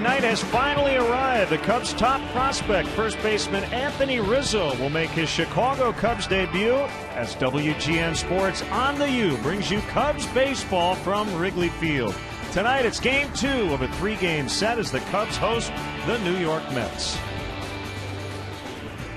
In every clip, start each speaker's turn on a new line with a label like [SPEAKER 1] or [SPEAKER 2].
[SPEAKER 1] night has finally arrived. The Cubs' top prospect, first baseman Anthony Rizzo, will make his Chicago Cubs debut as WGN Sports On the U brings you Cubs baseball from Wrigley Field. Tonight it's Game 2 of a 3-game set as the Cubs host the New York Mets.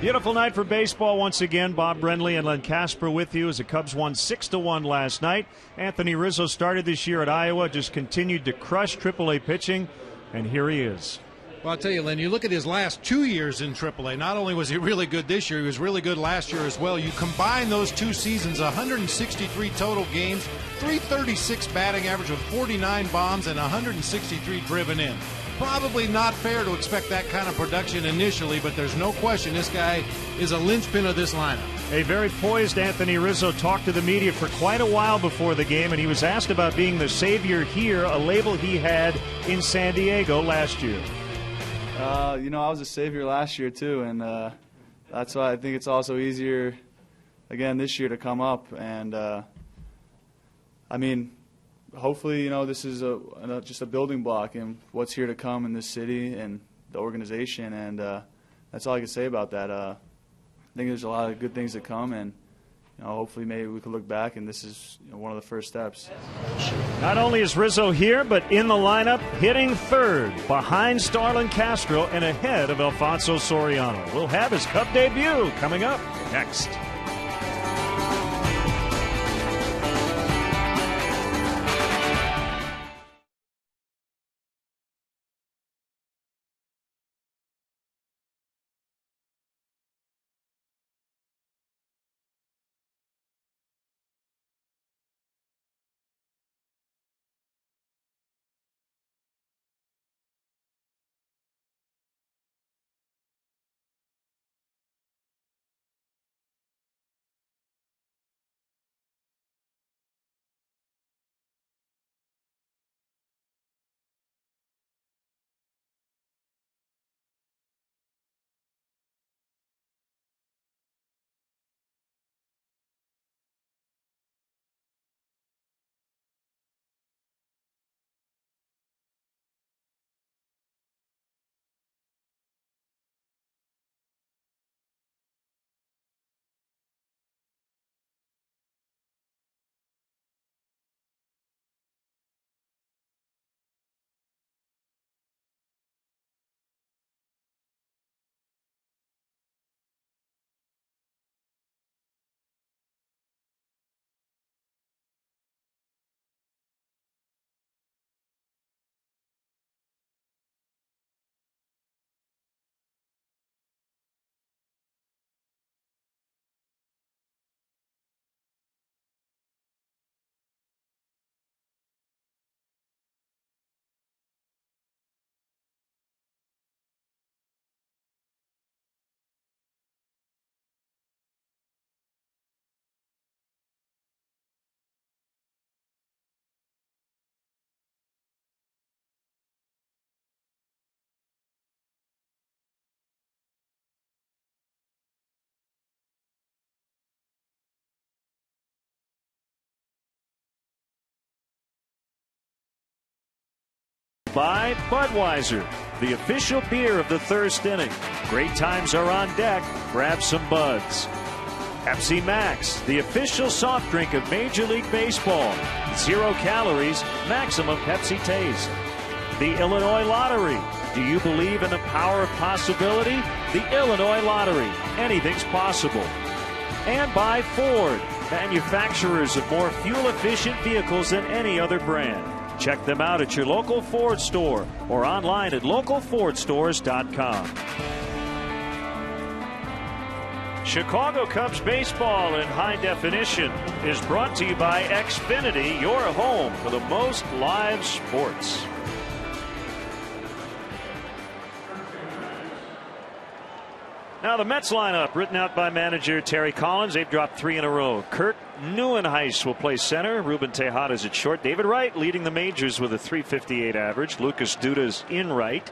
[SPEAKER 1] Beautiful night for baseball once again. Bob Brenly and Len Casper with you as the Cubs won 6-1 last night. Anthony Rizzo started this year at Iowa, just continued to crush AAA pitching, and here he is.
[SPEAKER 2] Well, I'll tell you, Len, you look at his last 2 years in AAA. Not only was he really good this year, he was really good last year as well. You combine those 2 seasons, 163 total games, 336 batting average with 49 bombs and 163 driven in. Probably not fair to expect that kind of production initially, but there's no question this guy is a linchpin of this lineup.
[SPEAKER 1] A very poised Anthony Rizzo talked to the media for quite a while before the game, and he was asked about being the savior here, a label he had in San Diego last year.
[SPEAKER 3] You know, I was a savior last year too, and that's why I think it's also easier again this year to come up. And I mean, hopefully, you know, this is just a building block in what's here to come in this city and the organization, and that's all I can say about that. I think there's a lot of good things to come, and you know, hopefully maybe we can look back, and this is, you know, one of the first steps.
[SPEAKER 1] Not only is Rizzo here, but in the lineup, hitting third, behind Starlin Castro and ahead of Alfonso Soriano. We'll have his Cub debut coming up next. By Budweiser, the official beer of the first inning. Great times are on deck. Grab some Buds. Pepsi Max, the official soft drink of Major League Baseball. 0 calories, maximum Pepsi taste. The Illinois Lottery. Do you believe in the power of possibility? The Illinois Lottery. Anything's possible. And by Ford, manufacturers of more fuel-efficient vehicles than any other brand. Check them out at your local Ford store or online at localfordstores.com. Chicago Cubs baseball in high definition is brought to you by Xfinity, your home for the most live sports. Now the Mets lineup, written out by manager Terry Collins. They've dropped 3 in a row. Kurt Neuenhuis will play center. Ruben Tejadas at short. David Wright leading the majors with a .358 average. Lucas Duda's in right.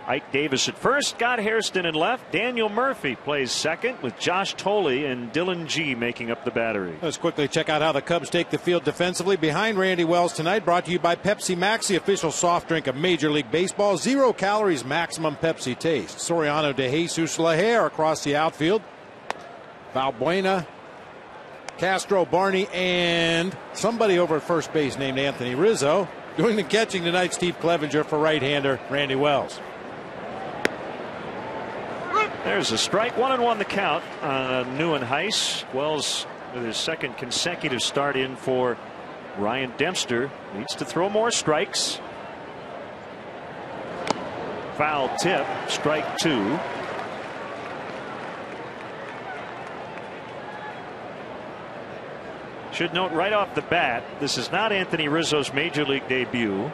[SPEAKER 1] Ike Davis at first, Scott Hairston in left. Daniel Murphy plays second with Josh Tolley and Dylan G making up the battery.
[SPEAKER 2] Let's quickly check out how the Cubs take the field defensively behind Randy Wells tonight. Brought to you by Pepsi Max, the official soft drink of Major League Baseball. 0 calories, maximum Pepsi taste. Soriano de Jesus Lajer across the outfield. Valbuena, Castro, Barney, and somebody over at first base named Anthony Rizzo. Doing the catching tonight, Steve Clevenger for right-hander Randy Wells.
[SPEAKER 1] There's a strike. 1-1 the count on Nieuwenhuis. Wells with his second consecutive start in for Ryan Dempster. Needs to throw more strikes. Foul tip. Strike 2. Should note right off the bat, this is not Anthony Rizzo's major league debut.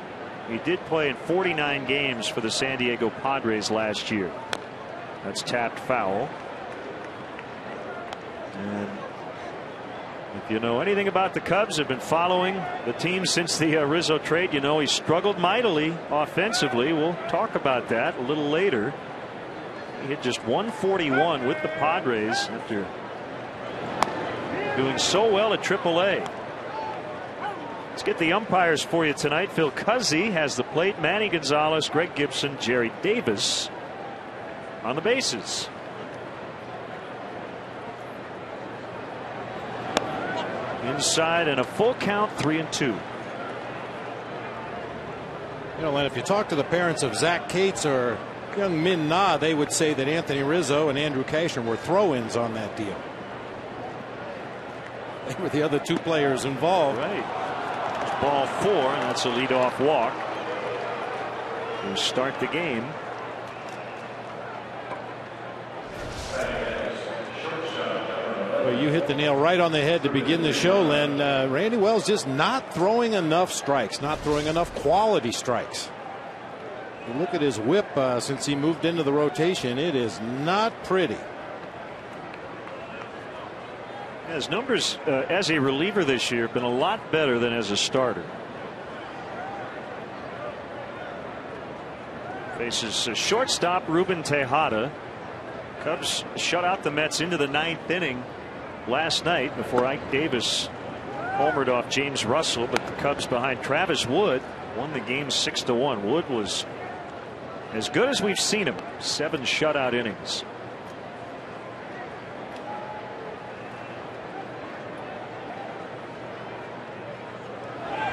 [SPEAKER 1] He did play in 49 games for the San Diego Padres last year. That's tapped foul. And if you know anything about the Cubs, have been following the team since the Rizzo trade, you know he struggled mightily offensively. We'll talk about that a little later. He hit just 141 with the Padres after doing so well at AAA. Let's get the umpires for you tonight. Phil Cuzzi has the plate. Manny Gonzalez, Greg Gibson, Jerry Davis on the bases. Inside and a full count, 3-2.
[SPEAKER 2] You know, Len, if you talk to the parents of Zach Cates or young Min Na, they would say that Anthony Rizzo and Andrew Cashner were throw-ins on that deal. They were the other two players involved.
[SPEAKER 1] Right. Ball 4, and that's a leadoff walk. We'll start the game.
[SPEAKER 2] Well, you hit the nail right on the head to begin the show, Len. Randy Wells just not throwing enough strikes, not throwing enough quality strikes. You look at his whip since he moved into the rotation. It is not pretty.
[SPEAKER 1] His numbers as a reliever this year have been a lot better than as a starter. Faces shortstop Ruben Tejada. Cubs shut out the Mets into the 9th inning last night before Ike Davis homered off James Russell, but the Cubs behind Travis Wood won the game 6-1. Wood was as good as we've seen him. 7 shutout innings.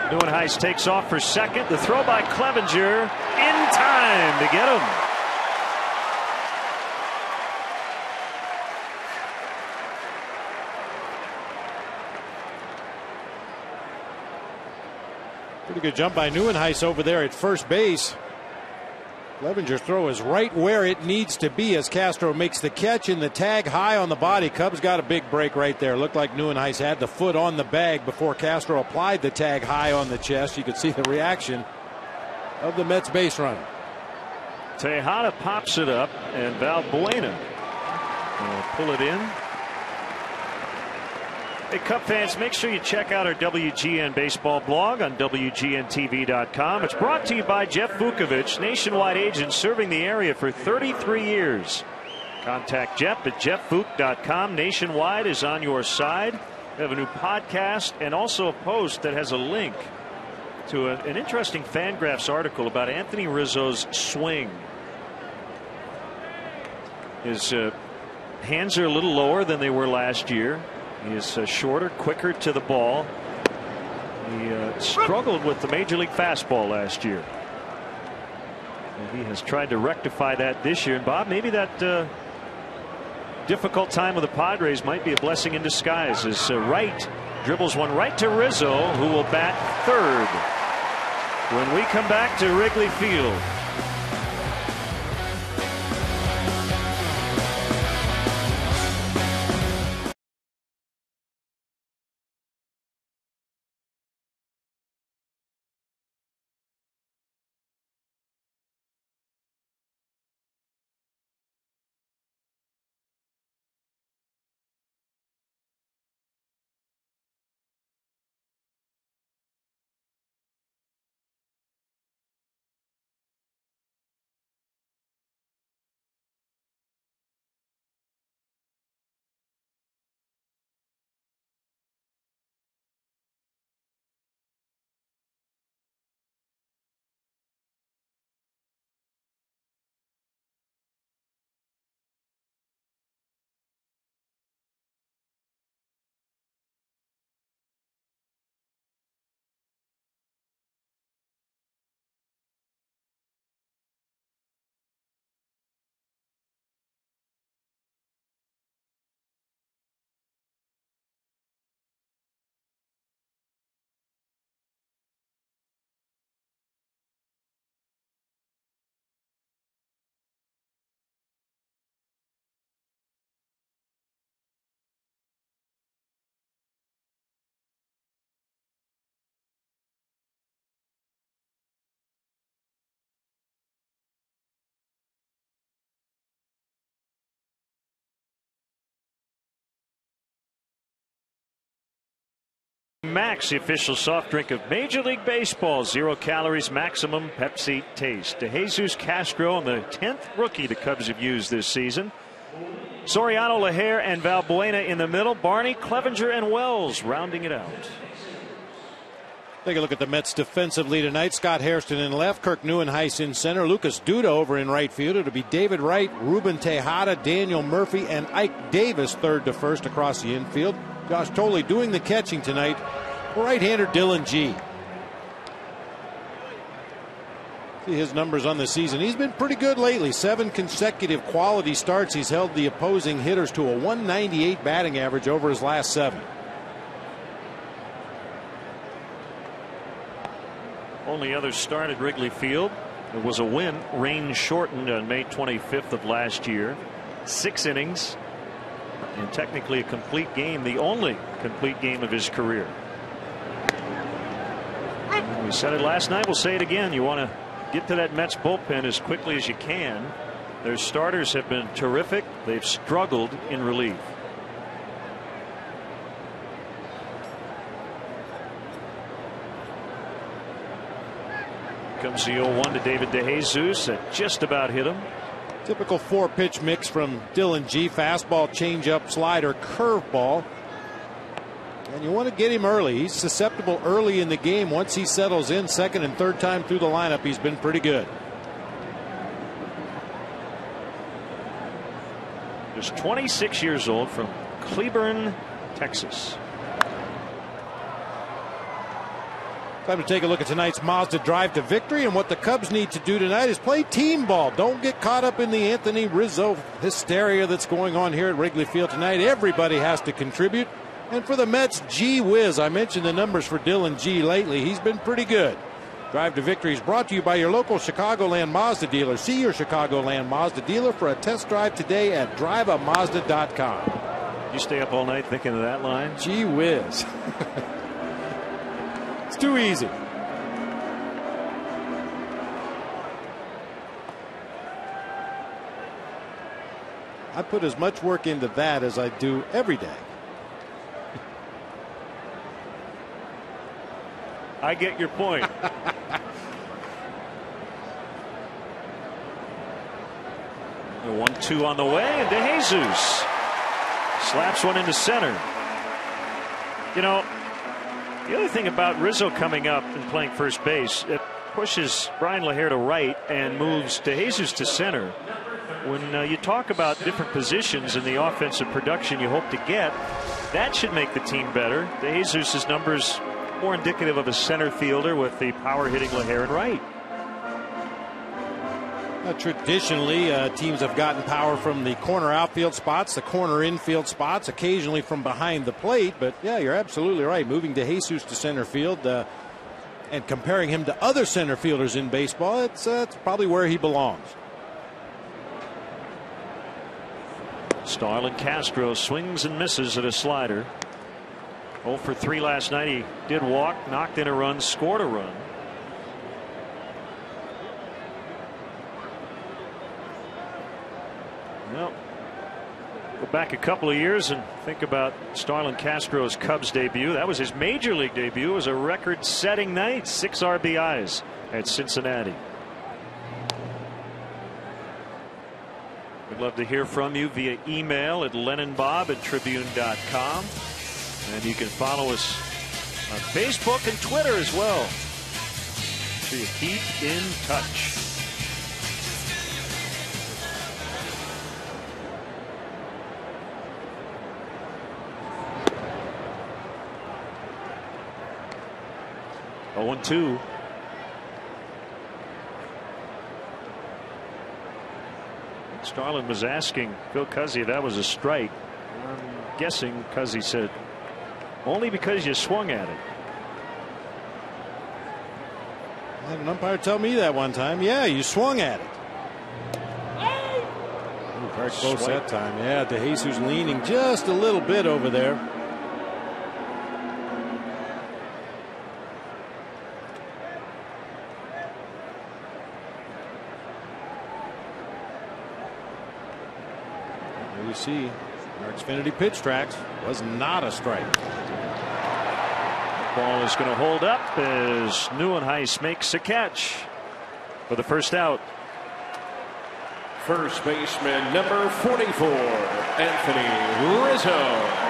[SPEAKER 1] Nieuwenhuis takes off for second. The throw by Clevenger in time to get him.
[SPEAKER 2] Pretty good jump by Nieuwenhuis over there at first base. Clevenger's throw is right where it needs to be as Castro makes the catch, and the tag high on the body. Cubs got a big break right there. Looked like Nieuwenhuis had the foot on the bag before Castro applied the tag high on the chest. You could see the reaction of the Mets base runner.
[SPEAKER 1] Tejada pops it up, and Valbuena will pull it in. Hey, Cub fans, make sure you check out our WGN baseball blog on WGNTV.com. It's brought to you by Jeff Vukovich, nationwide agent serving the area for 33 years. Contact Jeff at jeffvuk.com. Nationwide is on your side. We have a new podcast and also a post that has a link to an interesting Fangraphs article about Anthony Rizzo's swing. His hands are a little lower than they were last year. He is shorter, quicker to the ball. He struggled with the major league fastball last year. And he has tried to rectify that this year. And Bob, maybe that difficult time with the Padres might be a blessing in disguise as Wright dribbles one right to Rizzo, who will bat third when we come back to Wrigley Field. Max, the official soft drink of Major League Baseball. 0 calories, maximum Pepsi taste. DeJesus Castro, and the 10th rookie the Cubs have used this season. Soriano, LaHair, and Valbuena in the middle. Barney, Clevenger, and Wells rounding it out.
[SPEAKER 2] Take a look at the Mets defensively tonight. Scott Hairston in left, Kirk Neuenhuis in center, Lucas Duda over in right field. It'll be David Wright, Ruben Tejada, Daniel Murphy, and Ike Davis third to first across the infield. Josh Tolley doing the catching tonight. Right-hander Dylan G. See his numbers on the season. He's been pretty good lately. 7 consecutive quality starts. He's held the opposing hitters to a 198 batting average over his last 7.
[SPEAKER 1] Only other start at Wrigley Field. It was a win, rain shortened on May 25th of last year. 6 innings and technically a complete game, the only complete game of his career. We said it last night, we'll say it again. You want to get to that Mets bullpen as quickly as you can. Their starters have been terrific. They've struggled in relief. Comes the 0-1 to David DeJesus. That just about hit him.
[SPEAKER 2] Typical 4-pitch mix from Dylan G. Fastball, changeup, slider, curveball. And you want to get him early. He's susceptible early in the game. Once he settles in, second and third time through the lineup, he's been pretty good.
[SPEAKER 1] Just 26 years old, from Cleburne, Texas.
[SPEAKER 2] Time to take a look at tonight's Mazda drive to victory, and what the Cubs need to do tonight is play team ball. Don't get caught up in the Anthony Rizzo hysteria that's going on here at Wrigley Field tonight. Everybody has to contribute. And for the Mets, gee whiz, I mentioned the numbers for Dylan G lately. He's been pretty good. Drive to victory is brought to you by your local Chicagoland Mazda dealer. See your Chicagoland Mazda dealer for a test drive today at driveamazda.com.
[SPEAKER 1] You stay up all night thinking of that line?
[SPEAKER 2] Gee whiz. It's too easy. I put as much work into that as I do every day.
[SPEAKER 1] I get your point. The 1-2 on the way, and DeJesus slaps one into center. You know, the other thing about Rizzo coming up and playing first base, it pushes Brian LaHair to right and moves DeJesus to center. When you talk about different positions in the offensive production you hope to get, that should make the team better. DeJesus' numbers more indicative of a center fielder with the power hitting LaHair and right.
[SPEAKER 2] Traditionally, teams have gotten power from the corner outfield spots, the corner infield spots, occasionally from behind the plate. But yeah, you're absolutely right. Moving DeJesus to center field and comparing him to other center fielders in baseball, it's probably where he belongs.
[SPEAKER 1] Starlin Castro swings and misses at a slider. 0 for 3 last night. He did walk, knocked in a run, scored a run. Well, go back a couple of years and think about Starlin Castro's Cubs debut. That was his major league debut. It was a record-setting night. 6 RBIs at Cincinnati. We'd love to hear from you via email at LennonBob@Tribune.com. And you can follow us on Facebook and Twitter as well. So you keep in touch. Oh, 1-2. Starlin was asking Phil Cuzzy if that was a strike. I'm guessing Cuzzy said, only because you swung at it.
[SPEAKER 2] I had an umpire tell me that one time. Yeah, you swung at it. Ooh, very close that time. Yeah, DeJesus leaning just a little bit over there. There you see our Xfinity pitch tracks. Was not a strike.
[SPEAKER 1] Ball is going to hold up as Nieuwenhuis makes a catch for the first out.
[SPEAKER 4] First baseman number 44, Anthony Rizzo.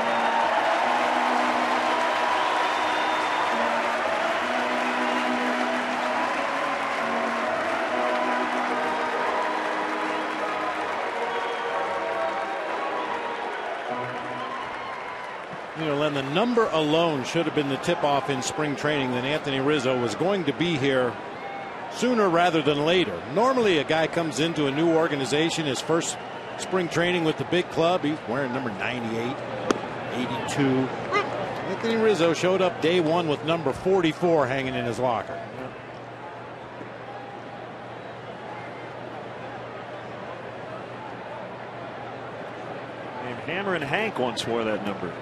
[SPEAKER 2] You know, Len, the number alone should have been the tip-off in spring training that Anthony Rizzo was going to be here sooner rather than later. Normally, a guy comes into a new organization, his first spring training with the big club, he's wearing number 98, 82. Anthony Rizzo showed up day one with number 44 hanging in his locker.
[SPEAKER 1] And Hammer and Hank once wore that number.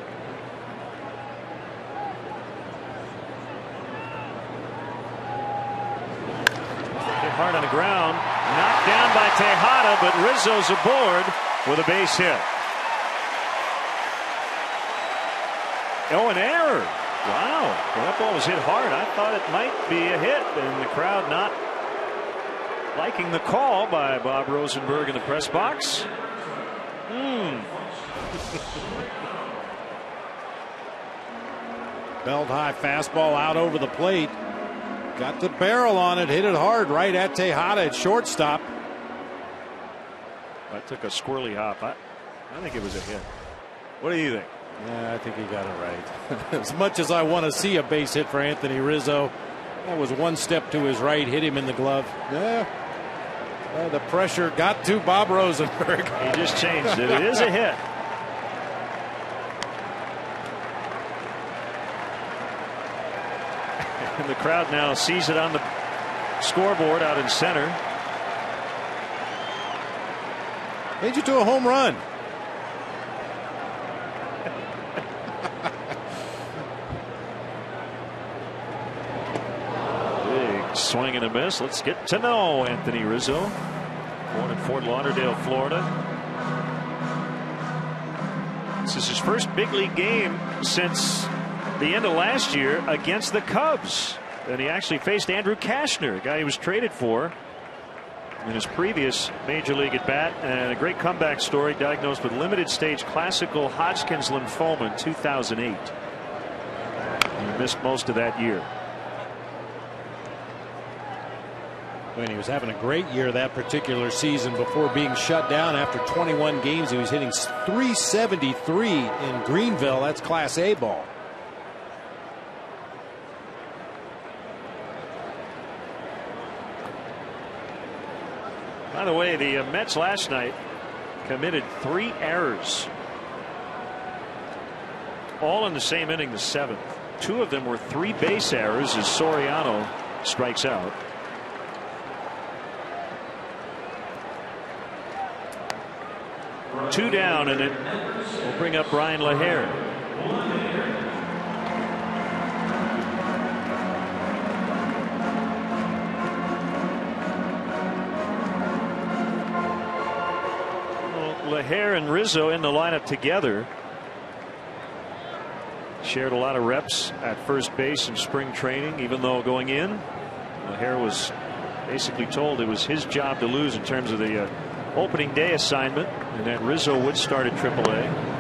[SPEAKER 1] Hard on the ground, knocked down by Tejada, but Rizzo's aboard with a base hit. Oh, an error. Wow, well, that ball was hit hard. I thought it might be a hit, and the crowd not liking the call by Bob Rosenberg in the press box.
[SPEAKER 2] Belt high fastball out over the plate. Got the barrel on it, hit it hard right at Tejada at shortstop.
[SPEAKER 1] I took a squirrely hop. I think it was a hit. What do you think?
[SPEAKER 2] Yeah, I think he got it right. As much as I want to see a base hit for Anthony Rizzo, that was one step to his right, hit him in the glove. Yeah. The pressure got to Bob Rosenberg.
[SPEAKER 1] He just changed it. It is a hit. And the crowd now sees it on the scoreboard out in center.
[SPEAKER 2] Made you to a home run.
[SPEAKER 1] Big swing and a miss. Let's get to know Anthony Rizzo. Born in Fort Lauderdale, Florida. This is his first big league game since the end of last year against the Cubs. And he actually faced Andrew Kashner, a guy he was traded for in his previous major league at bat, and a great comeback story. Diagnosed with limited stage classical Hodgkin's lymphoma in 2008. He missed most of that year.
[SPEAKER 2] When he was having a great year that particular season before being shut down after 21 games. He was hitting .373 in Greenville. That's Class A ball.
[SPEAKER 1] By the way, the Mets last night committed 3 errors, all in the same inning, the 7th. 2 of them were 3 base errors as Soriano strikes out. Two down, and it will bring up Brian LaHare. LaHare and Rizzo in the lineup together. Shared a lot of reps at first base in spring training, even though going in, LaHare was basically told it was his job to lose in terms of the opening day assignment, and that Rizzo would start at AAA.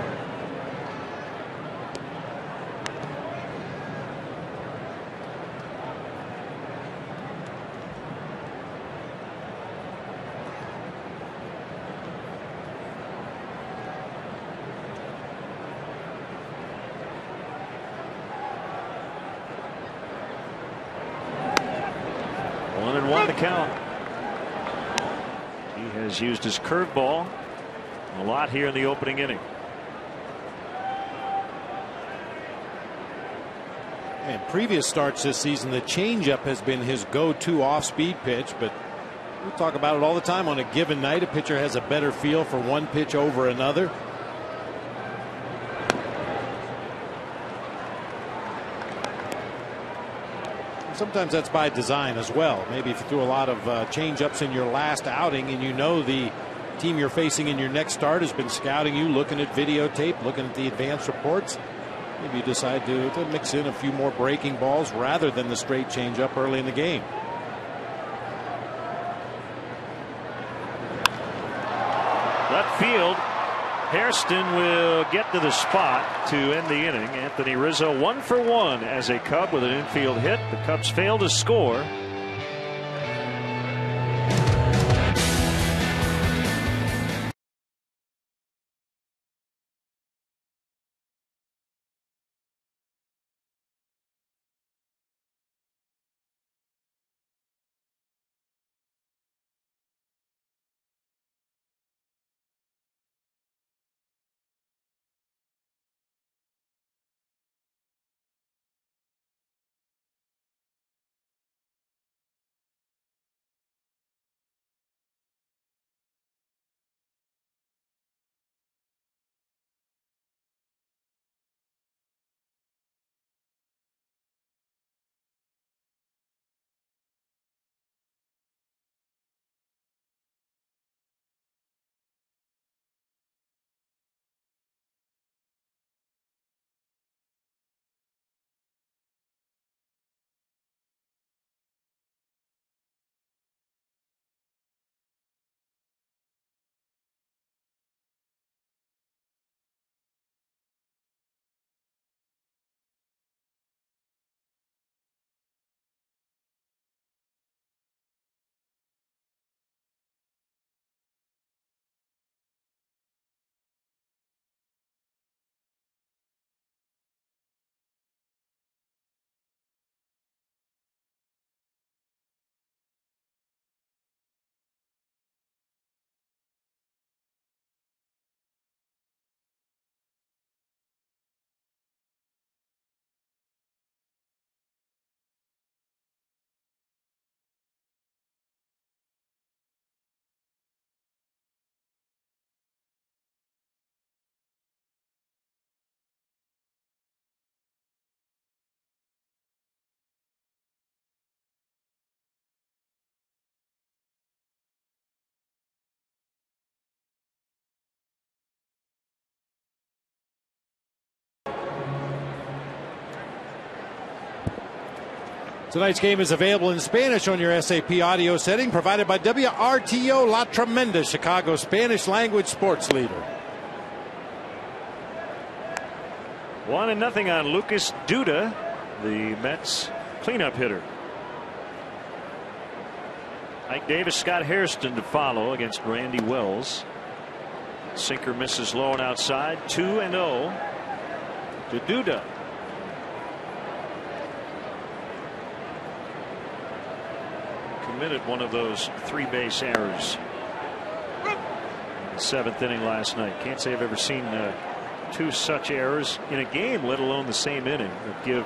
[SPEAKER 1] Count. He has used his curveball a lot here in the opening inning.
[SPEAKER 2] And previous starts this season, the changeup has been his go-to off-speed pitch, but we talk about it all the time. On a given night, a pitcher has a better feel for one pitch over another. Sometimes that's by design as well. Maybe if you threw a lot of change-ups in your last outing and you know the team you're facing in your next start has been scouting you, looking at videotape, looking at the advanced reports. Maybe you decide to mix in a few more breaking balls rather than the straight changeup early in the game.
[SPEAKER 1] Left field. Hairston will get to the spot to end the inning. Anthony Rizzo 1 for 1 as a Cub with an infield hit. The Cubs fail to score.
[SPEAKER 2] Tonight's game is available in Spanish on your SAP audio setting, provided by WRTO La Tremenda, Chicago's Spanish language sports leader.
[SPEAKER 1] 1-0 on Lucas Duda, the Mets cleanup hitter. Ike Davis, Scott Hairston to follow against Randy Wells. Sinker misses low and outside. 2-0 to Duda. Committed one of those 3 base errors in the 7th inning last night. Can't say I've ever seen 2 such errors in a game, let alone the same inning, that give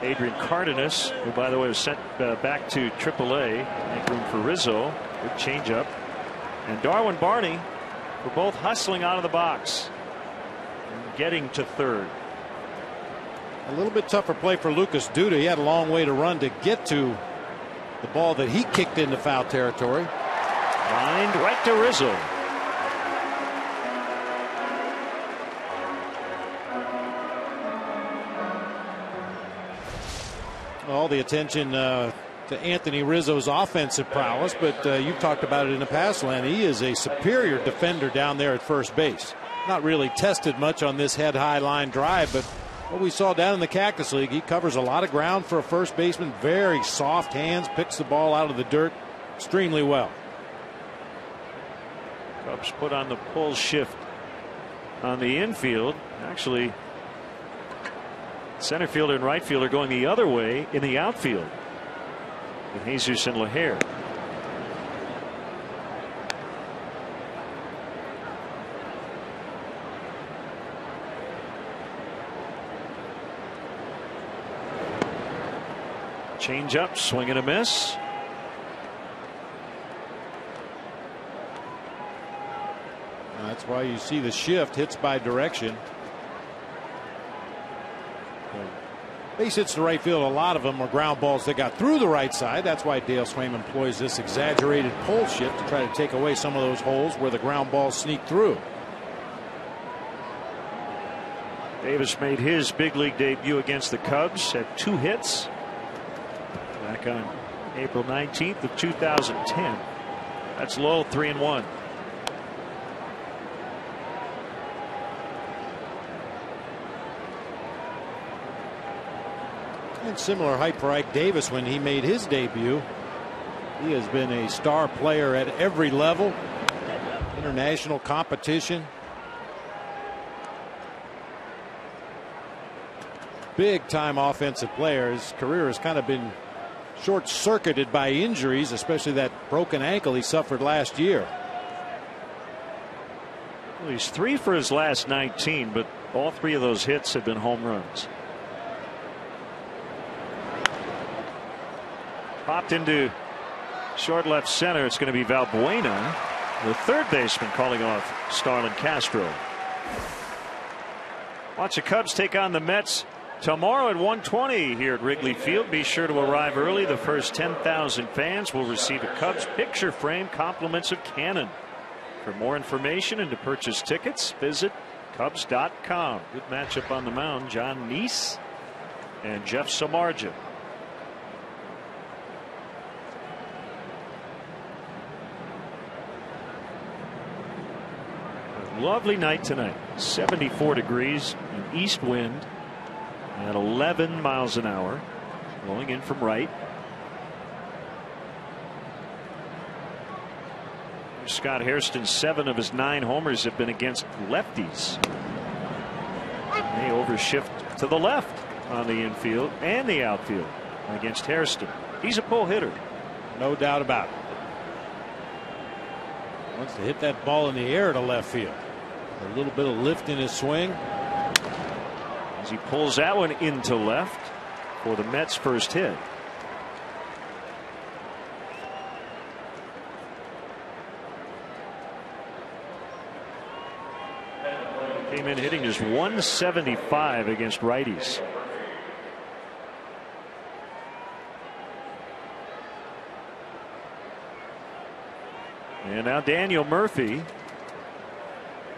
[SPEAKER 1] Adrian Cardenas, who by the way was sent back to AAA, make room for Rizzo, good changeup, and Darwin Barney were both hustling out of the box and getting to third.
[SPEAKER 2] A little bit tougher play for Lucas Duda. He had a long way to run to get to the ball that he kicked into foul territory.
[SPEAKER 1] Lined right to Rizzo.
[SPEAKER 2] All the attention to Anthony Rizzo's offensive prowess, but you've talked about it in the past, Len. He is a superior defender down there at first base. Not really tested much on this head-high line drive, but what we saw down in the Cactus League, he covers a lot of ground for a first baseman. Very soft hands, picks the ball out of the dirt extremely well.
[SPEAKER 1] Cubs put on the pull shift on the infield. Actually, center fielder and right fielder going the other way in the outfield with Jesus and LaHare. Change up, swing and a miss.
[SPEAKER 2] That's why you see the shift, hits by direction. Base hits to right field, a lot of them are ground balls that got through the right side. That's why Dale Swaim employs this exaggerated pull shift to try to take away some of those holes where the ground balls sneak through.
[SPEAKER 1] Davis made his big league debut against the Cubs, had 2 hits back on April 19th of 2010. That's low, 3-1.
[SPEAKER 2] And similar height for Ike Davis when he made his debut. He has been a star player at every level, international competition. Big time offensive player. His career has kind of been short circuited by injuries, especially that broken ankle he suffered last year.
[SPEAKER 1] Well, he's 3 for his last 19, but all 3 of those hits have been home runs. Popped into short left center. It's going to be Valbuena, the third baseman, calling off Starlin Castro. Watch the Cubs take on the Mets tomorrow at 1:20 here at Wrigley Field. Be sure to arrive early. The first 10,000 fans will receive a Cubs picture frame, compliments of Canon. For more information and to purchase tickets, visit Cubs.com. Good matchup on the mound. John Neese and Jeff Samardzija. Lovely night tonight. 74 degrees, an east wind at 11 miles an hour, blowing in from right. Scott Hairston, 7 of his 9 homers have been against lefties. They overshift to the left on the infield and the outfield against Hairston. He's a pull hitter.
[SPEAKER 2] No doubt about it. Wants to hit that ball in the air to left field. A little bit of lift in his swing.
[SPEAKER 1] As he pulls that one into left for the Mets' first hit. Came in hitting just 175 against righties. And now Daniel Murphy,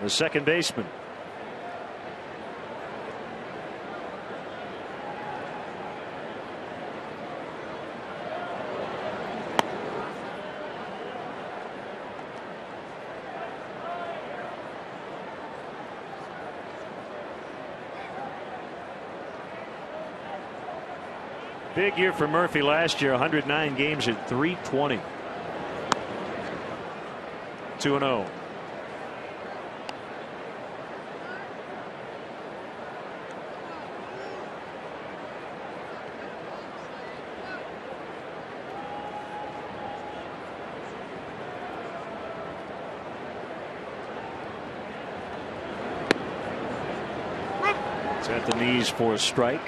[SPEAKER 1] the second baseman. Big year for Murphy last year, 109 games at .320. 2-0. It's at the knees for a strike.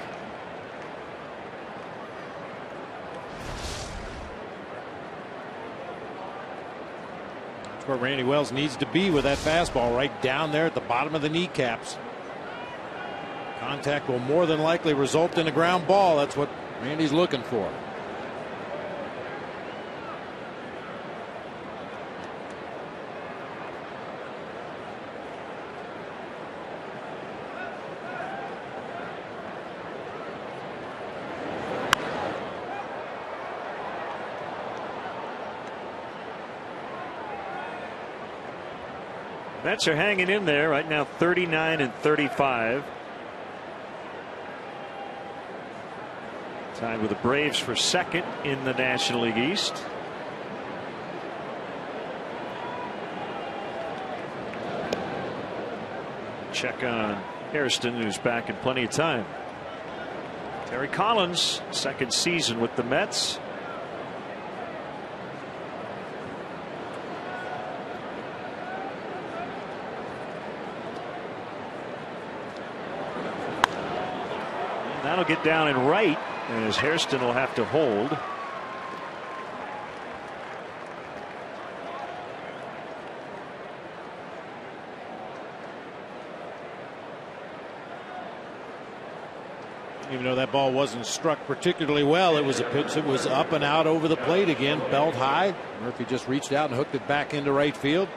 [SPEAKER 2] That's where Randy Wells needs to be with that fastball, right down there at the bottom of the kneecaps. Contact will more than likely result in a ground ball. That's what Randy's looking for.
[SPEAKER 1] Mets are hanging in there right now, 39 and 35. Tied with the Braves for second in the National League East. Check on Hairston, who's back in plenty of time. Terry Collins, second season with the Mets. That'll get down and right as Hairston will have to hold.
[SPEAKER 2] Even though that ball wasn't struck particularly well, it was a pitch that was up and out over the plate again, belt high. Murphy just reached out and hooked it back into right field.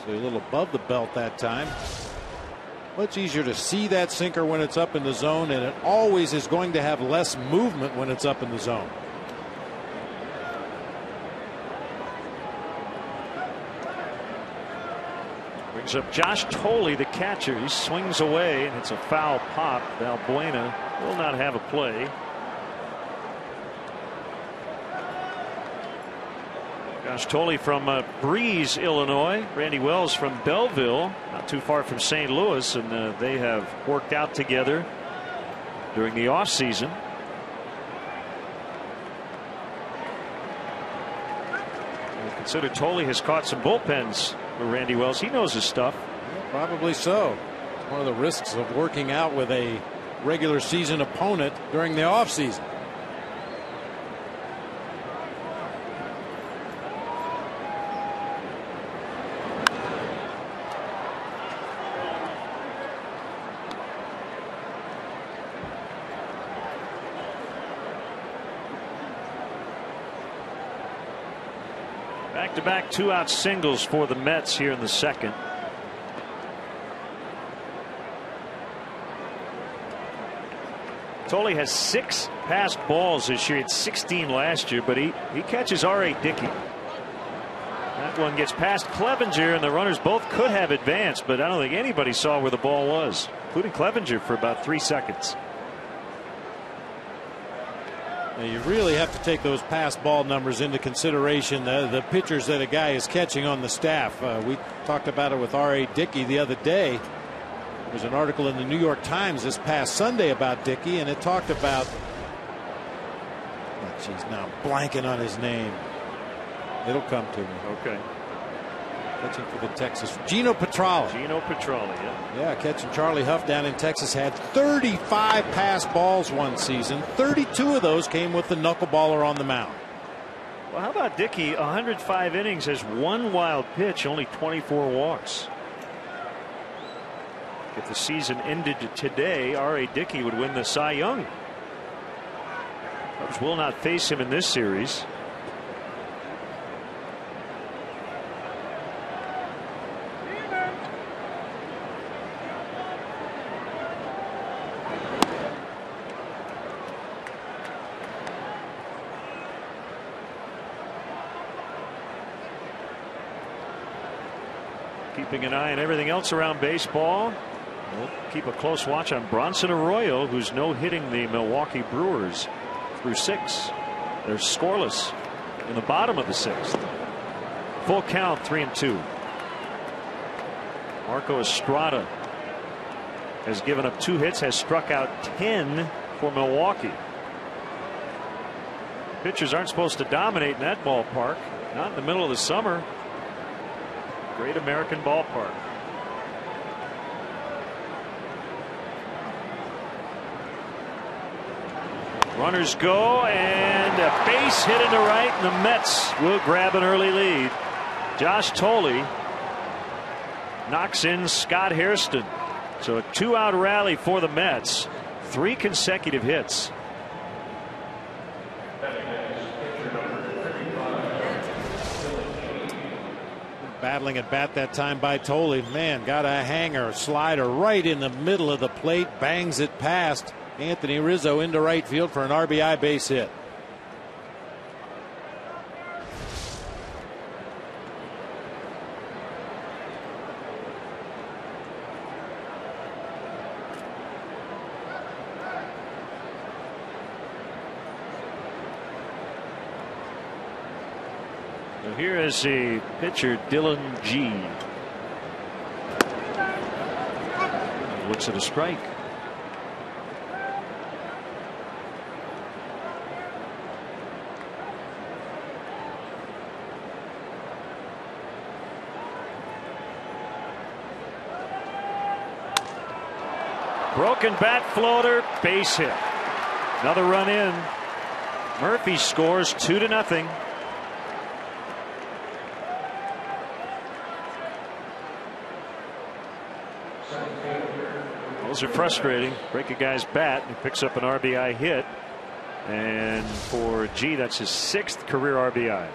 [SPEAKER 2] Actually a little above the belt that time. Much easier to see that sinker when it's up in the zone, and it always is going to have less movement when it's up in the zone.
[SPEAKER 1] Brings up Josh Tolley, the catcher. He swings away, and it's a foul pop. Valbuena will not have a play. Josh Tolley from Breeze, Illinois. Randy Wells from Belleville, not too far from St. Louis, and they have worked out together during the offseason. Consider Tolley has caught some bullpens for Randy Wells. He knows his stuff.
[SPEAKER 2] Yeah, probably so. It's one of the risks of working out with a regular season opponent during the offseason.
[SPEAKER 1] Back-to-back two-out singles for the Mets here in the second. Tolley has 6 passed balls this year. He had 16 last year, but he catches R.A. Dickey. That one gets past Clevenger, and the runners both could have advanced, but I don't think anybody saw where the ball was, including Clevenger, for about 3 seconds.
[SPEAKER 2] Now you really have to take those pass ball numbers into consideration. The pitchers that a guy is catching on the staff. We talked about it with R.A. Dickey the other day. There was an article in the New York Times this past Sunday about Dickey, and it talked about, oh, geez, now I'm blanking on his name. It'll come to me.
[SPEAKER 1] Okay.
[SPEAKER 2] Catching for the Texas, Gino Petralli.
[SPEAKER 1] Gino Petralli, yeah.
[SPEAKER 2] Yeah, catching Charlie Huff down in Texas. Had 35 pass balls one season. 32 of those came with the knuckleballer on the mound.
[SPEAKER 1] Well, how about Dickey? 105 innings, has 1 wild pitch, only 24 walks. If the season ended today, R.A. Dickey would win the Cy Young. Cubs will not face him in this series. Keeping an eye on everything else around baseball. We'll keep a close watch on Bronson Arroyo, who's no-hitting the Milwaukee Brewers through 6. They're scoreless in the bottom of the 6th. Full count, 3-2. Marco Estrada has given up 2 hits, has struck out 10 for Milwaukee. Pitchers aren't supposed to dominate in that ballpark, not in the middle of the summer. Great American ballpark. Runners go, and a base hit into right, and the Mets will grab an early lead. Josh Tolley knocks in Scott Hairston. So a 2-out rally for the Mets. 3 consecutive hits.
[SPEAKER 2] Battling at bat that time by Tolley. Man, got a hanger, slider right in the middle of the plate, bangs it past Anthony Rizzo into right field for an RBI base hit.
[SPEAKER 1] So here is the pitcher, Dylan G. He looks at a strike. Broken bat floater, base hit. Another run in. Murphy scores 2-0. Those are frustrating. Break a guy's bat, and he picks up an RBI hit. And for G, that's his 6th career RBI.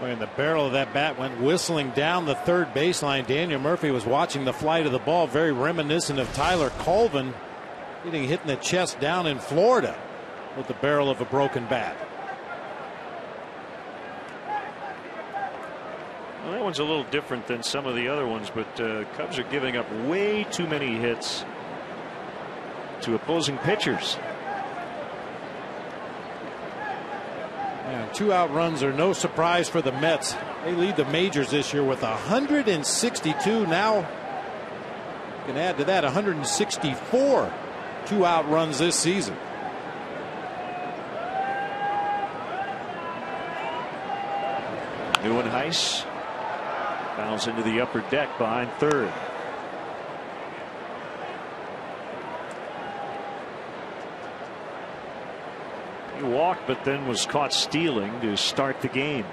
[SPEAKER 2] And the barrel of that bat went whistling down the third baseline. Daniel Murphy was watching the flight of the ball, very reminiscent of Tyler Colvin getting hit in the chest down in Florida with the barrel of a broken bat.
[SPEAKER 1] Well, that one's a little different than some of the other ones, but Cubs are giving up way too many hits to opposing pitchers.
[SPEAKER 2] And 2 out runs are no surprise for the Mets. They lead the majors this year with 162. Now you can add to that 164 2 out runs this season.
[SPEAKER 1] Neuenhuis fouls into the upper deck behind third. He walked, but then was caught stealing to start the game.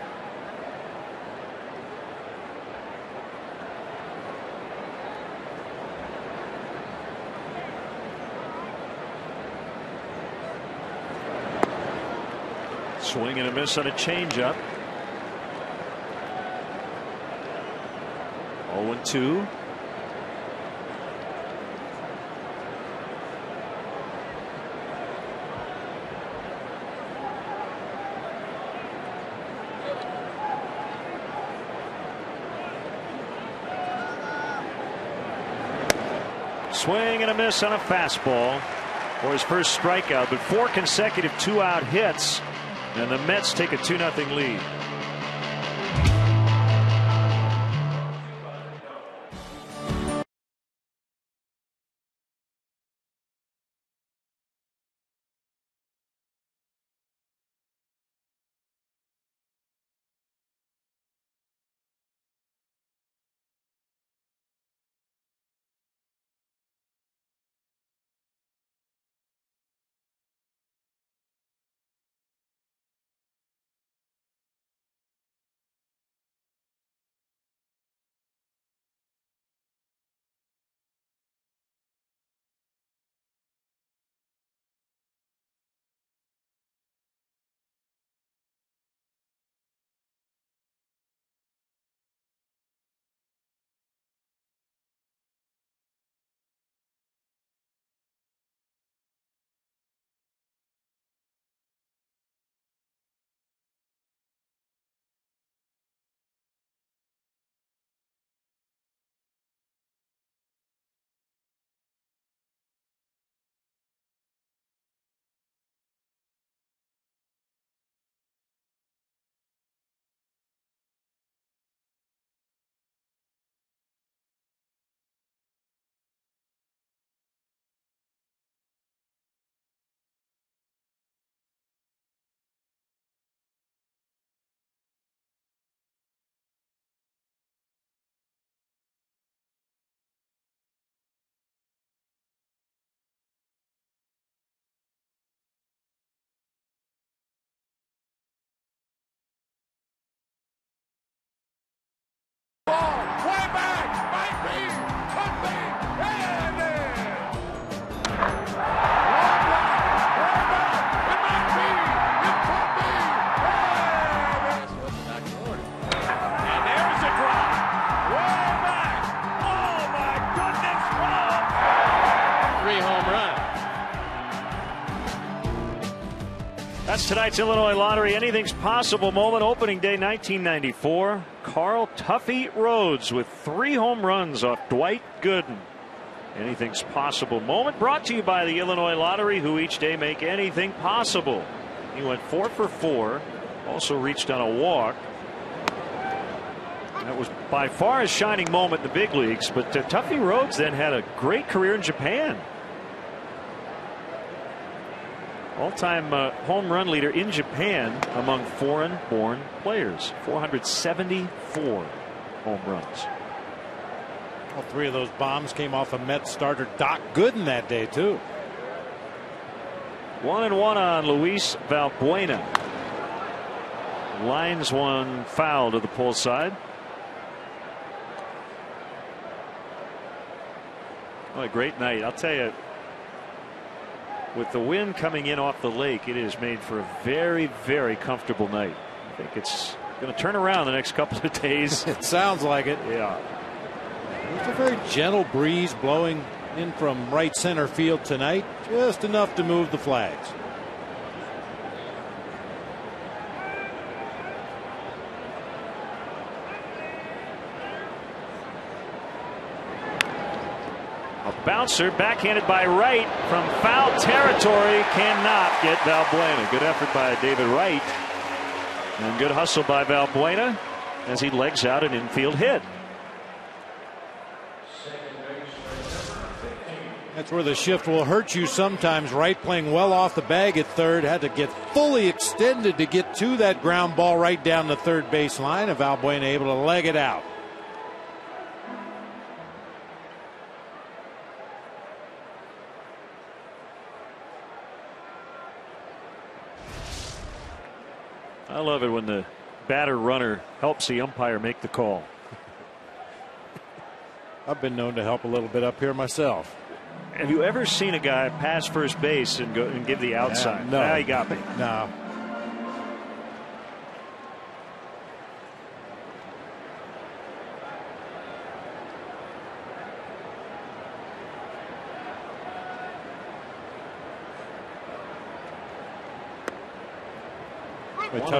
[SPEAKER 1] Swing and a miss on a changeup. 0-2. Swing and a miss on a fastball for his first strikeout, but 4 consecutive 2 out hits, and the Mets take a 2-0 lead. That's tonight's Illinois Lottery Anything's Possible moment. Opening day 1994. Carl Tuffy Rhodes with 3 home runs off Dwight Gooden. Anything's Possible moment brought to you by the Illinois Lottery, who each day make anything possible. He went 4 for 4. Also reached on a walk. That was by far his shining moment in the big leagues. But Tuffy Rhodes then had a great career in Japan. All-time home run leader in Japan among foreign-born players. 474 home runs.
[SPEAKER 2] All 3 of those bombs came off of Mets starter Doc Gooden that day, too.
[SPEAKER 1] 1-1 on Luis Valbuena. Lines one foul to the pull side. What a great night. I'll tell you, with the wind coming in off the lake, it is made for a very, very comfortable night. I think it's Going to turn around the next couple of days.
[SPEAKER 2] It sounds like it.
[SPEAKER 1] Yeah.
[SPEAKER 2] It's a very gentle breeze blowing in from right center field tonight, just enough to move the flags.
[SPEAKER 1] A bouncer backhanded by Wright from foul territory cannot get Valbuena. Good effort by David Wright. And good hustle by Valbuena as he legs out an infield hit.
[SPEAKER 2] That's where the shift will hurt you sometimes. Wright playing well off the bag at third. Had to get fully extended to get to that ground ball right down the third base line. And Valbuena able to leg it out.
[SPEAKER 1] I love it when the batter runner helps the umpire make the call.
[SPEAKER 2] I've been known to help a little bit up here myself.
[SPEAKER 1] Have you ever seen a guy pass first base and go and give the outside?
[SPEAKER 2] No.
[SPEAKER 1] Now he got me.
[SPEAKER 2] No.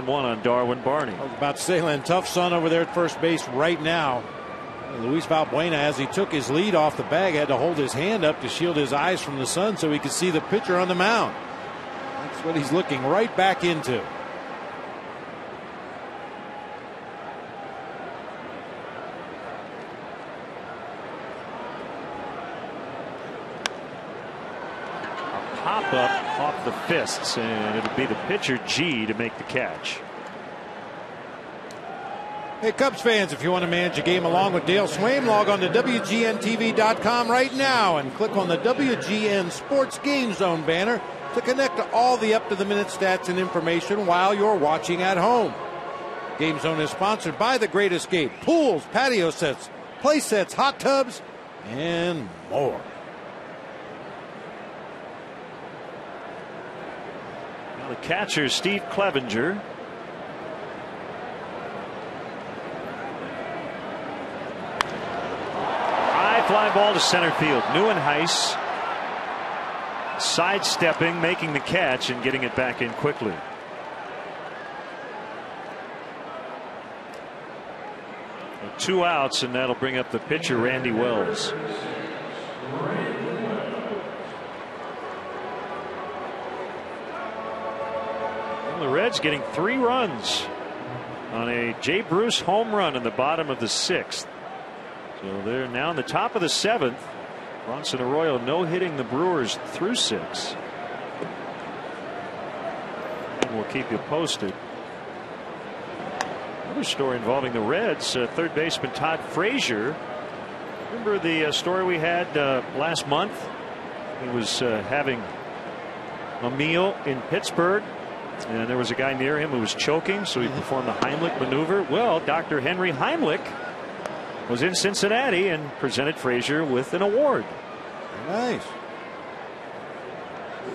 [SPEAKER 1] One on Darwin Barney.
[SPEAKER 2] I was about to say, Len, tough sun over there at first base right now. Luis Valbuena, as he took his lead off the bag, had to hold his hand up to shield his eyes from the sun so he could see the pitcher on the mound. That's what he's looking right back into.
[SPEAKER 1] Pop up off the fists, and it'll be the pitcher G to make the catch.
[SPEAKER 2] Hey, Cubs fans, if you want to manage a game along with Dale Swaim, log on to WGNTV.com right now and click on the WGN Sports Game Zone banner to connect to all the up-to-the-minute stats and information while you're watching at home. Game Zone is sponsored by The Great Escape, pools, patio sets, play sets, hot tubs, and more.
[SPEAKER 1] Now the catcher, Steve Clevenger. Fly ball to center field. Neuenhuis sidestepping, making the catch, and getting it back in quickly. Two outs, and that'll bring up the pitcher, Randy Wells. Well, the Reds getting 3 runs on a Jay Bruce home run in the bottom of the 6th. So they're now in the top of the 7th. Bronson Arroyo no hitting the Brewers through 6. And we'll keep you posted. Another story involving the Reds. Third baseman Todd Frazier. Remember the story we had last month? He was having a meal in Pittsburgh, and there was a guy near him who was choking, so he performed the Heimlich maneuver. Well, Dr. Henry Heimlich was in Cincinnati and presented Frazier with an award.
[SPEAKER 2] Nice.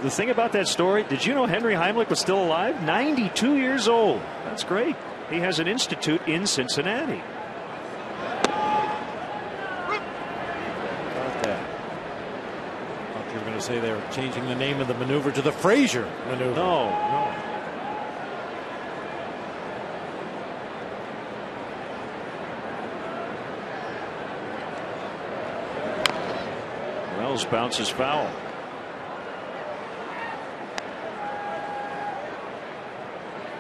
[SPEAKER 1] The thing about that story, did you know Henry Heimlich was still alive? 92 years old. That's great. He has an institute in Cincinnati.
[SPEAKER 2] About that. I thought you were going to say they were changing the name of the maneuver to the Frazier maneuver.
[SPEAKER 1] No. Wells bounces foul.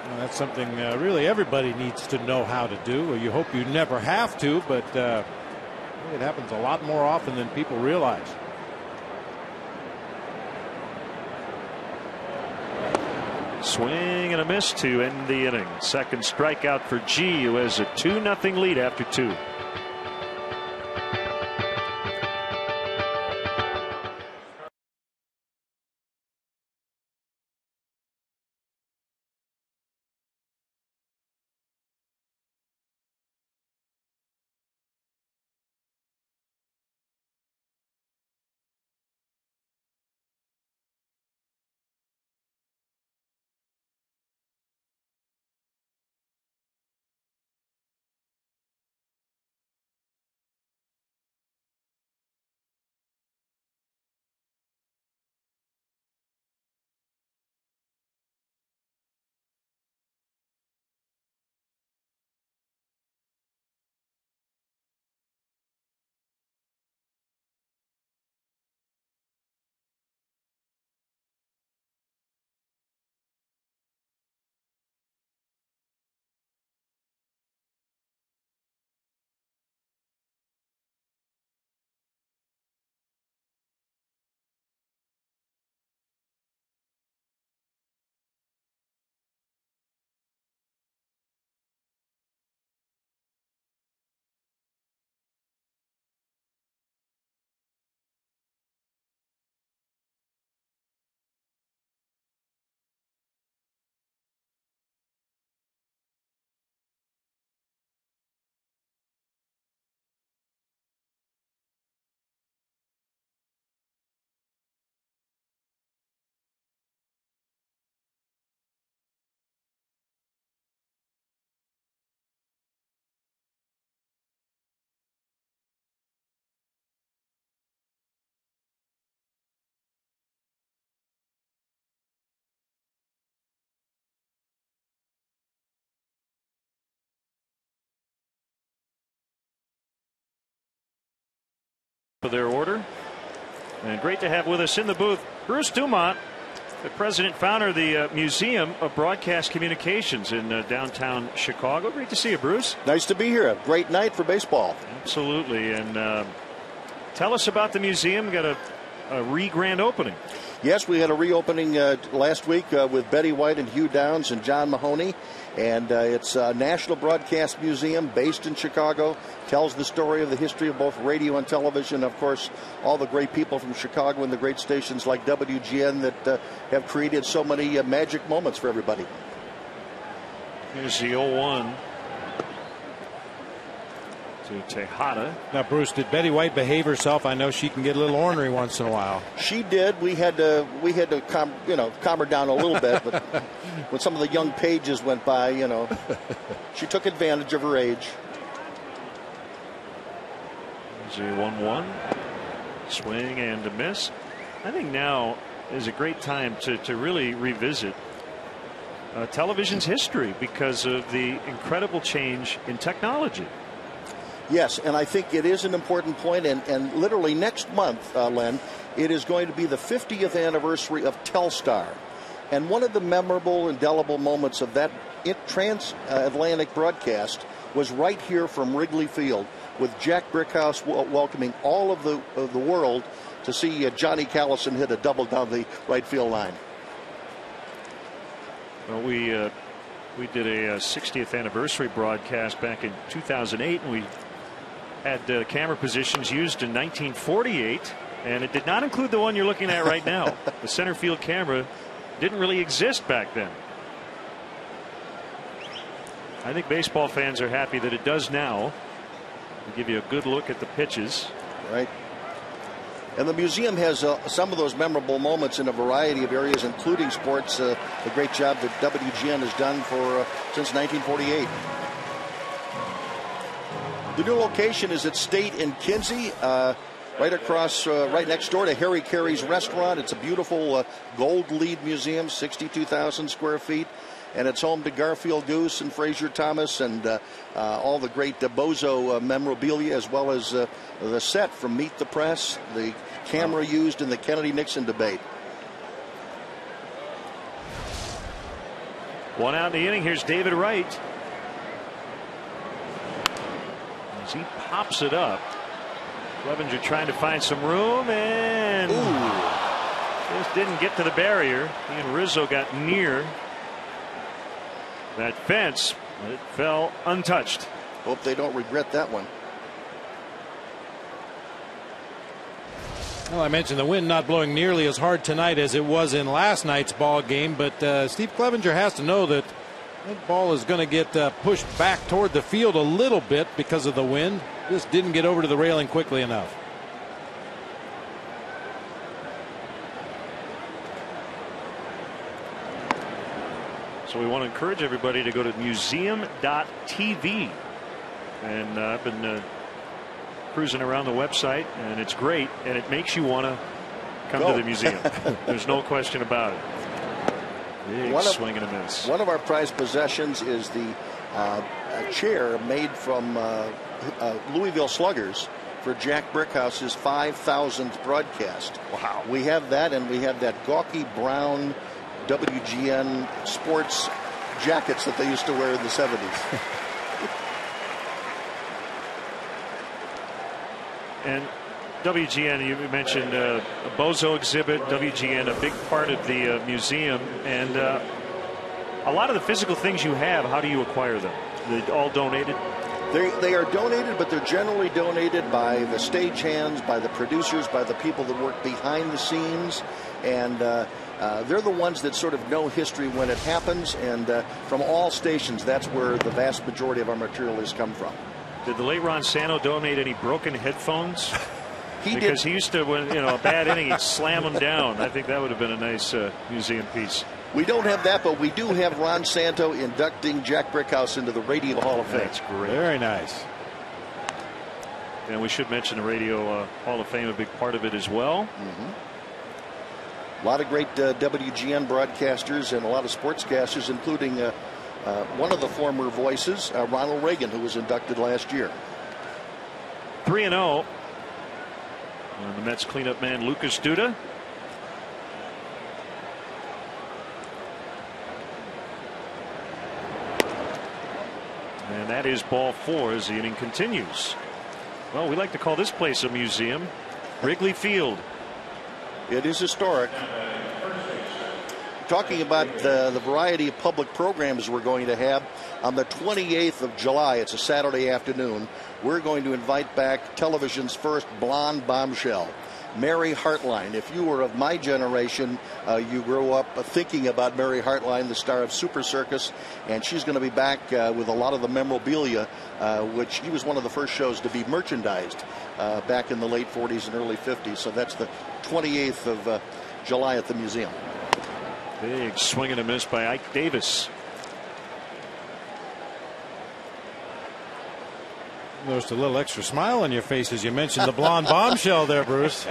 [SPEAKER 2] Well, that's something really everybody needs to know how to do. Well, you hope you never have to, but it happens a lot more often than people realize.
[SPEAKER 1] Swing and a miss to end the inning. Second strikeout for G, who has a 2-0 lead after 2. of their order. And great to have with us in the booth Bruce Dumont, the president founder of the Museum of Broadcast Communications in downtown Chicago. Great to see you, Bruce.
[SPEAKER 5] Nice to be here. A great night for baseball.
[SPEAKER 1] Absolutely. And tell us about the museum. We got a re-grand opening.
[SPEAKER 5] Yes, we had a reopening last week with Betty White and Hugh Downs and John Mahoney. And it's a National Broadcast Museum based in Chicago. Tells the story of the history of both radio and television. Of course, all the great people from Chicago and the great stations like WGN that have created so many magic moments for everybody.
[SPEAKER 1] Here's the 0-1 to Tejada.
[SPEAKER 2] Now, Bruce, did Betty White behave herself? I know she can get a little ornery once in a while.
[SPEAKER 5] She did. We had to calm her down a little bit. But when some of the young pages went by, she took advantage of her age.
[SPEAKER 1] Here's the 1-1. Swing and a miss. I think now is a great time to really revisit television's history because of the incredible change in technology.
[SPEAKER 5] Yes, and I think it is an important point, and literally next month, Len, it is going to be the 50th anniversary of Telstar. And one of the memorable, indelible moments of that transatlantic broadcast was right here from Wrigley Field, with Jack Brickhouse welcoming all of the world to see Johnny Callison hit a double down the right field line.
[SPEAKER 1] Well, we did a 60th anniversary broadcast back in 2008, and we had camera positions used in 1948, and it did not include the one you're looking at right now. The center field camera didn't really exist back then. I think baseball fans are happy that it does now. We'll give you a good look at the pitches.
[SPEAKER 5] Right. And the museum has some of those memorable moments in a variety of areas, including sports. The great job that WGN has done since 1948. The new location is at State in Kinsey, right next door to Harry Carey's restaurant. It's a beautiful gold lead museum, 62,000 square feet. And it's home to Garfield Goose and Frazier Thomas and all the great Bozo memorabilia, as well as the set from Meet the Press, the camera used in the Kennedy-Nixon debate.
[SPEAKER 1] One out in the inning. Here's David Wright. As he pops it up, Clevenger trying to find some room, and just didn't get to the barrier. He and Rizzo got near that fence, but it fell untouched.
[SPEAKER 5] Hope they don't regret that one.
[SPEAKER 2] Well, I mentioned the wind not blowing nearly as hard tonight as it was in last night's ball game, but Steve Clevenger has to know that that ball is going to get pushed back toward the field a little bit because of the wind. Just didn't get over to the railing quickly enough.
[SPEAKER 1] So we want to encourage everybody to go to museum.tv. And I've been cruising around the website, and it's great, and it makes you want to come to the museum. There's no question about it. Big swing and a miss.
[SPEAKER 5] One of our prized possessions is the chair made from Louisville Sluggers for Jack Brickhouse's 5,000th broadcast.
[SPEAKER 1] Wow.
[SPEAKER 5] We have that, and we have that gawky brown WGN sports jackets that they used to wear in the 70s.
[SPEAKER 1] And WGN, you mentioned a Bozo exhibit, WGN, a big part of the museum, and a lot of the physical things you have, how do you acquire them? They're all donated?
[SPEAKER 5] They are donated, but they're generally donated by the stagehands, by the producers, by the people that work behind the scenes, and they're the ones that sort of know history when it happens, and from all stations, that's where the vast majority of our material has come from.
[SPEAKER 1] Did the late Ron Santo donate any broken headphones?
[SPEAKER 5] He
[SPEAKER 1] because
[SPEAKER 5] did.
[SPEAKER 1] He used to, when a bad inning, he'd slam them down. I think that would have been a nice museum piece.
[SPEAKER 5] We don't have that, but we do have Ron Santo inducting Jack Brickhouse into the Radio Hall of Fame.
[SPEAKER 1] That's great.
[SPEAKER 2] Very nice.
[SPEAKER 1] And we should mention the Radio Hall of Fame, a big part of it as well.
[SPEAKER 5] A lot of great WGN broadcasters and a lot of sportscasters, including one of the former voices, Ronald Reagan, who was inducted last year.
[SPEAKER 1] 3-0. And the Mets cleanup man, Lucas Duda. And that is ball 4 as the inning continues. Well, we like to call this place a museum. Wrigley Field.
[SPEAKER 5] It is historic. Talking about the variety of public programs we're going to have on the 28th of July, it's a Saturday afternoon, we're going to invite back television's first blonde bombshell, Mary Hartline. If you were of my generation, you grew up thinking about Mary Hartline, the star of Super Circus, and she's going to be back with a lot of the memorabilia, which she was one of the first shows to be merchandised back in the late 40s and early 50s. So that's the 28th of July at the museum.
[SPEAKER 1] Big swing and a miss by Ike Davis.
[SPEAKER 2] Noticed a little extra smile on your face as you mentioned the blonde bombshell there, Bruce.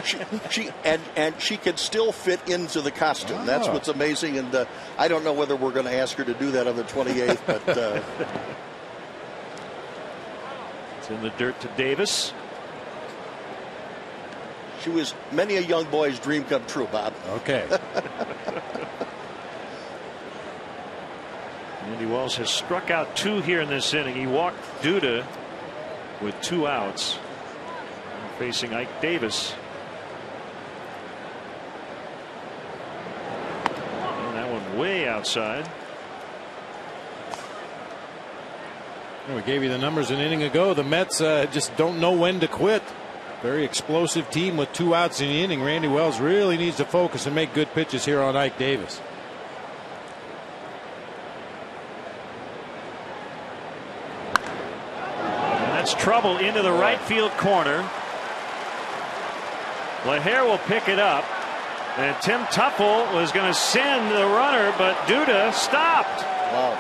[SPEAKER 5] She can still fit into the costume. Oh. That's what's amazing, and I don't know whether we're going to ask her to do that on the 28th, but
[SPEAKER 1] it's in the dirt to Davis.
[SPEAKER 5] She was many a young boy's dream come true, Bob.
[SPEAKER 2] Okay.
[SPEAKER 1] Randy Wells has struck out 2 here in this inning. He walked Duda with 2 outs. Facing Ike Davis. And that one way outside.
[SPEAKER 2] Well, we gave you the numbers an inning ago. The Mets just don't know when to quit. Very explosive team with 2 outs in the inning. Randy Wells really needs to focus and make good pitches here on Ike Davis.
[SPEAKER 1] That's trouble into the right field corner. LaHare will pick it up, and Tim Tuffle was going to send the runner, but Duda stopped.
[SPEAKER 5] Wow.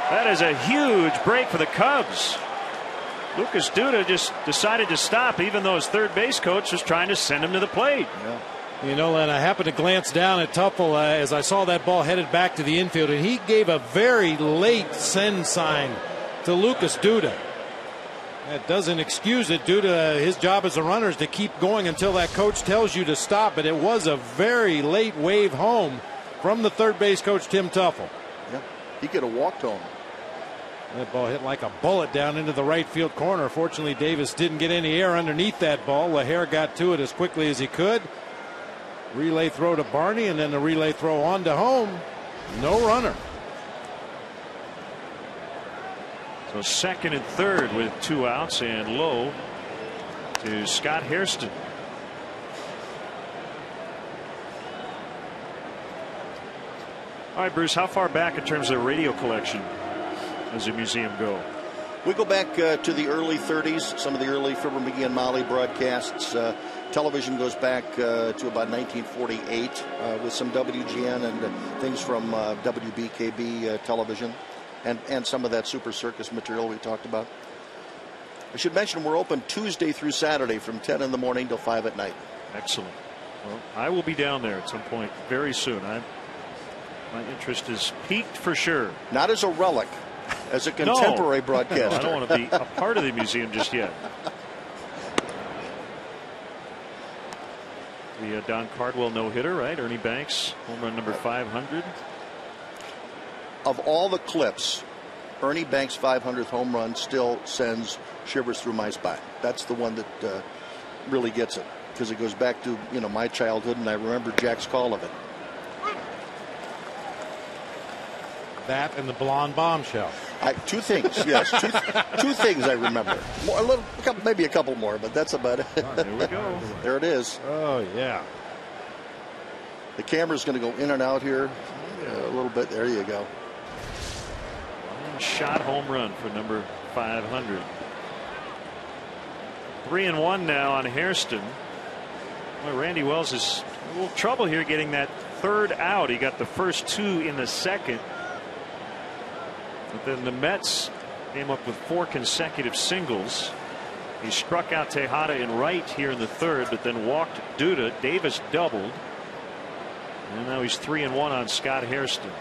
[SPEAKER 1] That is a huge break for the Cubs. Lucas Duda just decided to stop, even though his third base coach was trying to send him to the plate.
[SPEAKER 2] Yeah. You know, and I happened to glance down at Tuffle as I saw that ball headed back to the infield, and he gave a very late send sign to Lucas Duda. That doesn't excuse it. Duda, his job as a runner is to keep going until that coach tells you to stop. But it was a very late wave home from the third base coach, Tim Tuffle.
[SPEAKER 5] Yeah, he could have walked home.
[SPEAKER 2] That ball hit like a bullet down into the right field corner. Fortunately, Davis didn't get any air underneath that ball. LaHare got to it as quickly as he could. Relay throw to Barney, and then the relay throw on to home. No runner.
[SPEAKER 1] So second and third with 2 outs, and low to Scott Hairston. All right, Bruce, how far back in terms of radio collection does the museum go?
[SPEAKER 5] We go back to the early 30s, some of the early Fibber McGee and Molly broadcasts. Television goes back to about 1948 with some WGN and things from WBKB television. And some of that Super Circus material we talked about. I should mention we're open Tuesday through Saturday from 10 in the morning till 5 at night.
[SPEAKER 1] Excellent. Well, I will be down there at some point very soon. My interest is piqued for sure.
[SPEAKER 5] Not as a relic, as a contemporary broadcaster.
[SPEAKER 1] No, I don't want to be a part of the museum just yet. The Don Cardwell no-hitter, right? Ernie Banks, home run number 500.
[SPEAKER 5] Of all the clips, Ernie Banks' 500th home run still sends shivers through my spine. That's the one that really gets it, because it goes back to my childhood, and I remember Jack's call of it.
[SPEAKER 2] That and the blonde bombshell.
[SPEAKER 5] 2 things, yes, two things I remember. Maybe a couple more, but that's about it.
[SPEAKER 1] Oh, there we go.
[SPEAKER 5] There it is.
[SPEAKER 2] Oh yeah.
[SPEAKER 5] The camera's going to go in and out here a little bit. There you go.
[SPEAKER 1] Shot home run for number 500. 3-1 now on Hairston. Well, Randy Wells is a little trouble here getting that third out. He got the first 2 in the second. But then the Mets came up with 4 consecutive singles. He struck out Tejada in right here in the third, but then walked Duda. Davis doubled. And now he's 3-1 on Scott Hairston.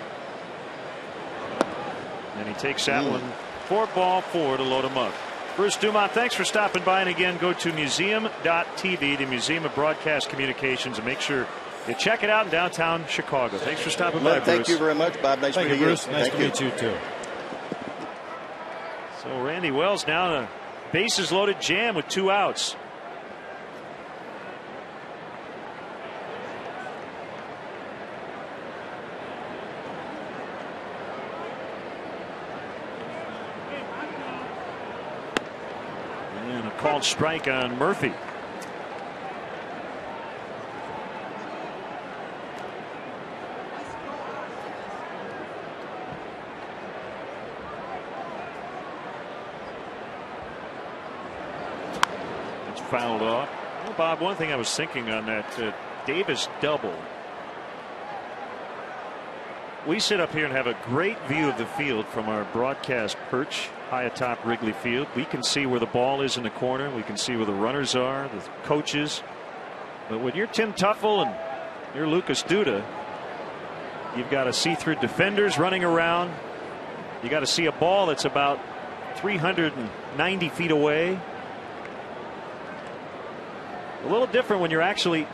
[SPEAKER 1] And he takes that one for ball 4 to load him up. Bruce Dumont, thanks for stopping by. And again, go to museum.tv, the Museum of Broadcast Communications, and make sure you check it out in downtown Chicago. Thanks for stopping by, Bruce.
[SPEAKER 5] Thank you very much, Bob. Nice meeting you.
[SPEAKER 2] Bruce. Nice to meet you, too.
[SPEAKER 1] So Randy Wells now in a bases loaded jam with 2 outs. And a called strike on Murphy. Fouled off. Well, Bob, one thing I was thinking on that Davis double. We sit up here and have a great view of the field from our broadcast perch high atop Wrigley Field. We can see where the ball is in the corner. We can see where the runners are, the coaches. But when you're Tim Tuffle and you're Lucas Duda, you've got to see through defenders running around. You got to see a ball that's about 390 feet away. A little different when you're actually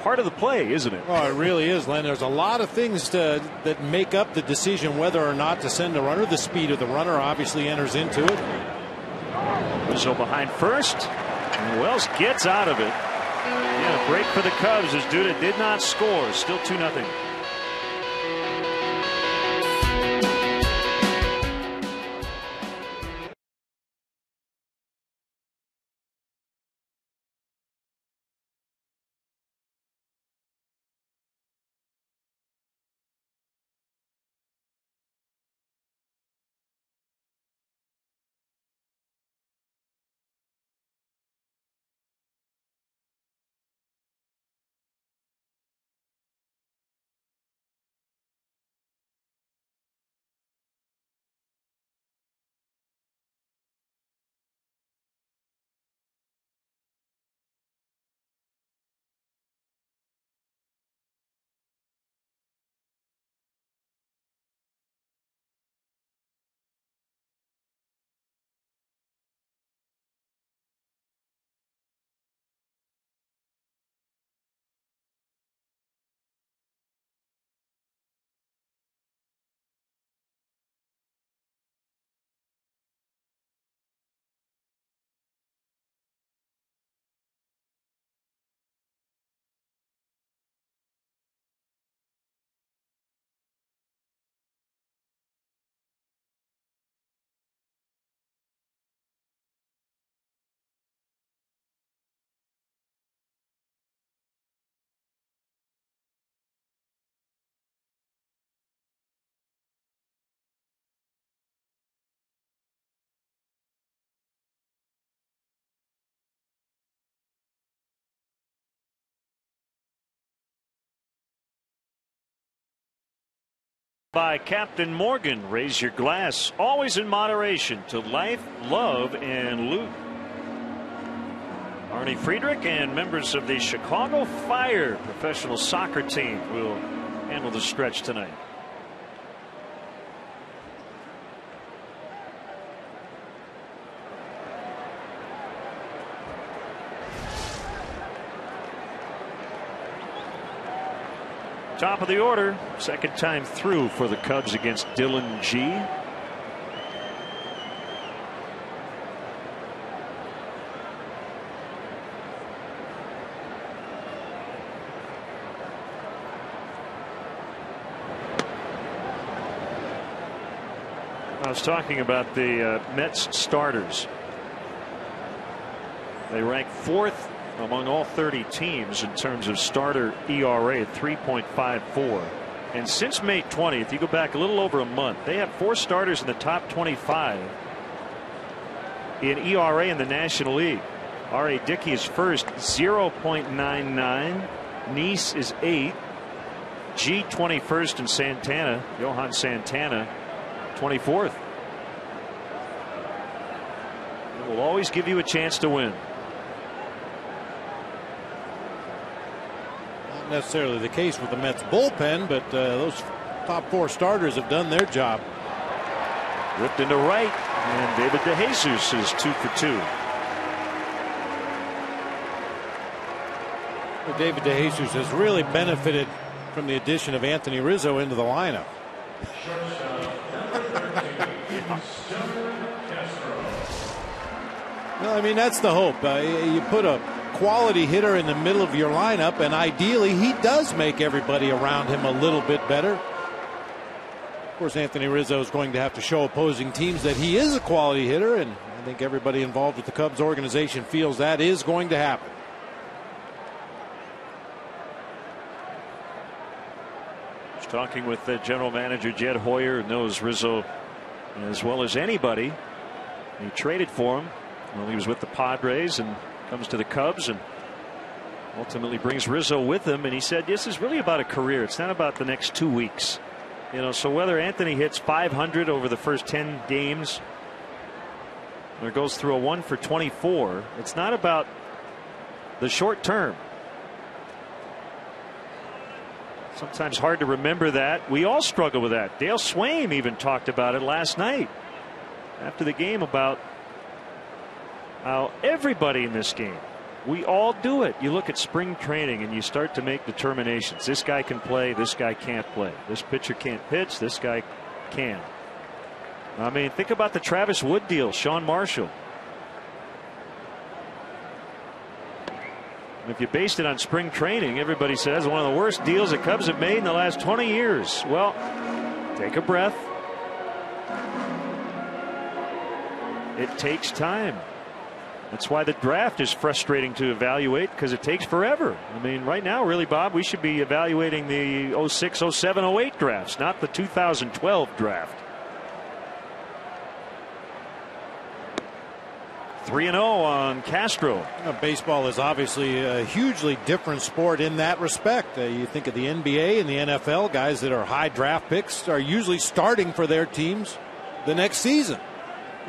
[SPEAKER 1] part of the play, isn't it?
[SPEAKER 2] Oh, it really is, Len. There's a lot of things that make up the decision whether or not to send a runner. The speed of the runner obviously enters into it.
[SPEAKER 1] Rizzo behind first. And Wells gets out of it. Yeah, a break for the Cubs as Duda did not score. Still 2-0. By Captain Morgan. Raise your glass, always in moderation, to life, love, and loot. Arnie Friedrich and members of the Chicago Fire professional soccer team will handle the stretch tonight. Top of the order, second time through for the Cubs against Dylan G. I was talking about the Mets starters. They rank 4th among all 30 teams in terms of starter ERA at 3.54. And since May 20th, you go back a little over a month, they have 4 starters in the top 25 in ERA in the National League. R.A. Dickey is first, 0.99. Neese is 8. G 21st, and Santana, Johan Santana, 24th. It will always give you a chance to win.
[SPEAKER 2] Necessarily the case with the Mets bullpen, but those top 4 starters have done their job.
[SPEAKER 1] Ripped into right. And David DeJesus is 2 for 2.
[SPEAKER 2] Well, David DeJesus has really benefited from the addition of Anthony Rizzo into the lineup. Well, I mean, that's the hope. You put a quality hitter in the middle of your lineup, and ideally he does make everybody around him a little bit better. Of course, Anthony Rizzo is going to have to show opposing teams that he is a quality hitter, and I think everybody involved with the Cubs organization feels that is going to happen.
[SPEAKER 1] Just talking with general manager Jed Hoyer, who knows Rizzo as well as anybody. He traded for him while he was with the Padres and comes to the Cubs and ultimately brings Rizzo with him. And he said this is really about a career. It's not about the next 2 weeks. You know, so whether Anthony hits 500 over the first 10 games or goes through a 1 for 24, it's not about the short term. Sometimes hard to remember that. We all struggle with that. Dale Swaim even talked about it last night after the game about how everybody in this game, we all do it. You look at spring training and you start to make determinations. This guy can play, this guy can't play. This pitcher can't pitch, this guy can. I mean, think about the Travis Wood deal, Sean Marshall. If you based it on spring training, everybody says one of the worst deals the Cubs have made in the last 20 years. Well, take a breath. It takes time. That's why the draft is frustrating to evaluate, because it takes forever. I mean, right now, really, Bob, we should be evaluating the 06, 07, 08 drafts, not the 2012 draft. 3-0 on Castro.
[SPEAKER 2] Baseball is obviously a hugely different sport in that respect. You think of the NBA and the NFL, guys that are high draft picks are usually starting for their teams the next season.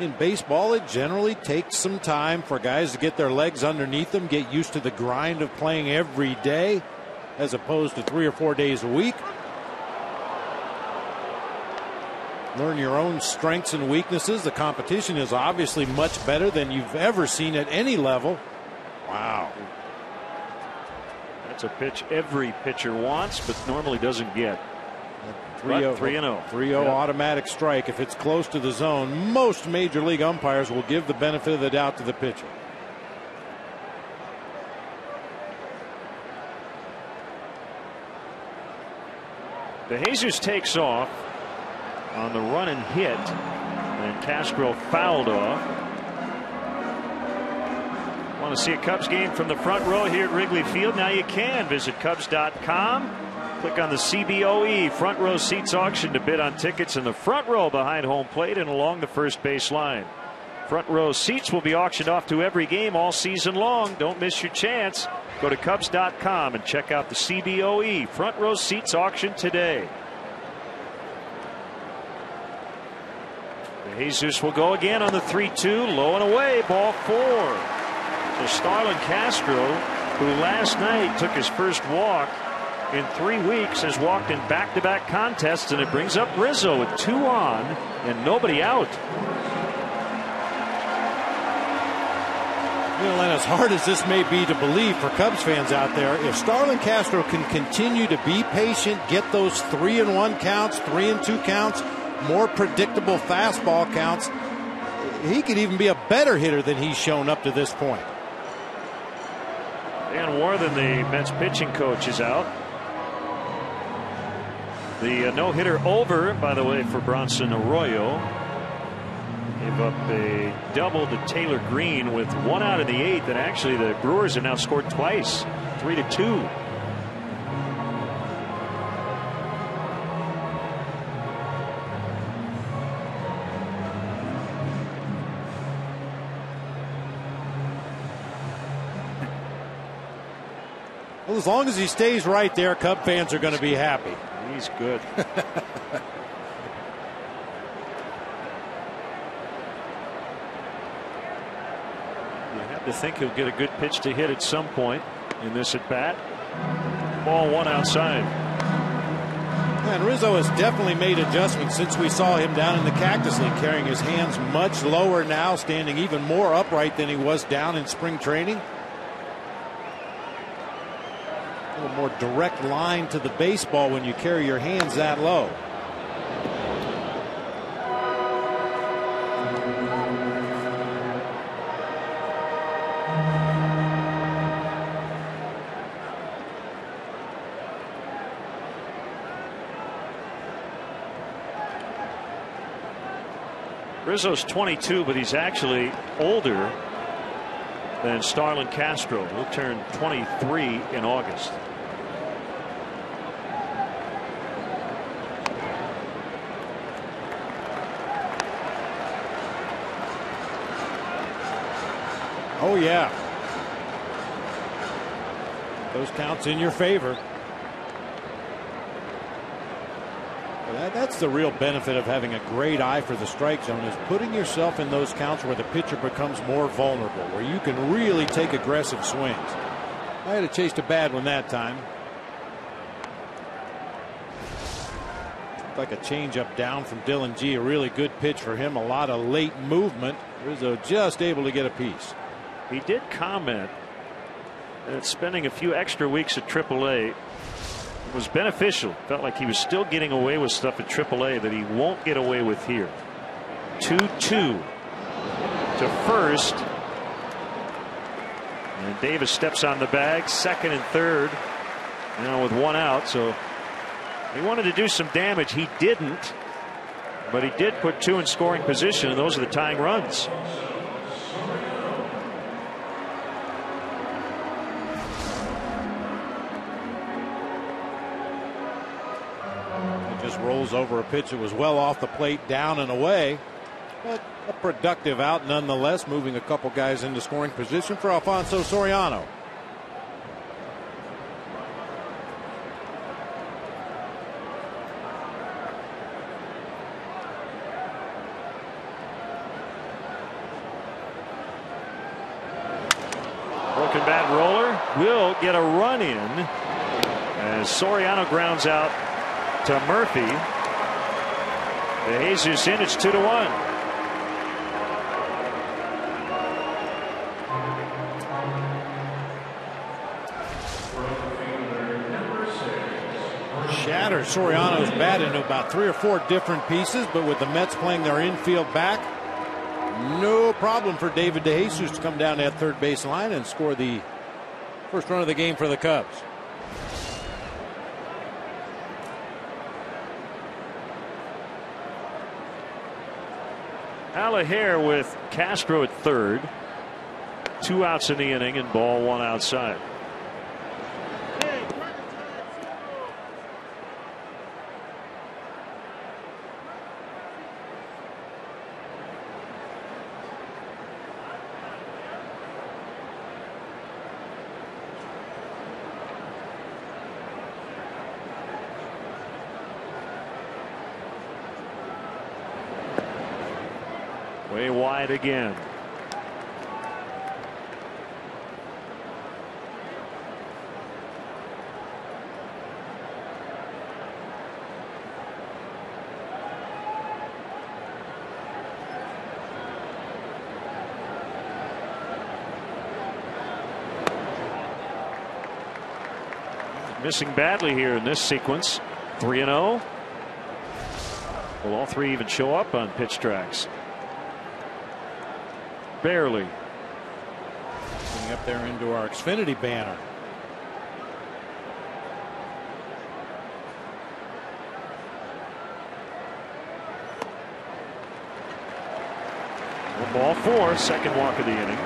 [SPEAKER 2] In baseball, it generally takes some time for guys to get their legs underneath them, get used to the grind of playing every day as opposed to 3 or 4 days a week. Learn your own strengths and weaknesses. The competition is obviously much better than you've ever seen at any level. Wow.
[SPEAKER 1] That's a pitch every pitcher wants, but normally doesn't get.
[SPEAKER 2] 3-0. 3-0
[SPEAKER 1] Yep.
[SPEAKER 2] automatic strike. If it's close to the zone, most major league umpires will give the benefit of the doubt to the pitcher.
[SPEAKER 1] DeJesus takes off on the run and hit, and Castro fouled off. Want to see a Cubs game from the front row here at Wrigley Field? Now you can. Visit Cubs.com. Click on the CBOE front row seats auction to bid on tickets in the front row behind home plate and along the first base line. Front row seats will be auctioned off to every game all season long. Don't miss your chance. Go to Cubs.com and check out the CBOE front row seats auction today. Jesus will go again on the 3-2, low and away, ball 4. So Starlin Castro, who last night took his first walk in 3 weeks, has walked in back-to-back contests, and it brings up Rizzo with 2 on and nobody out.
[SPEAKER 2] You know, and as hard as this may be to believe for Cubs fans out there, if Starlin Castro can continue to be patient, get those 3-1 counts, 3-2 counts, more predictable fastball counts, he could even be a better hitter than he's shown up to this point.
[SPEAKER 1] Dan Warthen, the Mets pitching coach, is out. The no-hitter over, by the way, for Bronson Arroyo. Gave up a double to Taylor Green with 1 out in the 8th, and actually the Brewers have now scored twice, 3-2.
[SPEAKER 2] Well, as long as he stays right there, Cub fans are going to be happy.
[SPEAKER 1] He's good. You have to think he'll get a good pitch to hit at some point in this at bat. Ball 1 outside.
[SPEAKER 2] And Rizzo has definitely made adjustments since we saw him down in the Cactus League, carrying his hands much lower now, standing even more upright than he was down in spring training. A little more direct line to the baseball when you carry your hands that low.
[SPEAKER 1] Rizzo's 22, but he's actually older than Starlin Castro. He'll turn 23 in August.
[SPEAKER 2] Oh, yeah. Those counts in your favor. That's the real benefit of having a great eye for the strike zone, is putting yourself in those counts where the pitcher becomes more vulnerable, where you can really take aggressive swings. I had a chase to bad one that time. Like a changeup down from Dylan G. A really good pitch for him. A lot of late movement. Rizzo just able to get a piece.
[SPEAKER 1] He did comment that spending a few extra weeks at AAA was beneficial. Felt like he was still getting away with stuff at AAA that he won't get away with here. 2-2 to first. And Davis steps on the bag, second and third. Now with one out, so he wanted to do some damage. He didn't, but he did put two in scoring position, and those are the tying runs.
[SPEAKER 2] Rolls over a pitch that was well off the plate, down and away, but a productive out nonetheless, moving a couple guys into scoring position for Alfonso Soriano.
[SPEAKER 1] Broken bat roller will get a run in as Soriano grounds out to Murphy. De Jesus in, it's 2-1.
[SPEAKER 2] Shatters Soriano's bat into about 3 or 4 different pieces, but with the Mets playing their infield back, no problem for David De Jesus to come down that third base line and score the first run of the game for the Cubs.
[SPEAKER 1] Alaher with Castro at third. 2 outs in the inning and ball 1 outside. Way wide again. Missing badly here in this sequence. 3-0. Will all 3 even show up on pitch tracks? Barely.
[SPEAKER 2] Getting up there into our Xfinity banner.
[SPEAKER 1] Ball 4, second walk of the inning.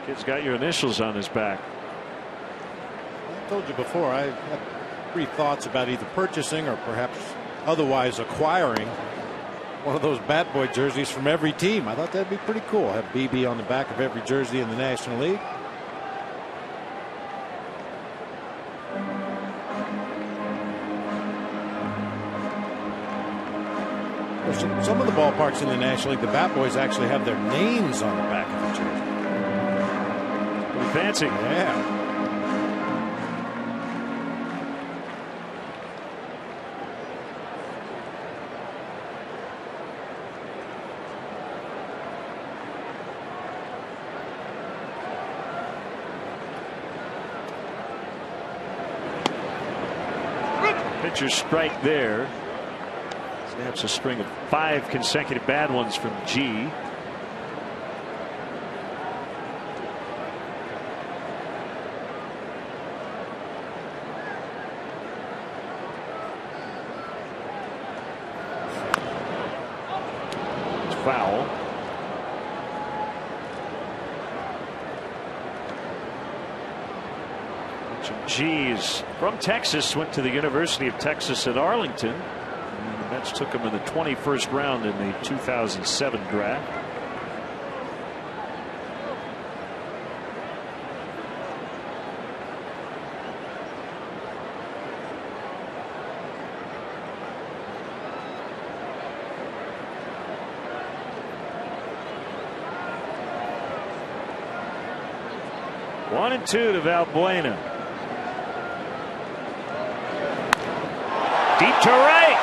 [SPEAKER 1] Kid's got your initials on his back.
[SPEAKER 2] I told you before, I had 3 thoughts about either purchasing or perhaps otherwise acquiring one of those Bat Boy jerseys from every team. I thought that'd be pretty cool. Have BB on the back of every jersey in the National League. Some of the ballparks in the National League, the Bat Boys actually have their names on the back of the jersey.
[SPEAKER 1] Pretty fancy.
[SPEAKER 2] Yeah.
[SPEAKER 1] Pitcher strike there. Snaps a string of 5 consecutive bad ones from G. It's foul. G's from Texas, went to the University of Texas at Arlington. And the Mets took him in the 21st round in the 2007 draft. One and two to Valbuena. Deep to right.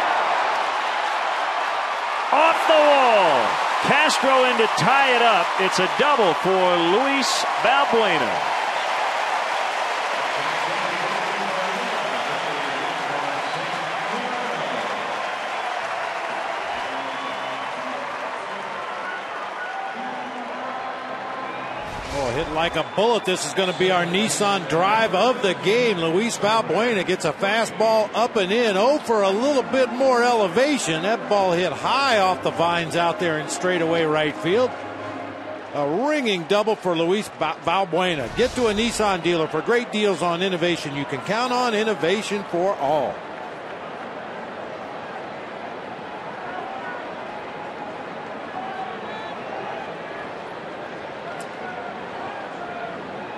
[SPEAKER 1] Off the wall. Castro in to tie it up. It's a double for Luis Valbuena.
[SPEAKER 2] Hit like a bullet. This is going to be our Nissan drive of the game. Luis Valbuena gets a fastball up and in. Oh, for a little bit more elevation. That ball hit high off the vines out there in straightaway right field. A ringing double for Luis Valbuena. Get to a Nissan dealer for great deals on innovation. You can count on innovation for all.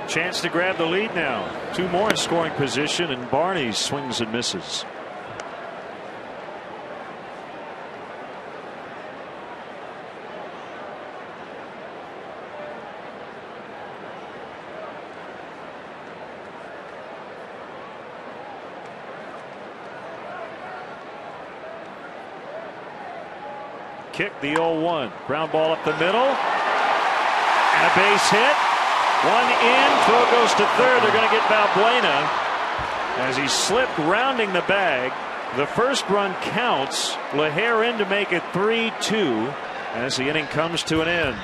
[SPEAKER 1] Chance to grab the lead now. 2 more in scoring position, and Barney swings and misses. Kick the 0-1. Ground ball up the middle. And a base hit. One in, throw goes to third. They're going to get Valbuena as he slipped rounding the bag. The first run counts. LaHare in to make it 3-2 as the inning comes to an end.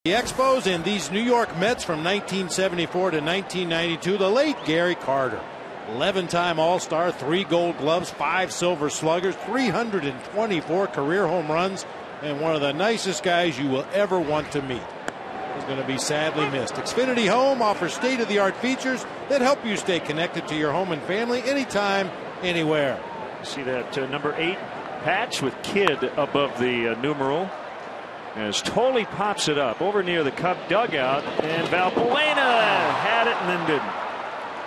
[SPEAKER 2] The Expos and these New York Mets from 1974 to 1992, the late Gary Carter. 11-time All-Star, 3 Gold Gloves, 5 Silver Sluggers, 324 career home runs, and one of the nicest guys you will ever want to meet. He's going to be sadly missed. Xfinity Home offers state-of-the-art features that help you stay connected to your home and family anytime, anywhere.
[SPEAKER 1] See that number 8 patch with Kid above the numeral. As Tolley pops it up over near the Cub dugout, and Valbuena had it and then didn't.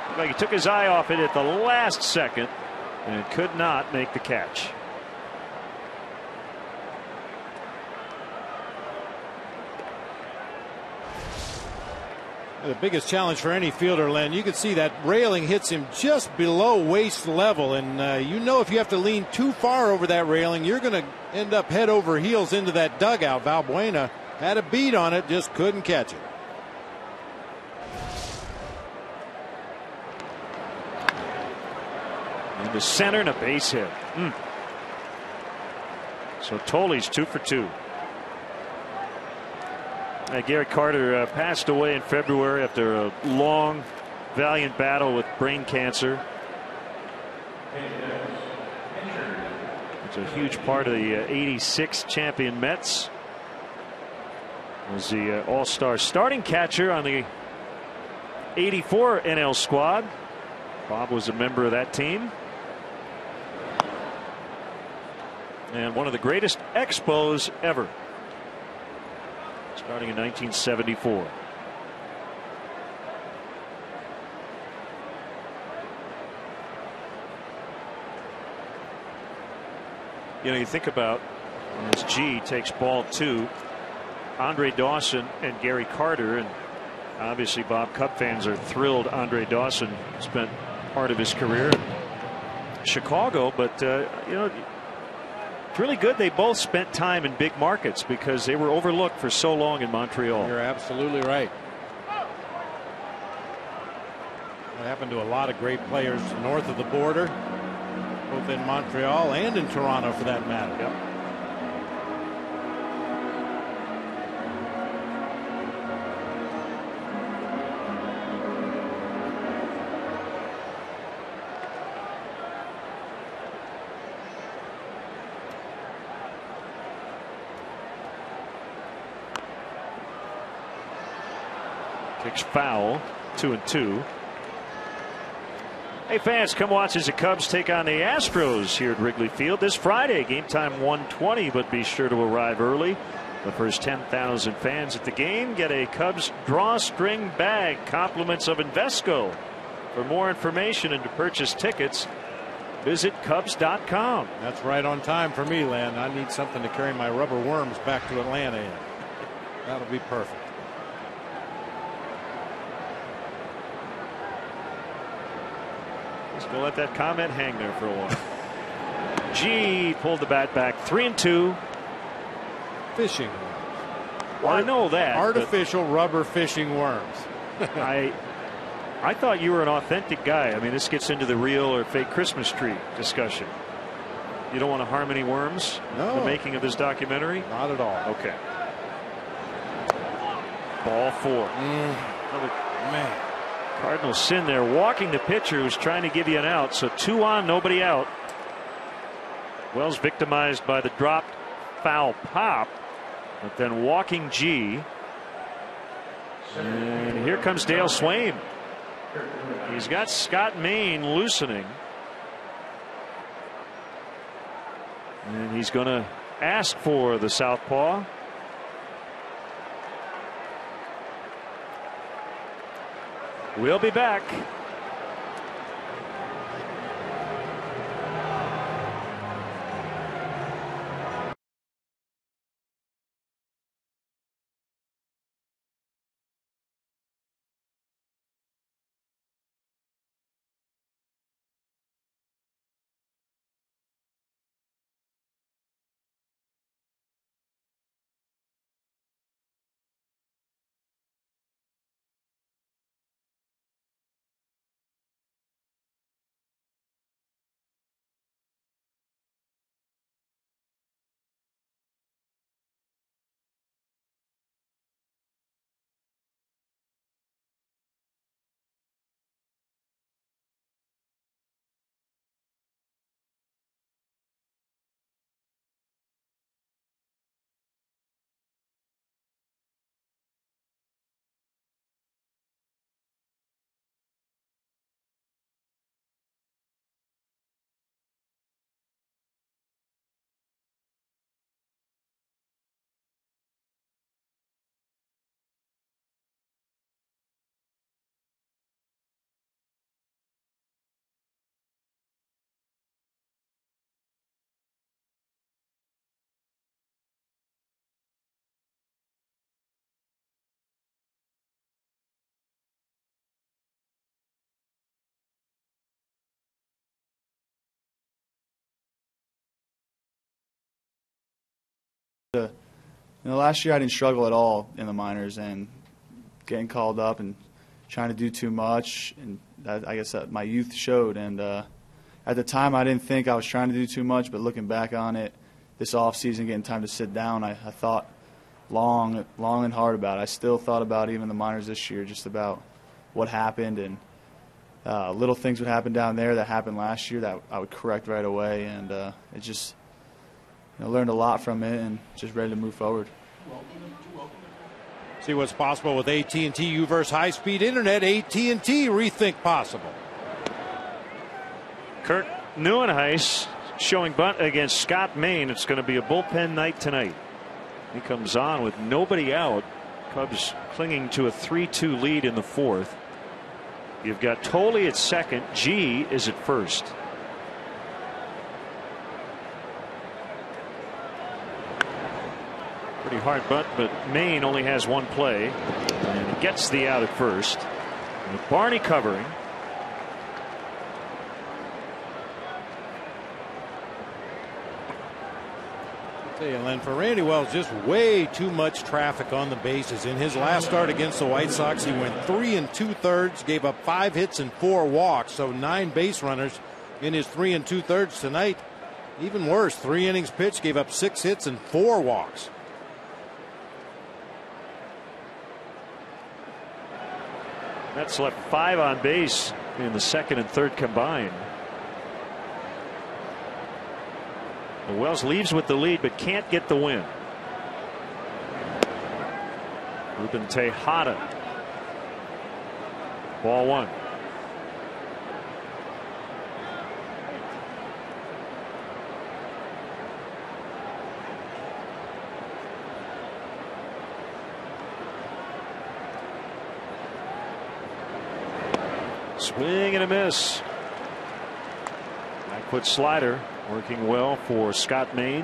[SPEAKER 1] Looked like he took his eye off it at the last second and could not make the catch.
[SPEAKER 2] The biggest challenge for any fielder, Len, you can see that railing hits him just below waist level, and you know if you have to lean too far over that railing, you're going to end up head over heels into that dugout. Valbuena had a beat on it, just couldn't catch it.
[SPEAKER 1] Into center and a base hit. So Tolley's 2 for 2. Gary Carter passed away in February after a long, valiant battle with brain cancer. It's a huge part of the '86 champion Mets. Was the All-Star starting catcher on the '84 NL squad. Bob was a member of that team. And one of the greatest Expos ever. Starting in 1974. You know, you think about as G takes ball 2, Andre Dawson and Gary Carter, and obviously Bob Cub fans are thrilled Andre Dawson spent part of his career in Chicago, but you know, it's really good they both spent time in big markets because they were overlooked for so long in Montreal.
[SPEAKER 2] You're absolutely right. What happened to a lot of great players north of the border, both in Montreal and in Toronto for that matter.
[SPEAKER 1] Yep. Kicks foul, 2-2. Hey fans, come watch as the Cubs take on the Astros here at Wrigley Field this Friday. Game time 1:20, but be sure to arrive early. The first 10,000 fans at the game get a Cubs drawstring bag, compliments of Invesco. For more information and to purchase tickets, visit Cubs.com.
[SPEAKER 2] That's right on time for me, Len. I need something to carry my rubber worms back to Atlanta in. That'll be perfect.
[SPEAKER 1] Just gonna let that comment hang there for a while. G pulled the bat back, 3-2.
[SPEAKER 2] Fishing.
[SPEAKER 1] Well, I know that.
[SPEAKER 2] Artificial rubber fishing worms.
[SPEAKER 1] I thought you were an authentic guy. I mean, this gets into the real or fake Christmas tree discussion. You don't want to harm any worms?
[SPEAKER 2] No.
[SPEAKER 1] The making of this documentary?
[SPEAKER 2] Not at all.
[SPEAKER 1] Okay. Ball 4.
[SPEAKER 2] Another, man.
[SPEAKER 1] Cardinals sin there, walking the pitcher who's trying to give you an out. So 2 on, nobody out. Wells victimized by the dropped foul pop, but then walking G. And here comes Dale Swain. He's got Scott Maine loosening. And he's going to ask for the southpaw. We'll be back.
[SPEAKER 3] Last year I didn't struggle at all in the minors, and getting called up and trying to do too much, and I guess that my youth showed. And at the time I didn't think I was trying to do too much, but looking back on it, this off season, getting time to sit down, I thought long and hard about it. I still thought about even the minors this year, just about what happened, and little things would happen down there that happened last year that I would correct right away, and it just learned a lot from it, and just ready to move forward.
[SPEAKER 2] See what's possible with AT&T U-verse high-speed internet. AT&T, rethink possible.
[SPEAKER 1] Kurt Neuenhuis showing bunt against Scott Main. It's going to be a bullpen night tonight. He comes on with nobody out. Cubs clinging to a 3-2 lead in the fourth. You've got Tolley at second. G is at first. Pretty hard bunt, but Maine only has one play, and he gets the out at first. With Barney covering.
[SPEAKER 2] And for Randy Wells, just way too much traffic on the bases. In his last start against the White Sox, he went 3 2/3, gave up 5 hits and 4 walks, so 9 base runners in his 3 2/3 tonight. Even worse, 3 innings pitched, gave up 6 hits and 4 walks.
[SPEAKER 1] That's left 5 on base in the second and third combined. Wells leaves with the lead but can't get the win. Ruben Tejada. Ball 1. Swing and a miss. Back foot slider working well for Scott Main.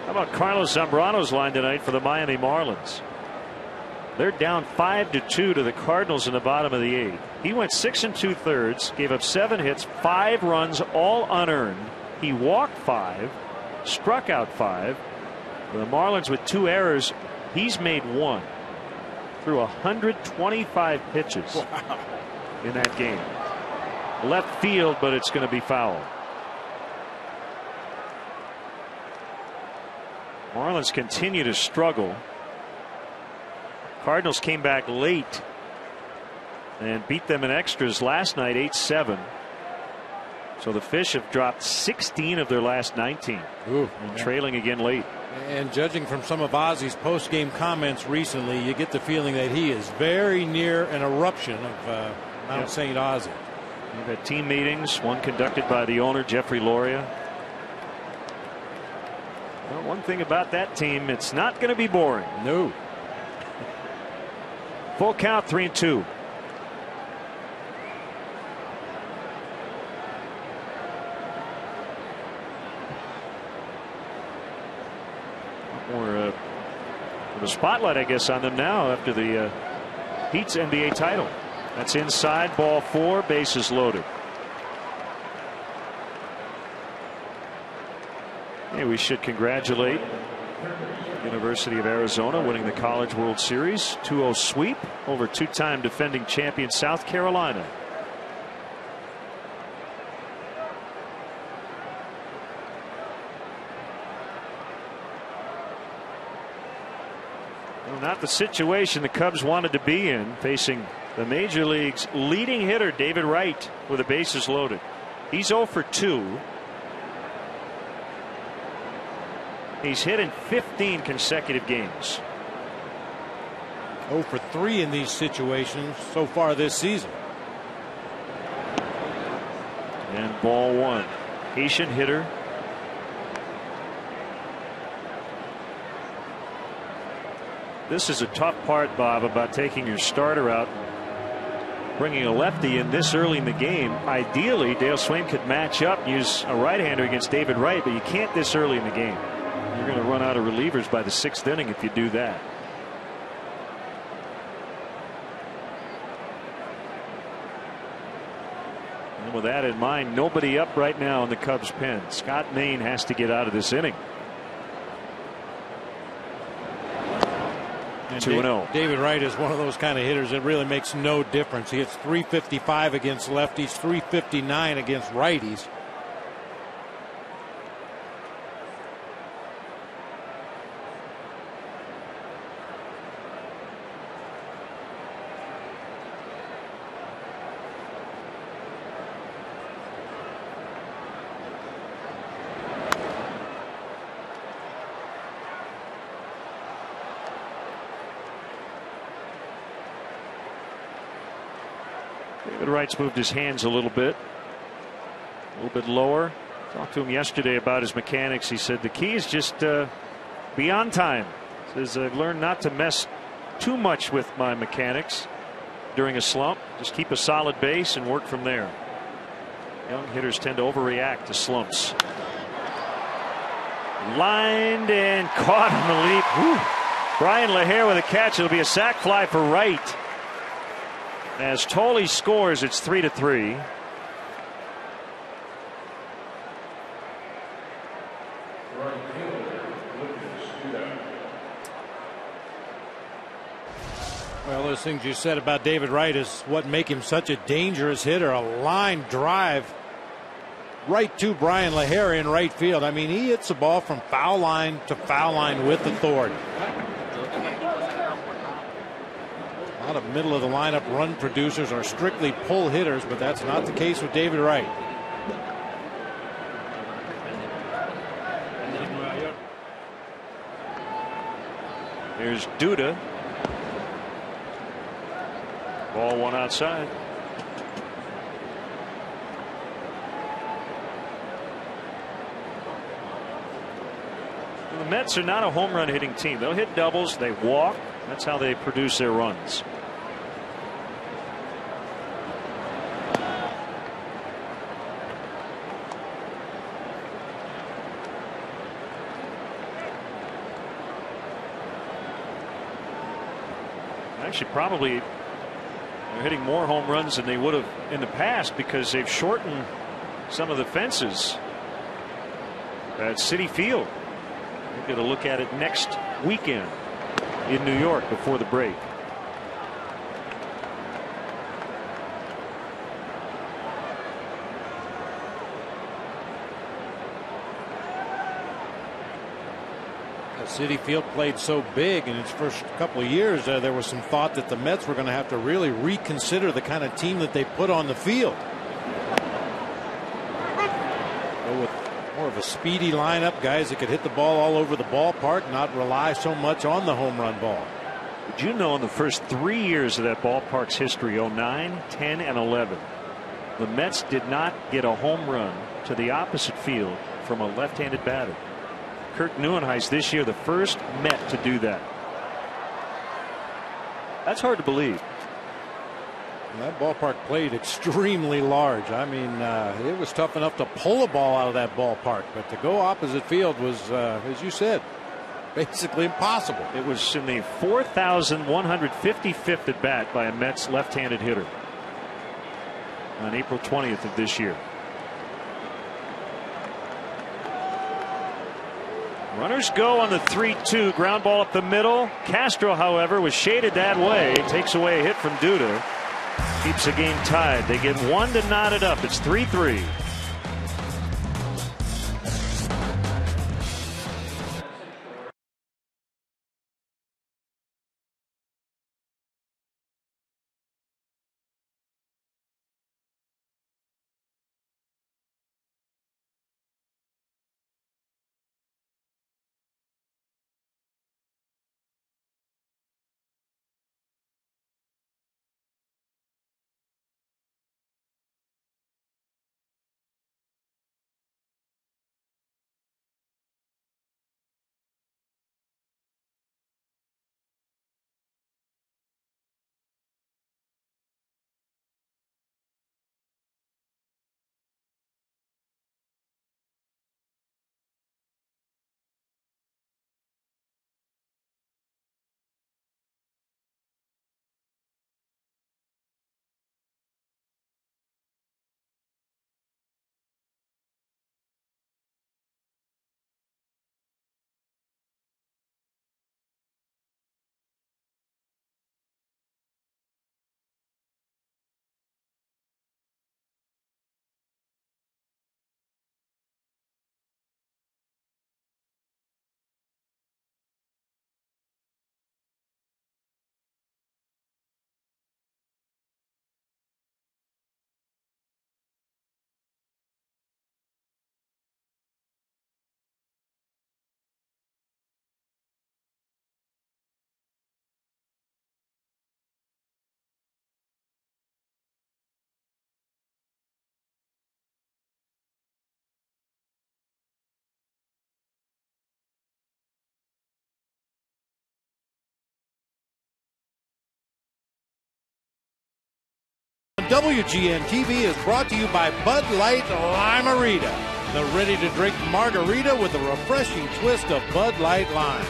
[SPEAKER 1] How about Carlos Zambrano's line tonight for the Miami Marlins? They're down 5-2 to the Cardinals in the bottom of the 8th. He went 6 2/3, gave up 7 hits, 5 runs, all unearned. He walked 5, struck out 5. The Marlins with 2 errors. He's made 1 through 125 pitches in that game. Left field, but it's going to be foul. Marlins continue to struggle. Cardinals came back late and beat them in extras last night 8-7. So the Fish have dropped 16 of their last 19. And trailing again late.
[SPEAKER 2] And judging from some of Ozzy's post-game comments recently, you get the feeling that he is very near an eruption of Mount St. Ozzy.
[SPEAKER 1] We've had team meetings, one conducted by the owner, Jeffrey Loria. Well, one thing about that team, it's not going to be boring.
[SPEAKER 2] No.
[SPEAKER 1] Full count, 3-2. More the spotlight, I guess, on them now after the Heat's NBA title. That's inside, ball 4, bases loaded. Hey, we should congratulate University of Arizona winning the College World Series 2-0 sweep over 2-time defending champion South Carolina. Well, not the situation the Cubs wanted to be in, facing the Major League's leading hitter David Wright with the bases loaded. He's 0 for 2. He's hit in 15 consecutive games.
[SPEAKER 2] 0 for 3 in these situations so far this season.
[SPEAKER 1] And ball 1. Haitian hitter. This is a tough part, Bob, about taking your starter out, bringing a lefty in this early in the game. Ideally, Dale Swain could match up, use a right-hander against David Wright, but you can't this early in the game.
[SPEAKER 2] You're
[SPEAKER 1] going to run out of relievers by the 6th inning if you do that. And with that in mind, nobody up right now in the Cubs pen. Scott Maine has to get out of this inning. 2-0.
[SPEAKER 2] David Wright is one of those kind of hitters that really makes no difference. He hits .355 against lefties, .359 against righties.
[SPEAKER 1] David Wright's moved his hands a little bit lower. Talked to him yesterday about his mechanics. He said the key is just be on time. Says I've learned not to mess too much with my mechanics during a slump. Just keep a solid base and work from there. Young hitters tend to overreact to slumps. Lined and caught on the leap. Whew. Brian LaHare with a catch. It'll be a sac fly for Wright. As Tolley scores, it's 3-3.
[SPEAKER 2] Well, those things you said about David Wright is what make him such a dangerous hitter. A line drive right to Brian LaHare in right field. I mean, he hits the ball from foul line to foul line with authority. A lot of middle of the lineup run producers are strictly pull hitters, but that's not the case with David Wright.
[SPEAKER 1] Here's Duda. Ball one outside. The Mets are not a home run hitting team. They'll hit doubles, they walk. That's how they produce their runs. Actually, probably they're hitting more home runs than they would have in the past because they've shortened some of the fences at Citi Field. We're going to look at it next weekend in New York before the break.
[SPEAKER 2] Citi Field played so big in its first couple of years, there was some thought that the Mets were going to have to really reconsider the kind of team that they put on the field. Go with more of a speedy lineup, guys that could hit the ball all over the ballpark, not rely so much on the home run ball.
[SPEAKER 1] Did you know in the first 3 years of that ballpark's history, 09, 10, and 11, the Mets did not get a home run to the opposite field from a left-handed batter? Kirk Neuenhuis this year, the first Met to do that. That's hard to believe.
[SPEAKER 2] And that ballpark played extremely large. I mean, it was tough enough to pull a ball out of that ballpark, but to go opposite field was, as you said, basically impossible.
[SPEAKER 1] It was in the 4,155th at bat by a Mets left-handed hitter on April 20th of this year. Runners go on the 3-2 ground ball up the middle. Castro, however, was shaded that way. Takes away a hit from Duda. Keeps the game tied. They get one to knot it up. It's 3-3.
[SPEAKER 2] WGN TV is brought to you by Bud Light Lime-A-Rita, the ready-to-drink margarita with a refreshing twist of Bud Light Lime.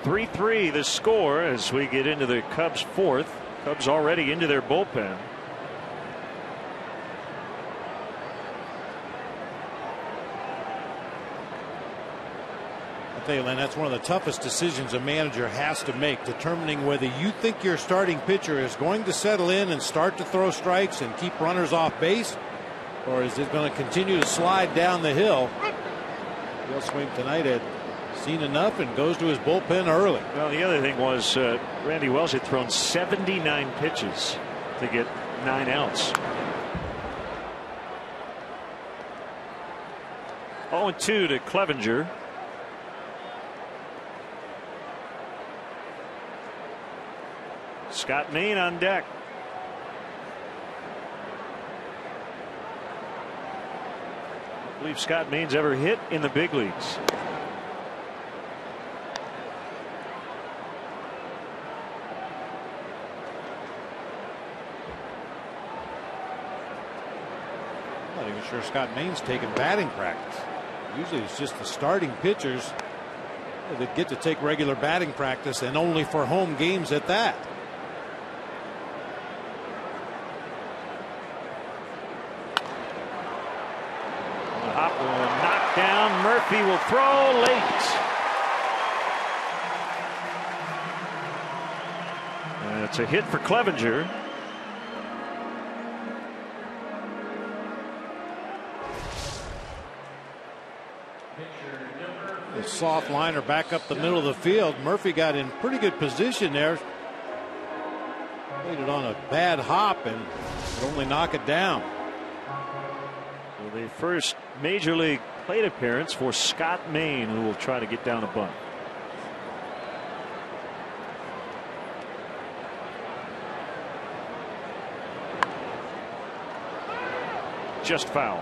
[SPEAKER 1] (3-3) the score as we get into the Cubs' fourth. Cubs already into their bullpen.
[SPEAKER 2] I'll tell you, Len, that's one of the toughest decisions a manager has to make, determining whether you think your starting pitcher is going to settle in and start to throw strikes and keep runners off base, or is it going to continue to slide down the hill. He'll swing tonight at seen enough and goes to his bullpen early.
[SPEAKER 1] Well, the other thing was Randy Wells had thrown 79 pitches to get 9 outs. 0-2 to Clevenger. Scott Main on deck. I believe Scott Main's ever hit in the big leagues.
[SPEAKER 2] Not even sure Scott Main's taken batting practice. Usually it's just the starting pitchers that get to take regular batting practice, and only for home games at that.
[SPEAKER 1] Hop will knock down. Murphy will throw late. It's a hit for Clevenger.
[SPEAKER 2] The soft liner back up the middle of the field. Murphy got in pretty good position there. Played it on a bad hop and could only knock it down.
[SPEAKER 1] Well, the first major league plate appearance for Scott Main, who will try to get down a bunt. Just foul.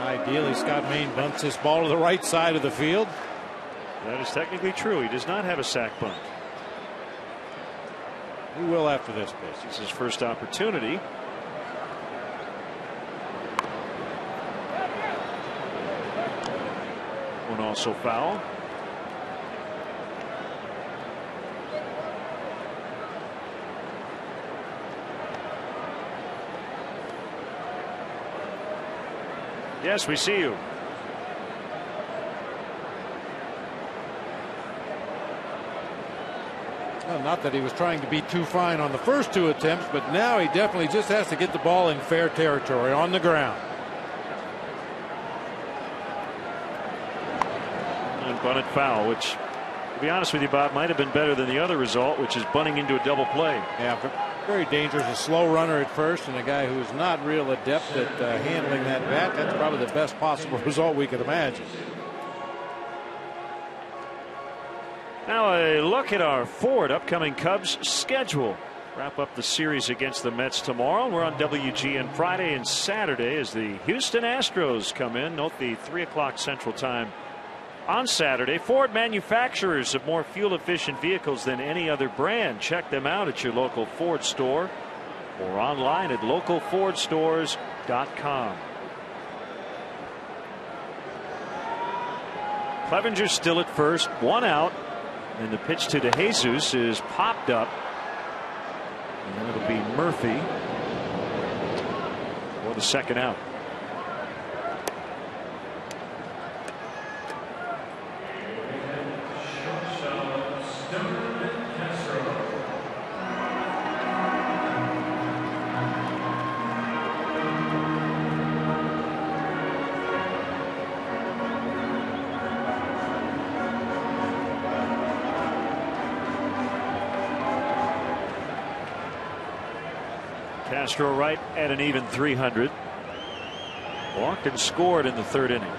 [SPEAKER 2] Ideally, Scott Main bunts this ball to the right side of the field.
[SPEAKER 1] That is technically true. He does not have a sac bunt.
[SPEAKER 2] He will after this pitch.
[SPEAKER 1] It's his first opportunity. One also foul. Yes, we see you.
[SPEAKER 2] Well, not that he was trying to be too fine on the first 2 attempts, but now he definitely just has to get the ball in fair territory on the ground.
[SPEAKER 1] And bunted foul, which, to be honest with you, Bob, might have been better than the other result, which is bunting into a double play.
[SPEAKER 2] Yeah, very dangerous. A slow runner at first, and a guy who's not real adept at handling that bat. That's probably the best possible result we could imagine.
[SPEAKER 1] Now a look at our forward upcoming Cubs schedule. Wrap up the series against the Mets tomorrow. We're on WGN Friday and Saturday as the Houston Astros come in. Note the 3 o'clock Central Time on Saturday. Ford manufacturers of more fuel efficient vehicles than any other brand. Check them out at your local Ford store or online at localfordstores.com. Clevenger still at first, 1 out, and the pitch to DeJesus is popped up, and it'll be Murphy for the second out. Castro right at an even 300. Walked and scored in the 3rd inning.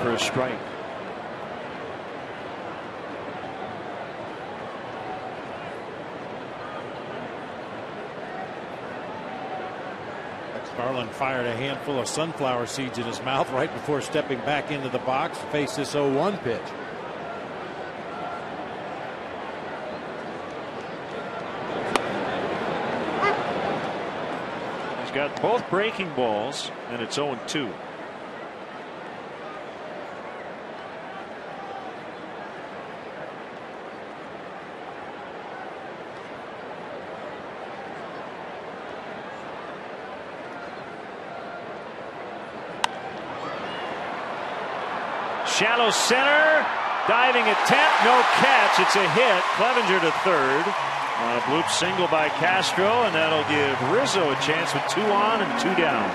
[SPEAKER 1] for a strike.
[SPEAKER 2] Starlin fired a handful of sunflower seeds in his mouth right before stepping back into the box to face this 0-1 pitch.
[SPEAKER 1] He's got both breaking balls, and it's 0-2. Shallow center, diving attempt, no catch. It's a hit. Clevenger to third. On a bloop single by Castro, and that'll give Rizzo a chance with 2 on and 2 down.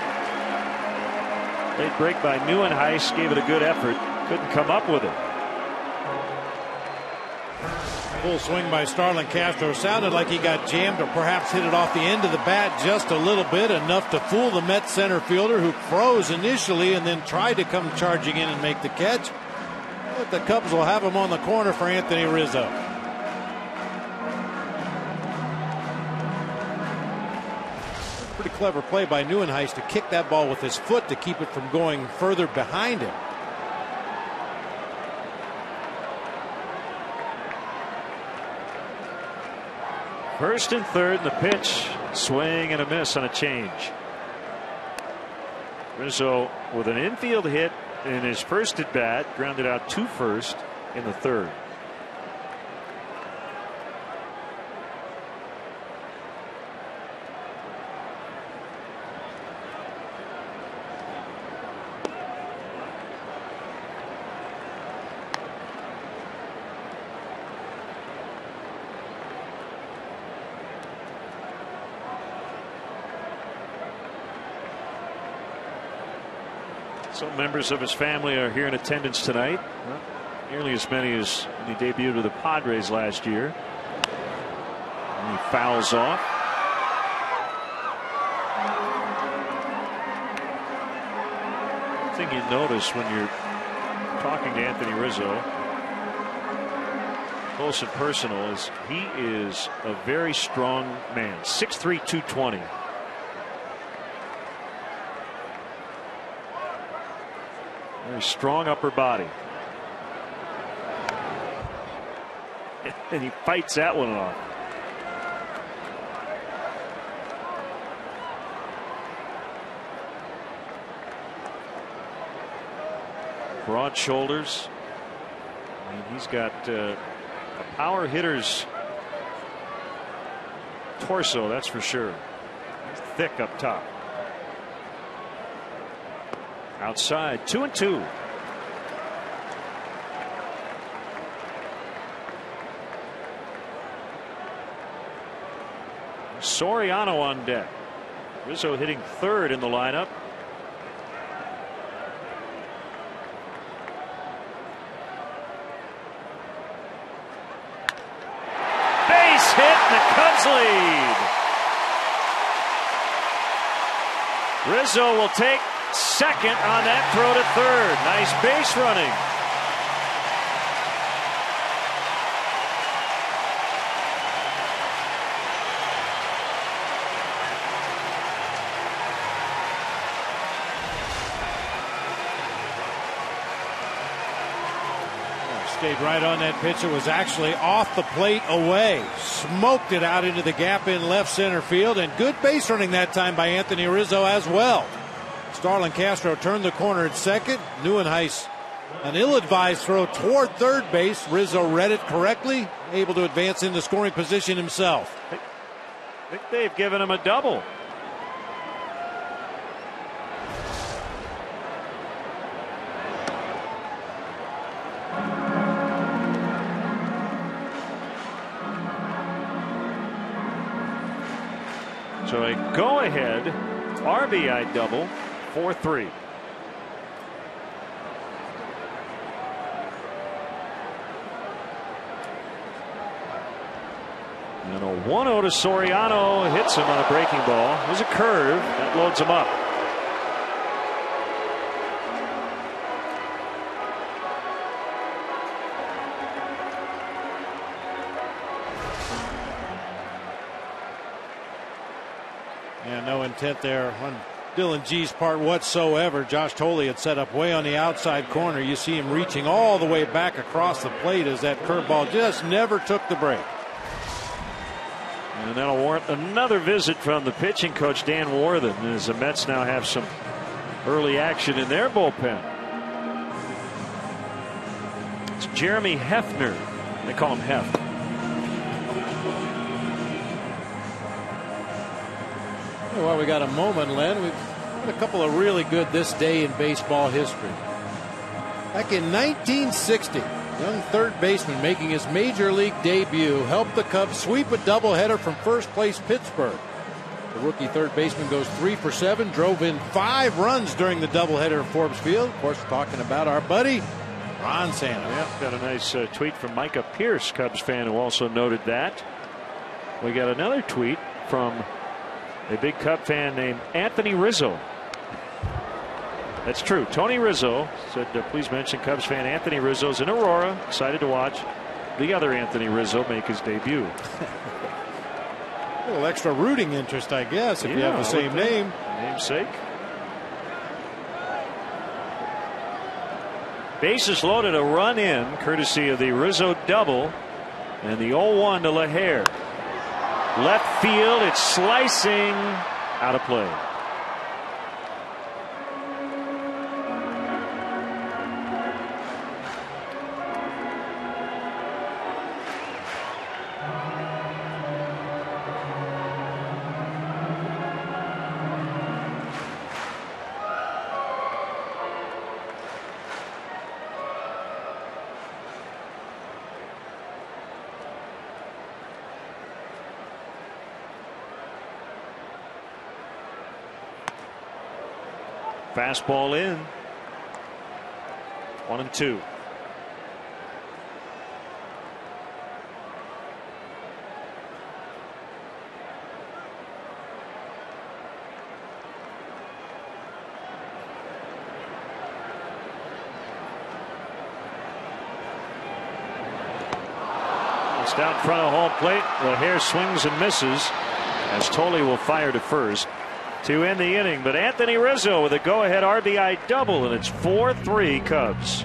[SPEAKER 1] Late break by NYN gave it a good effort. Couldn't come up with it.
[SPEAKER 2] Full swing by Starlin Castro. Sounded like he got jammed or perhaps hit it off the end of the bat just a little bit, enough to fool the Mets center fielder, who froze initially and then tried to come charging in and make the catch. But the Cubs will have him on the corner for Anthony Rizzo. Pretty clever play by NYN to kick that ball with his foot to keep it from going further behind him.
[SPEAKER 1] First and third, and the pitch, swing and a miss on a change. Rizzo with an infield hit in his first at bat, grounded out to first in the third. Some members of his family are here in attendance tonight. Not nearly as many as when he debuted with the Padres last year. And he fouls off. One thing you notice when you're talking to Anthony Rizzo, close and personal, is he is a very strong man. 6'3", 220. Very strong upper body. And he fights that one off. Broad shoulders. I mean, he's got a power hitter's torso, that's for sure. He's thick up top. Outside, 2-2. Soriano on deck. Rizzo hitting third in the lineup. Base hit, and the Cubs lead. Rizzo will take second on that throw to third. Nice base running.
[SPEAKER 2] Stayed right on that pitch. It was actually off the plate away. Smoked it out into the gap in left center field, and good base running that time by Anthony Rizzo as well. Starlin Castro turned the corner at second. NYN an ill-advised throw toward third base. Rizzo read it correctly, able to advance into scoring position himself.
[SPEAKER 1] I think they've given him a double. So a go-ahead RBI double, 4-3. And a 1-0 to Soriano, hits him on a breaking ball. It was a curve that loads him up.
[SPEAKER 2] And no intent there on Dylan G's part whatsoever. Josh Tolley had set up way on the outside corner. You see him reaching all the way back across the plate as that curveball just never took the break.
[SPEAKER 1] And that'll warrant another visit from the pitching coach, Dan Worthen, as the Mets now have some early action in their bullpen. It's Jeremy Hefner. They call him Hef.
[SPEAKER 2] Well, we got a moment, Len. We've got a couple of really good this day in baseball history. Back in 1960, young third baseman making his major league debut helped the Cubs sweep a doubleheader from first place Pittsburgh. The rookie third baseman goes 3 for 7, drove in 5 runs during the doubleheader at Forbes Field. Of course, we're talking about our buddy Ron Santos.
[SPEAKER 1] Yeah, got a nice tweet from Micah Pierce, Cubs fan, who also noted that. We got another tweet from a big Cub fan named Anthony Rizzo. That's true. Tony Rizzo said, please mention Cubs fan Anthony Rizzo's in Aurora. Excited to watch the other Anthony Rizzo make his debut.
[SPEAKER 2] A little extra rooting interest, I guess, if you have the same name.
[SPEAKER 1] Namesake. Bases loaded, a run in, courtesy of the Rizzo double. And the 0-1 to LaHare. Left field, it's slicing out of play. Fastball in. 1-2. It's down front of home plate. LaHare swings and misses as Tolley will fire to first to end the inning. But Anthony Rizzo with a go-ahead RBI double, and it's 4-3 Cubs.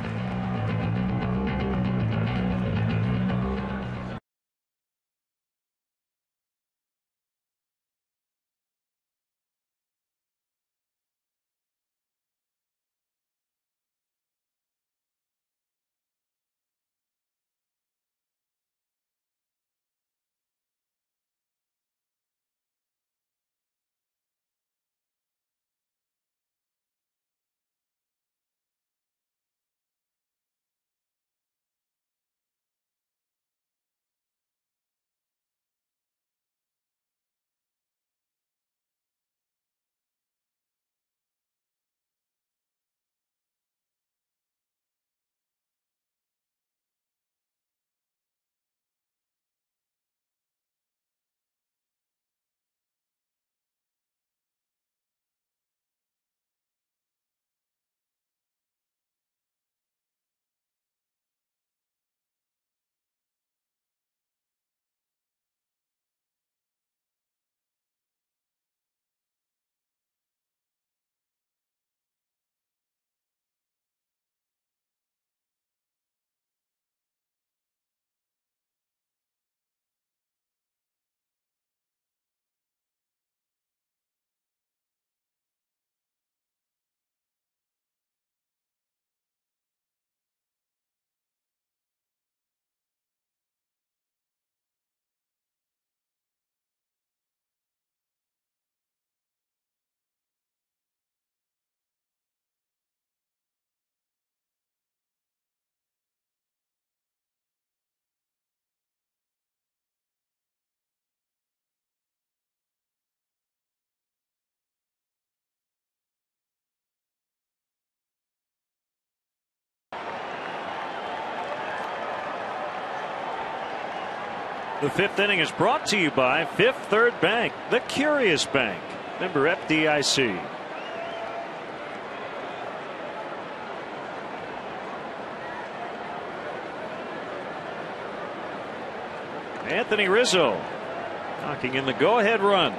[SPEAKER 1] The fifth inning is brought to you by Fifth Third Bank, the Curious Bank. Member FDIC. Anthony Rizzo knocking in the go-ahead run.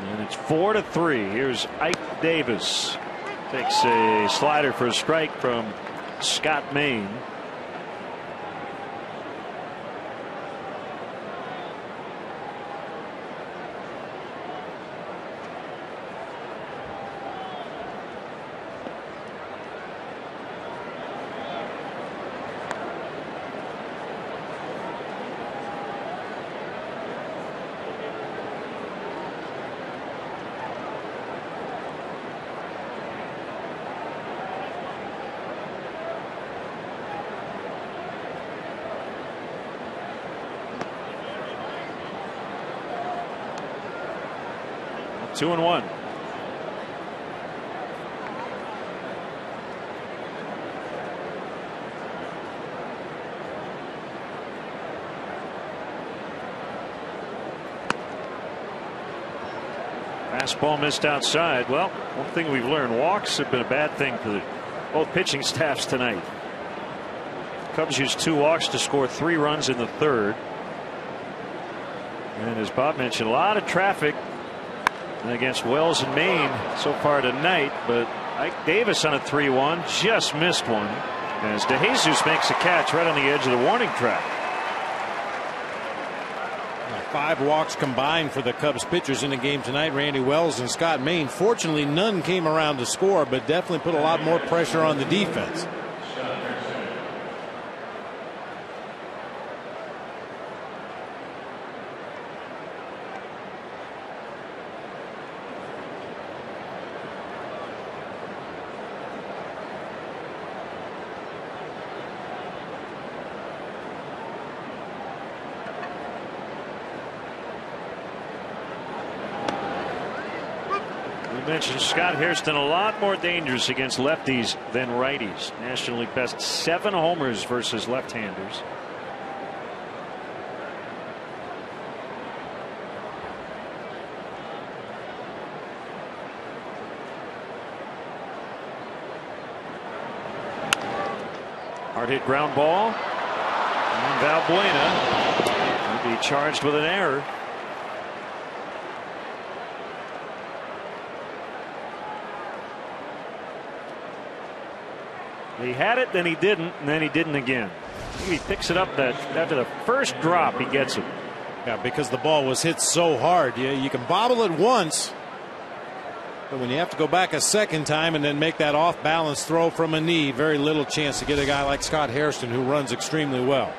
[SPEAKER 1] And it's 4-3. Here's Ike Davis. Takes a slider for a strike from Scott Main. Two and one. Fastball missed outside. Well, one thing we've learned, walks have been a bad thing for both pitching staffs tonight. Cubs used 2 walks to score 3 runs in the third. And as Bob mentioned, a lot of traffic against Wells and Maine so far tonight, but Ike Davis on a 3-1 just missed one as DeJesus makes a catch right on the edge of the warning track.
[SPEAKER 2] 5 walks combined for the Cubs pitchers in the game tonight. Randy Wells and Scott Main. Fortunately, none came around to score, but definitely put a lot more pressure on the defense.
[SPEAKER 1] Mentioned Scott Hairston a lot more dangerous against lefties than righties. National League best 7 homers versus left-handers. Hard hit ground ball. And Valbuena will be charged with an error. He had it, then he didn't, and then he didn't again. He picks it up that after the first drop, he gets it.
[SPEAKER 2] Yeah, because the ball was hit so hard. You can bobble it once, but when you have to go back a second time and then make that off-balance throw from a knee, very little chance to get a guy like Scott Hairston, who runs extremely well.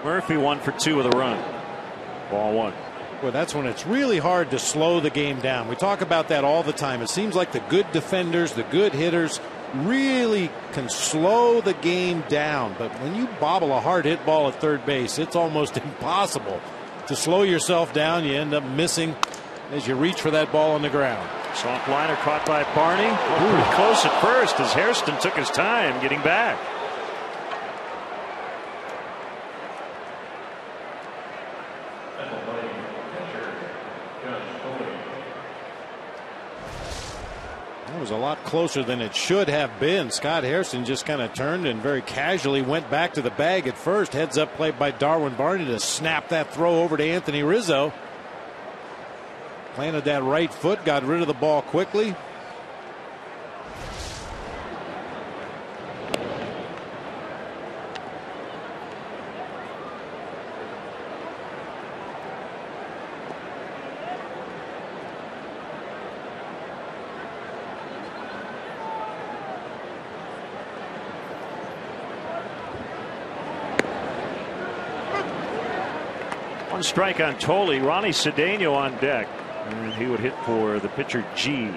[SPEAKER 1] Murphy 1 for 2 with a run. Ball 1.
[SPEAKER 2] Well, that's when it's really hard to slow the game down. We talk about that all the time. It seems like the good defenders, the good hitters really can slow the game down. But when you bobble a hard hit ball at third base, it's almost impossible to slow yourself down. You end up missing as you reach for that ball on the ground.
[SPEAKER 1] Soft liner caught by Barney. Pretty close at first as Hairston took his time getting back.
[SPEAKER 2] That was a lot closer than it should have been. Scott Hairston just kind of turned and very casually went back to the bag at first. Heads up play by Darwin Barney to snap that throw over to Anthony Rizzo. Planted that right foot, got rid of the ball quickly.
[SPEAKER 1] One strike on Tolley. Ronnie Cedeno on deck, and he would hit for the pitcher G.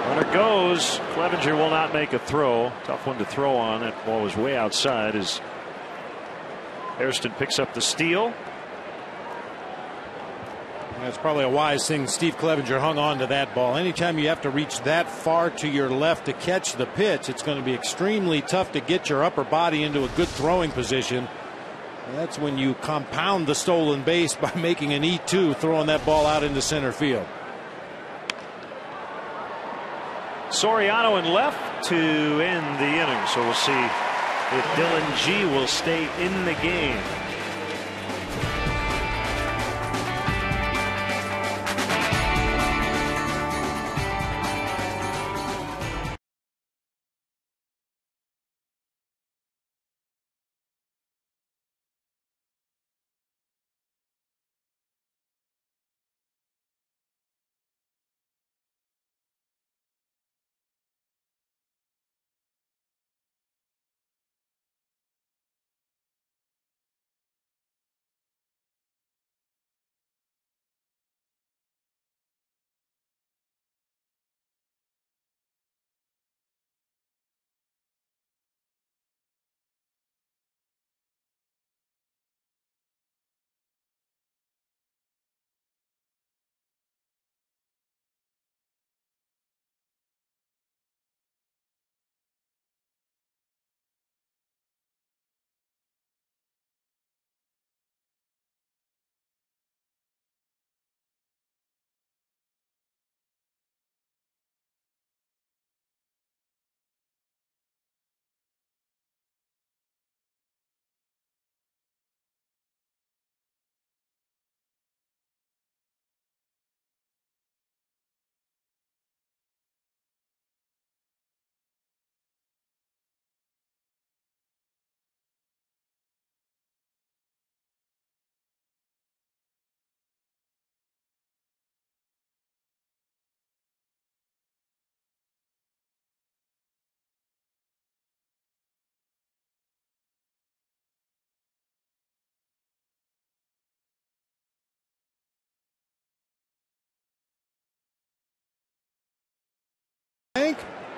[SPEAKER 1] Runner goes. Clevenger will not make a throw. Tough one to throw on. That ball was way outside as Hairston picks up the steal.
[SPEAKER 2] That's probably a wise thing. Steve Clevenger hung on to that ball. Anytime you have to reach that far to your left to catch the pitch, it's going to be extremely tough to get your upper body into a good throwing position. That's when you compound the stolen base by making an E2, throwing that ball out into center field.
[SPEAKER 1] Soriano in left to end the inning, so we'll see if Dylan G will stay in the game.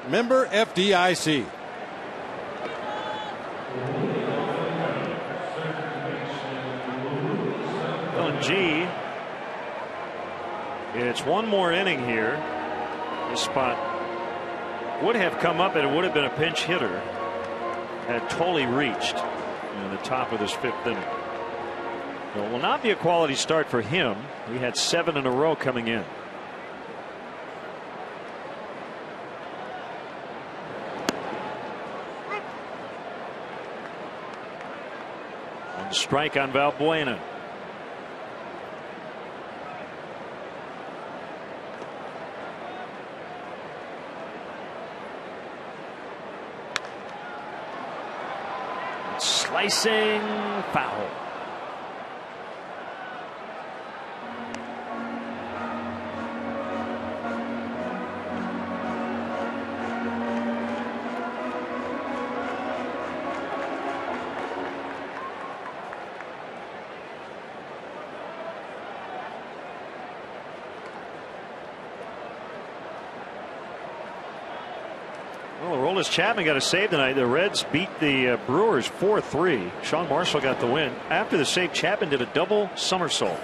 [SPEAKER 2] Member FDIC.
[SPEAKER 1] Dylan G. It's one more inning here. This spot would have come up and it would have been a pinch hitter had Tolley reached in the top of this 5th inning. It will not be a quality start for him. He had 7 in a row coming in. One strike on Valbuena. Slicing foul. Chapman got a save tonight. The Reds beat the Brewers 4-3. Sean Marshall got the win. After the save, Chapman did a double somersault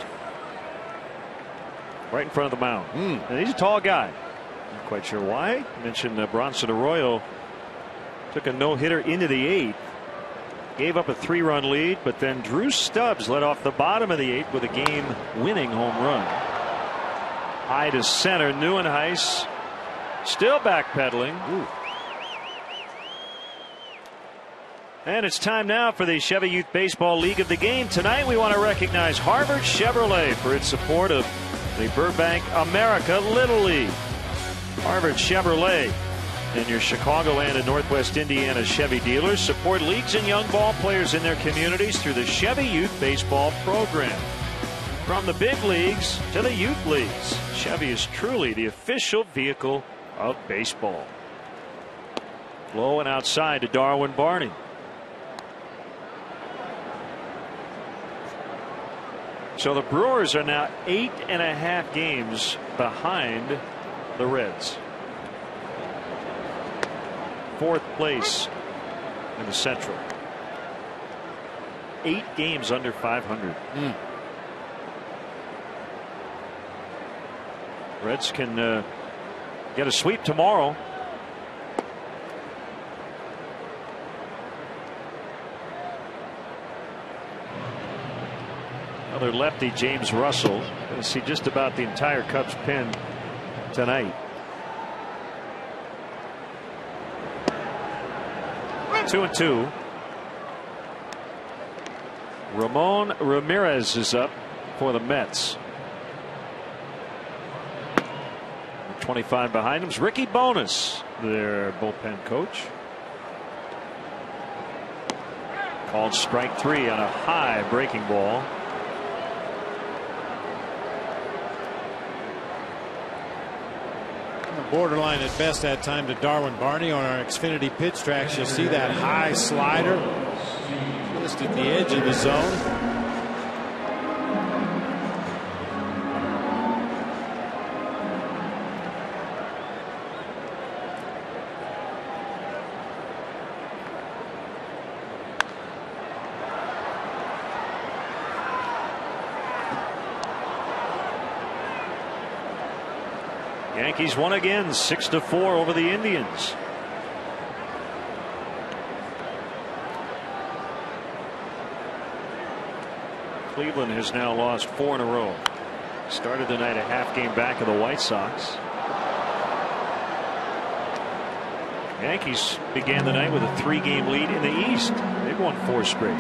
[SPEAKER 1] right in front of the mound. And he's a tall guy. Not quite sure why. I mentioned Bronson Arroyo took a no-hitter into the 8th. Gave up a 3-run lead, but then Drew Stubbs led off the bottom of the 8th with a game-winning home run. High to center. Neuenhuis still backpedaling. And it's time now for the Chevy Youth Baseball League of the Game. Tonight we want to recognize Harvard Chevrolet for its support of the Burbank America Little League. Harvard Chevrolet and your Chicagoland and Northwest Indiana Chevy dealers support leagues and young ball players in their communities through the Chevy Youth Baseball program. From the big leagues to the youth leagues, Chevy is truly the official vehicle of baseball. Low and outside to Darwin Barney. So the Brewers are now 8.5 games behind the Reds. 4th place in the Central. 8 games under 500. Reds can get a sweep tomorrow. Other lefty, James Russell. Going to see just about the entire Cubs pen tonight. 2-2. Ramon Ramirez is up for the Mets. 25 behind him is Ricky Bonas, their bullpen coach. Called strike 3 on a high breaking ball.
[SPEAKER 2] Borderline at best that time to Darwin Barney on our Xfinity pitch tracks. You'll see that high slider just at the edge of the zone.
[SPEAKER 1] Yankees won again, 6-4 over the Indians. Cleveland has now lost 4 in a row. Started tonight a half game back of the White Sox. Yankees began the night with a 3-game lead in the East. They've won 4 straight.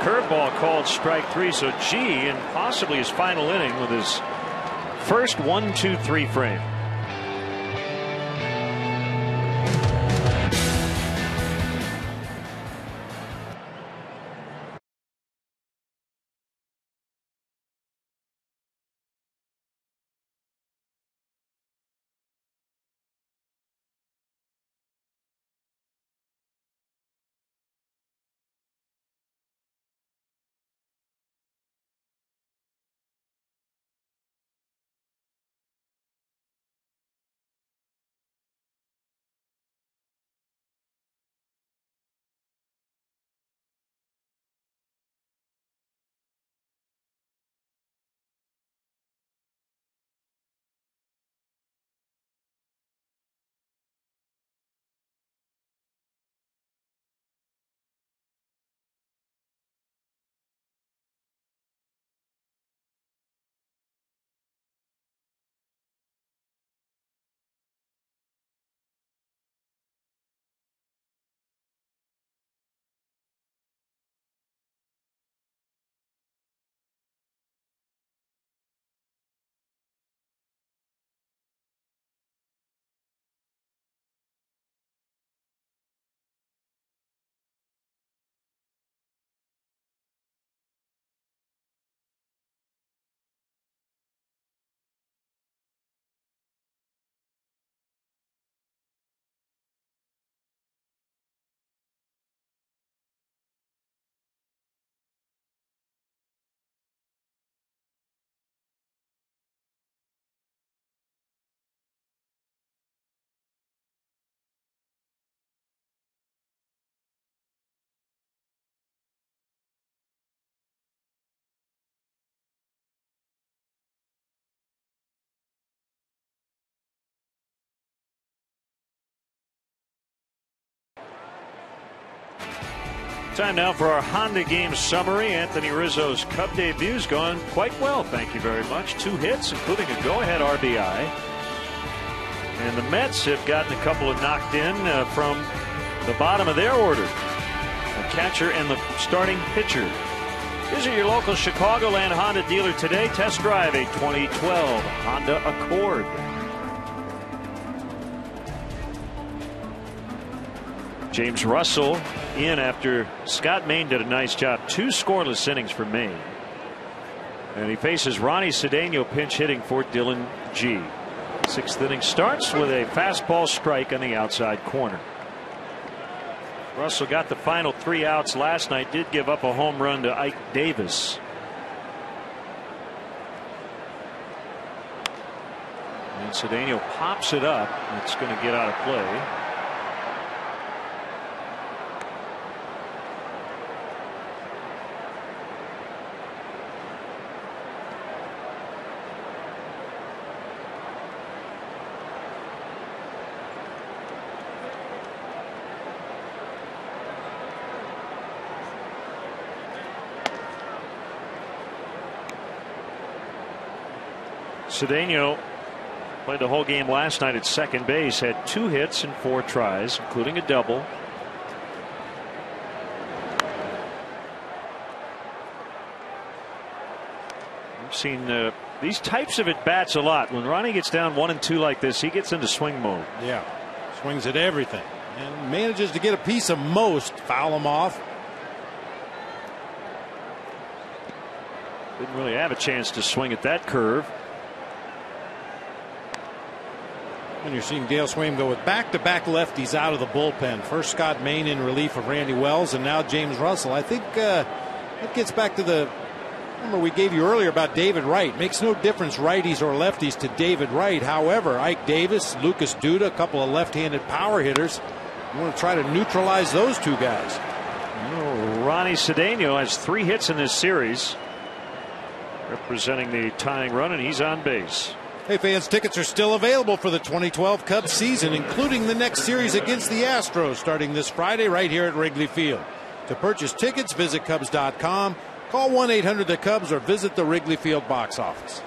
[SPEAKER 1] Curveball called strike 3, so G in possibly his final inning with his first 1-2-3 frame. Time now for our Honda game summary. Anthony Rizzo's Cub debut's gone quite well, thank you very much. 2 hits, including a go-ahead RBI. And the Mets have gotten a couple of knocked in from the bottom of their order. The catcher and the starting pitcher. Visit your local Chicagoland Honda dealer today. Test drive a 2012 Honda Accord. James Russell in after Scott Maine did a nice job. 2 scoreless innings for Maine. And he faces Ronnie Cedeno pinch hitting for Dylan G. 6th inning starts with a fastball strike on the outside corner. Russell got the final 3 outs last night. Did give up a home run to Ike Davis. And Cedeno pops it up. It's going to get out of play. Cedeno played the whole game last night at second base, had 2 hits and 4 tries, including a double. We've seen these types of at bats a lot. When Ronnie gets down 1 and 2 like this, he gets into swing mode.
[SPEAKER 2] Yeah, swings at everything and manages to get a piece of most. Foul him off.
[SPEAKER 1] Didn't really have a chance to swing at that curve.
[SPEAKER 2] And you're seeing Dale Swaim go with back-to-back lefties out of the bullpen. First Scott Maine in relief of Randy Wells, and now James Russell. I think that gets back to the number we gave you earlier about David Wright. Makes no difference righties or lefties to David Wright. However, Ike Davis, Lucas Duda, a couple of left-handed power hitters. You want to try to neutralize those 2 guys.
[SPEAKER 1] Ronnie Cedeno has 3 hits in this series, representing the tying run, and he's on base.
[SPEAKER 2] Hey fans, tickets are still available for the 2012 Cubs season, including the next series against the Astros starting this Friday right here at Wrigley Field. To purchase tickets, visit Cubs.com, call 1-800-THE-CUBS, or visit the Wrigley Field box office.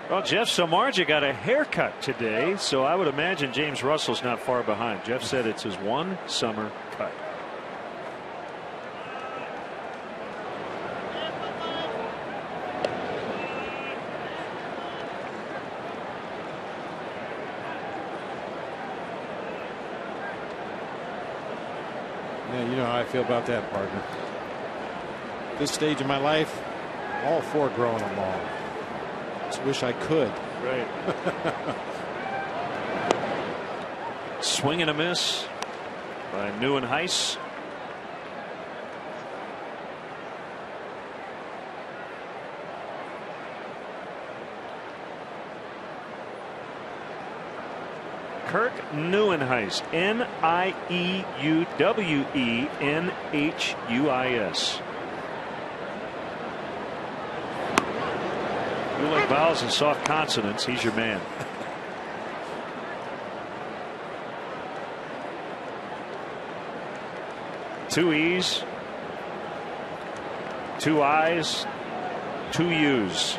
[SPEAKER 1] Well, Jeff Samardzija got a haircut today, so I would imagine James Russell's not far behind. Jeff said it's his 1 summer cut.
[SPEAKER 2] Yeah, you know how I feel about that, partner. This stage of my life, all 4 growing along. Just wish I could.
[SPEAKER 1] Right. Swing and a miss by NYN. Kirk Nieuwenhuis, N-I-E-U-W-E-N-H-U-I-S. You like vowels and soft consonants, he's your man. Two E's, 2 I's, 2 U's.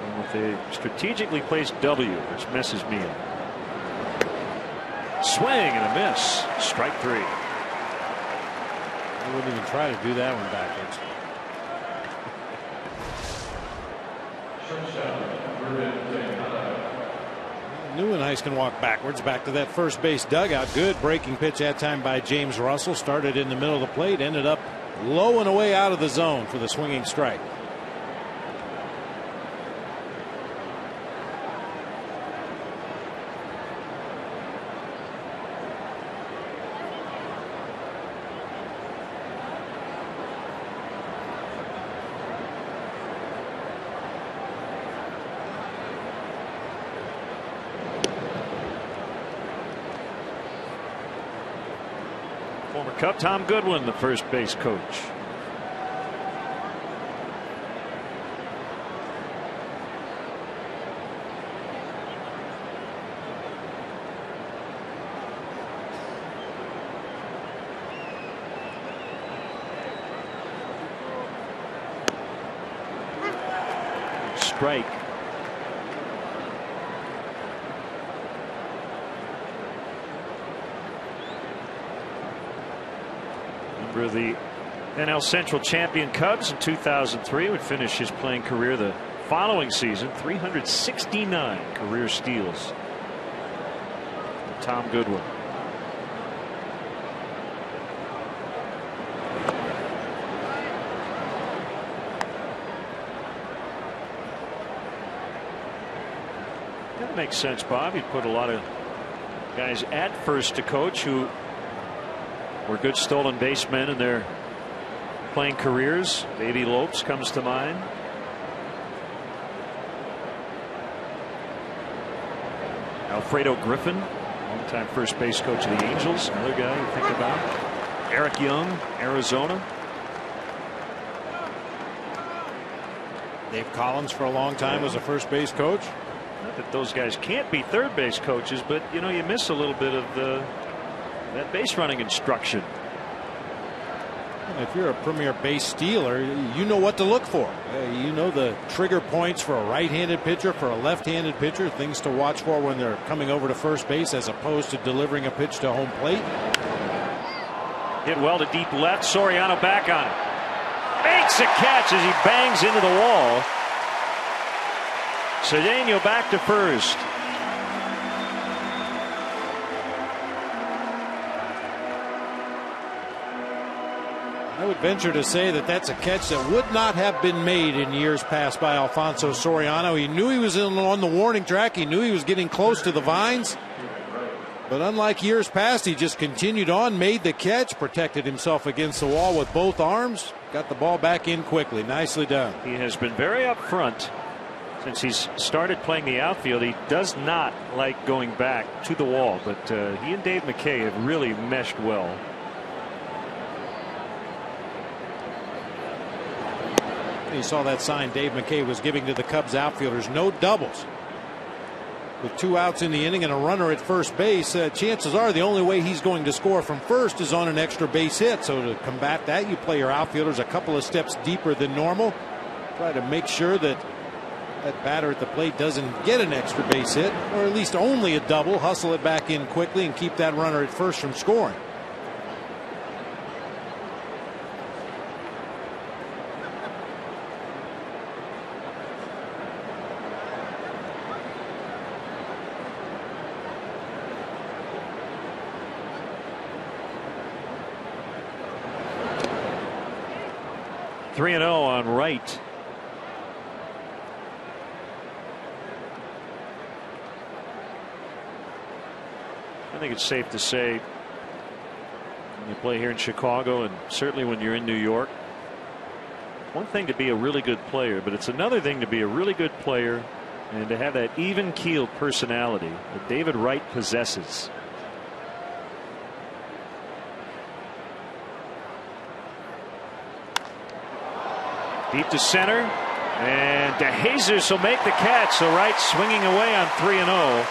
[SPEAKER 1] And with a strategically placed W, which messes me up. Swing and a miss. Strike 3.
[SPEAKER 2] I wouldn't even try to do that one backwards. Nieuwenhuis can walk backwards back to that first base dugout. Good breaking pitch that time by James Russell. Started in the middle of the plate, ended up low and away out of the zone for the swinging strike.
[SPEAKER 1] Former Cub Tom Goodwin, the first base coach. Strike. For the NL Central champion Cubs in 2003 would finish his playing career the following season. 369 career steals. Tom Goodwin. That makes sense, Bob. You put a lot of guys at first to coach who were good stolen basemen in their playing careers. Davey Lopes comes to mind. Alfredo Griffin, longtime first base coach of the Angels, another guy you think about. Eric Young, Arizona.
[SPEAKER 2] Dave Collins for a long time was a first base coach.
[SPEAKER 1] Not that those guys can't be third base coaches, but you know, you miss a little bit of the that base running instruction.
[SPEAKER 2] And if you're a premier base stealer, you know what to look for. You know the trigger points for a right-handed pitcher, for a left-handed pitcher, things to watch for when they're coming over to first base as opposed to delivering a pitch to home plate.
[SPEAKER 1] Hit well to deep left. Soriano back on it. Makes a catch as he bangs into the wall. Cedeno back to first.
[SPEAKER 2] I would venture to say that that's a catch that would not have been made in years past by Alfonso Soriano. He knew he was on the warning track. He knew he was getting close to the vines. But unlike years past, he just continued on, made the catch, protected himself against the wall with both arms, got the ball back in quickly. Nicely done.
[SPEAKER 1] He has been very upfront since he's started playing the outfield. He does not like going back to the wall, but he and Dave McKay have really meshed well.
[SPEAKER 2] You saw that sign Dave McKay was giving to the Cubs outfielders. No doubles. With 2 outs in the inning and a runner at first base, chances are the only way he's going to score from first is on an extra base hit. So to combat that, you play your outfielders a couple of steps deeper than normal. Try to make sure that that batter at the plate doesn't get an extra base hit, or at least only a double. Hustle it back in quickly and keep that runner at first from scoring.
[SPEAKER 1] Three and 0 on Wright. I think it's safe to say when you play here in Chicago, and certainly when you're in New York, one thing to be a really good player, but it's another thing to be a really good player and to have that even-keeled personality that David Wright possesses. Deep to center, and DeJesus will make the catch. So Wright swinging away on 3 and 0.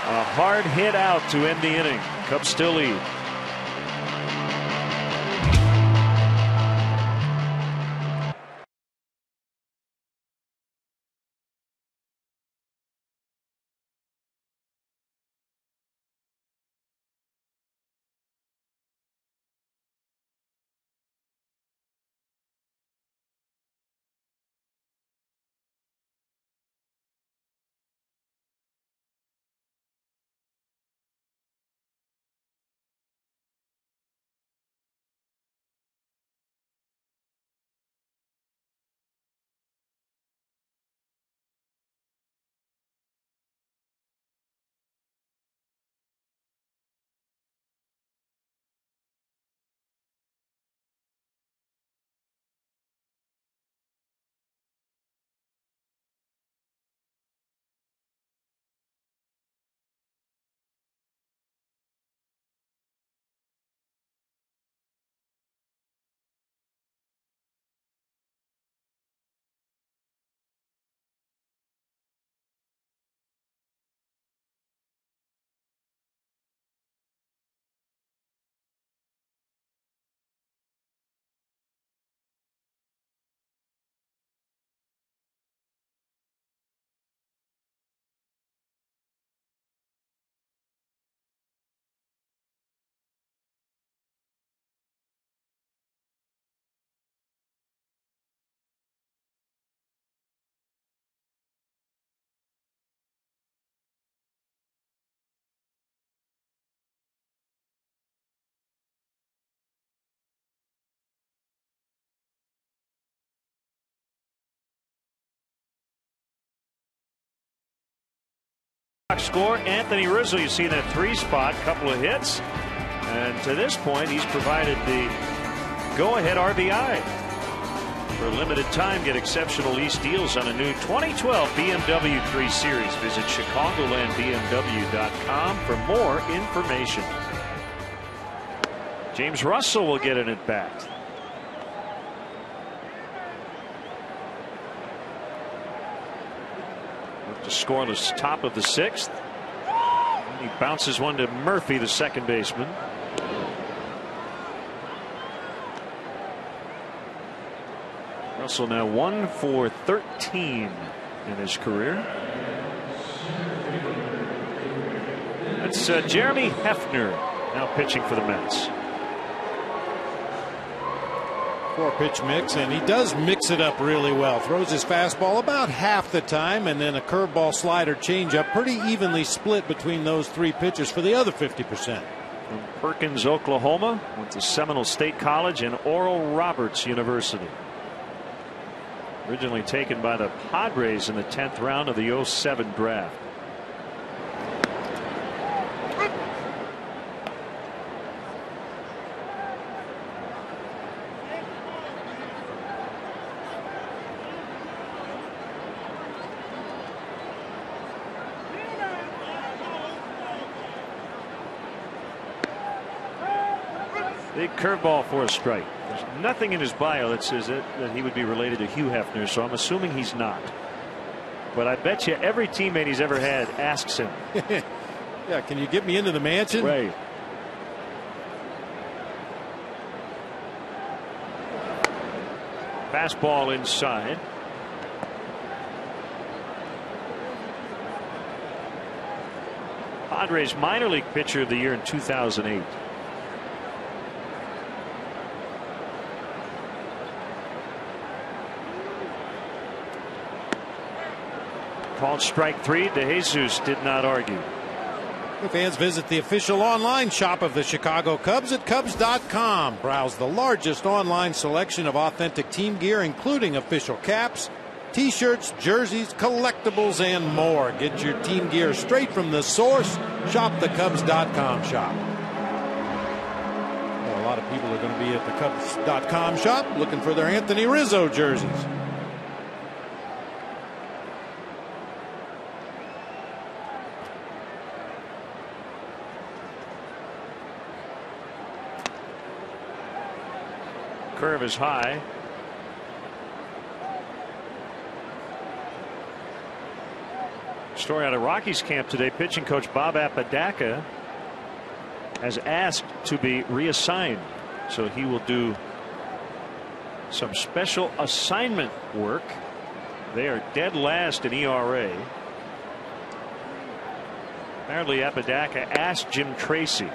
[SPEAKER 1] A hard hit out to end the inning. Cubs still lead. Score Anthony Rizzo. You see that 3 spot, couple of hits, and to this point he's provided the go-ahead RBI. For a limited time, get exceptional lease deals on a new 2012 BMW 3 Series. Visit chicagolandbmw.com for more information. James Russell will get an at bat. The scoreless top of the 6th. He Bounces one to Murphy, the second baseman. Russell now 1 for 13 in his career. That's Jeremy Hefner now pitching for the Mets.
[SPEAKER 2] 4-pitch mix, and he does mix it up really well. Throws his fastball about half the time, and then a curveball, slider, changeup, pretty evenly split between those 3 pitches for the other 50%.
[SPEAKER 1] From Perkins, Oklahoma, went to Seminole State College and Oral Roberts University. Originally taken by the Padres in the 10th round of the 07 draft. Big curveball for a strike. There's nothing in his bio that says that he would be related to Hugh Hefner, so I'm assuming he's not. But I bet you every teammate he's ever had asks him.
[SPEAKER 2] Yeah, can you get me into the mansion?
[SPEAKER 1] Right. Fastball inside. Padres minor league pitcher of the year in 2008. Called strike 3. DeJesus did not argue.
[SPEAKER 2] Fans visit the official online shop of the Chicago Cubs at Cubs.com. Browse the largest online selection of authentic team gear, including official caps, t-shirts, jerseys, collectibles, and more. Get your team gear straight from the source. Shop the Cubs.com shop. Well, a lot of people are going to be at the Cubs.com shop looking for their Anthony Rizzo jerseys.
[SPEAKER 1] Curve is high. Story out of Rockies camp today. Pitching coach Bob Apodaca has asked to be reassigned, so he will do some special assignment work. They are dead last in ERA. Apparently Apodaca asked Jim Tracy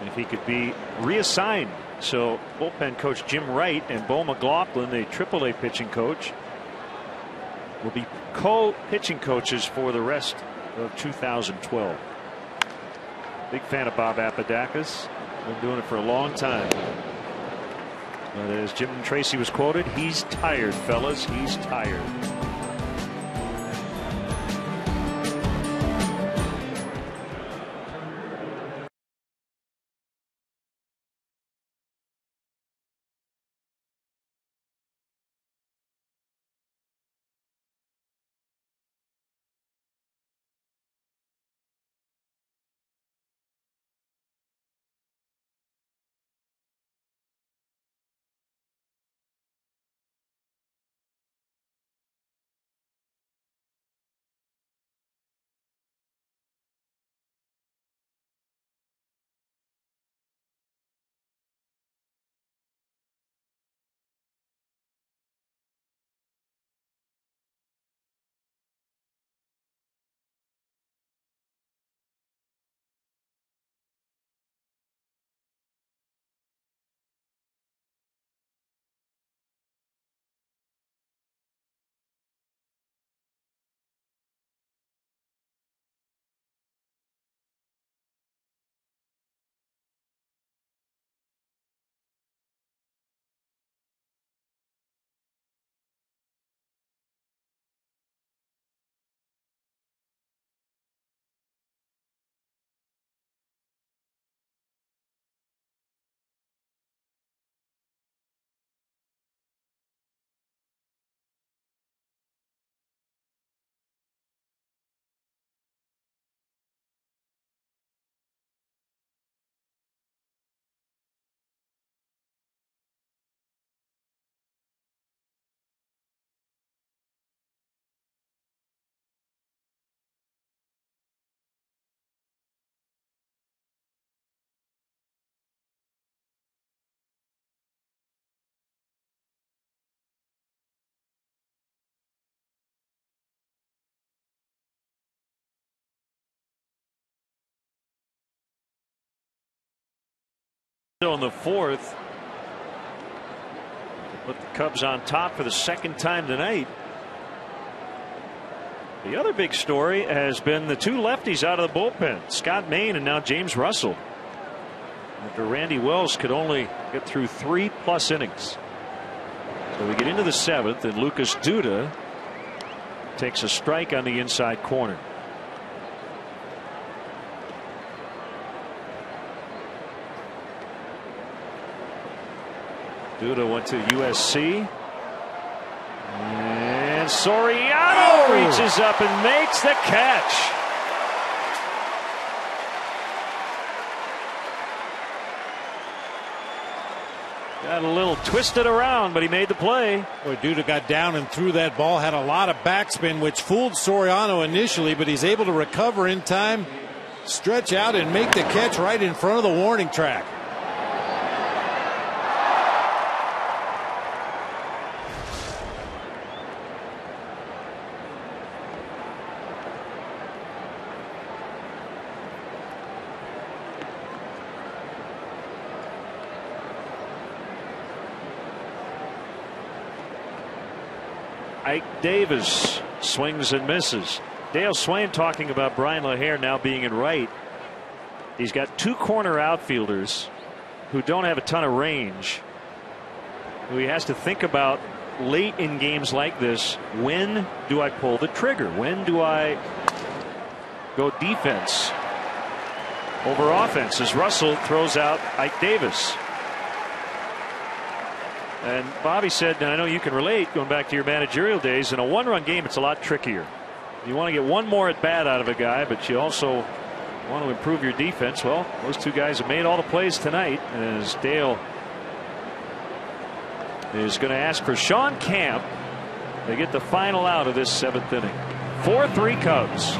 [SPEAKER 1] if he could be reassigned. So bullpen coach Jim Wright and Bo McLaughlin, the AAA pitching coach, will be co-pitching coaches for the rest of 2012. Big fan of Bob Apodaca's. Been doing it for a long time. But as Jim Tracy was quoted, he's tired, fellas. He's tired. In the fourth, put the Cubs on top for the second time tonight. The other big story has been the two lefties out of the bullpen, Scott Main and now James Russell. After Randy Wells could only get through 3+ innings. So we get into the seventh, and Lucas Duda takes a strike on the inside corner. Duda went to USC. And Soriano reaches up and makes the catch. Got a little twisted around, but he made the play.
[SPEAKER 2] Boy, Duda got down and threw that ball, had a lot of backspin, which fooled Soriano initially, but he's able to recover in time, stretch out, and make the catch right in front of the warning track.
[SPEAKER 1] Ike Davis swings and misses. Dale Swain talking about Brian LaHare now being in right. He's got two corner outfielders who don't have a ton of range, who he has to think about late in games like this. When do I pull the trigger? When do I go defense over offense as Russell throws out Ike Davis? And Bobby said, and I know you can relate, going back to your managerial days, in a one-run game it's a lot trickier. You want to get one more at bat out of a guy, but you also want to improve your defense. Well, those two guys have made all the plays tonight, as Dale is going to ask for Sean Camp to get the final out of this seventh inning. 4-3 Cubs.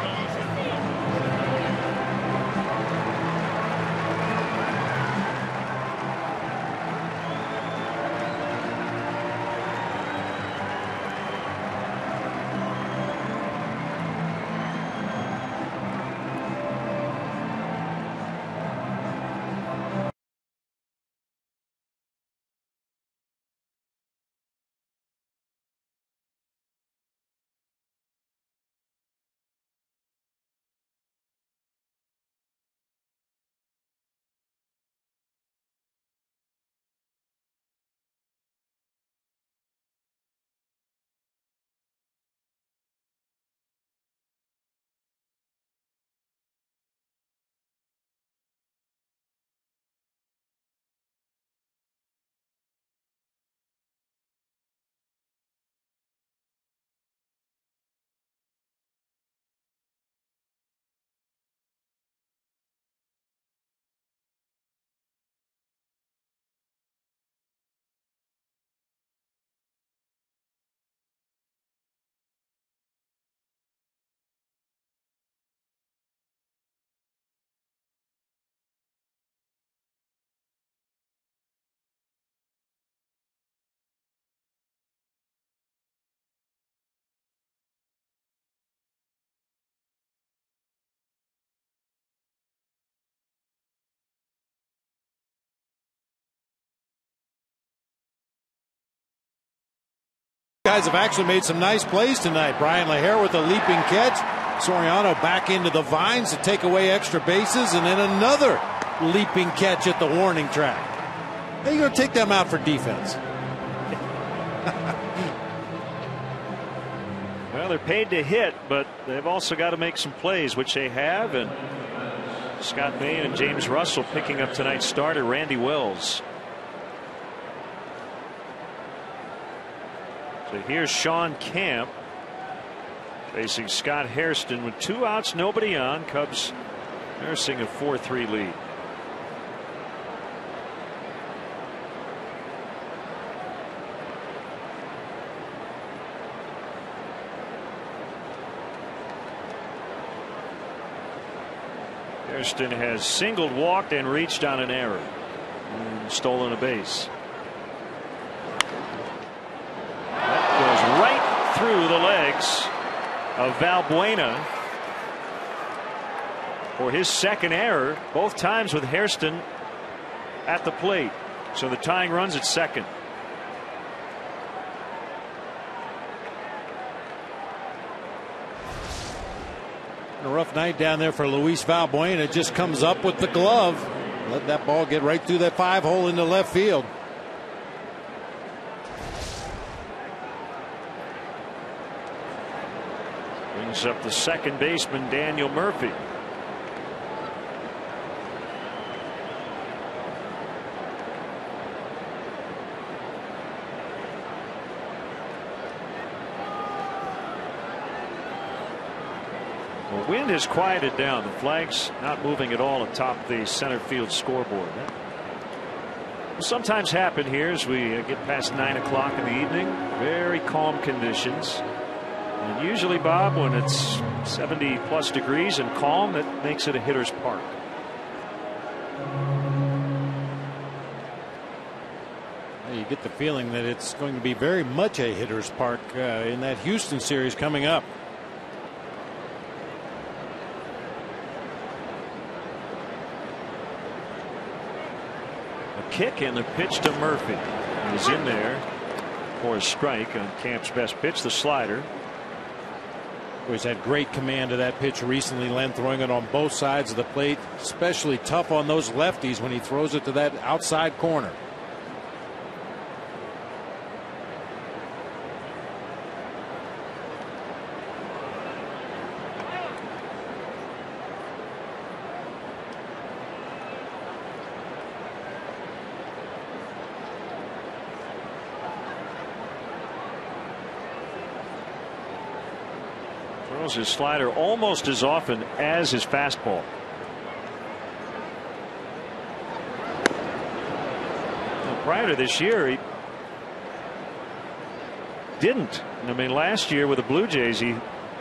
[SPEAKER 2] Guys have actually made some nice plays tonight. Brian LaHare with a leaping catch. Soriano back into the vines to take away extra bases, and then another leaping catch at the warning track. How are you going to take them out for defense?
[SPEAKER 1] Well, they're paid to hit, but they've also got to make some plays, which they have. And Scott Main and James Russell picking up tonight's starter, Randy Wells. So here's Sean Camp facing Scott Hairston with 2 outs, nobody on. Cubs nursing a 4-3 lead. Hairston has singled, walked, and reached on an error and stolen a base. Through the legs of Valbuena for his second error, both times with Hairston at the plate. So the tying run's at second.
[SPEAKER 2] A rough night down there for Luis Valbuena. It just comes up with the glove. Let that ball get right through that 5-hole into left field.
[SPEAKER 1] Brings up the second baseman, Daniel Murphy. The wind has quieted down. The flag's not moving at all atop the center field scoreboard. That will sometimes happen here as we get past 9 o'clock in the evening. Very calm conditions. And usually, Bob, when it's 70+ degrees and calm, that makes it a hitter's park.
[SPEAKER 2] You get the feeling that it's going to be very much a hitter's park in that Houston series coming up.
[SPEAKER 1] Kick and the pitch to Murphy. He's in there for a strike on Camp's best pitch, the slider.
[SPEAKER 2] He's had great command of that pitch recently, Len, throwing it on both sides of the plate, especially tough on those lefties when he throws it to that outside corner.
[SPEAKER 1] Throws his slider almost as often as his fastball. Now, prior to this year, he didn't. I mean, last year with the Blue Jays, he,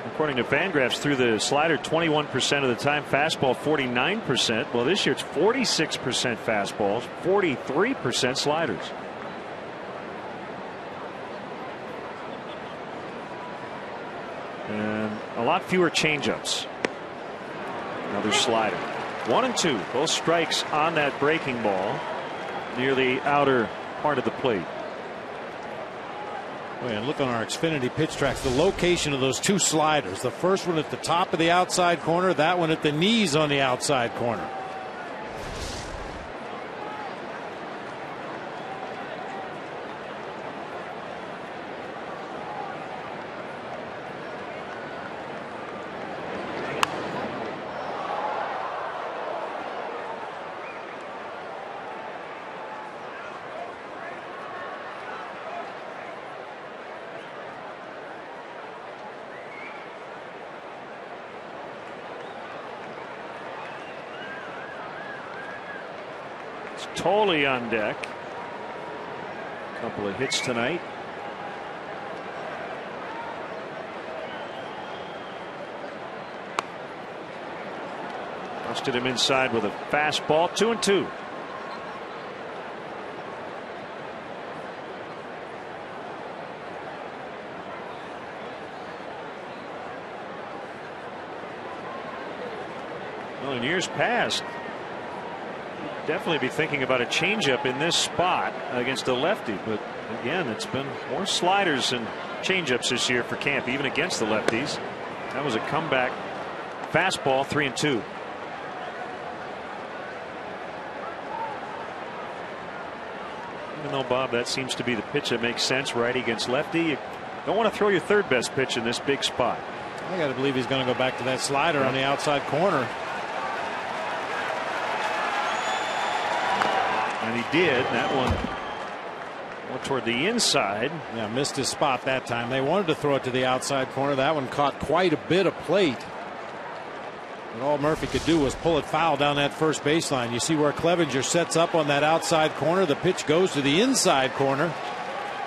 [SPEAKER 1] according to Fangraphs, threw the slider 21% of the time, fastball 49%. Well, this year it's 46% fastballs, 43% sliders. And a lot fewer changeups. Another slider. 1 and 2. Both strikes on that breaking ball near the outer part of the plate.
[SPEAKER 2] And look on our Xfinity pitch tracks, the location of those two sliders. The first one at the top of the outside corner, that one at the knees on the outside corner.
[SPEAKER 1] Totally on deck. A couple of hits tonight. Busted him inside with a fastball. 2 and 2. Well, in years past, definitely be thinking about a changeup in this spot against a lefty, but again, it's been more sliders and changeups this year for Camp, even against the lefties. That was a comeback fastball. 3 and 2. Even though, Bob, that seems to be the pitch that makes sense, righty against lefty, you don't want to throw your third best pitch in this big spot.
[SPEAKER 2] I got to believe he's going to go back to that slider on the outside corner.
[SPEAKER 1] And he did. That one more toward the inside.
[SPEAKER 2] Yeah, missed his spot that time. They wanted to throw it to the outside corner. That one caught quite a bit of plate. And all Murphy could do was pull it foul down that first baseline. You see where Clevenger sets up on that outside corner. The pitch goes to the inside corner.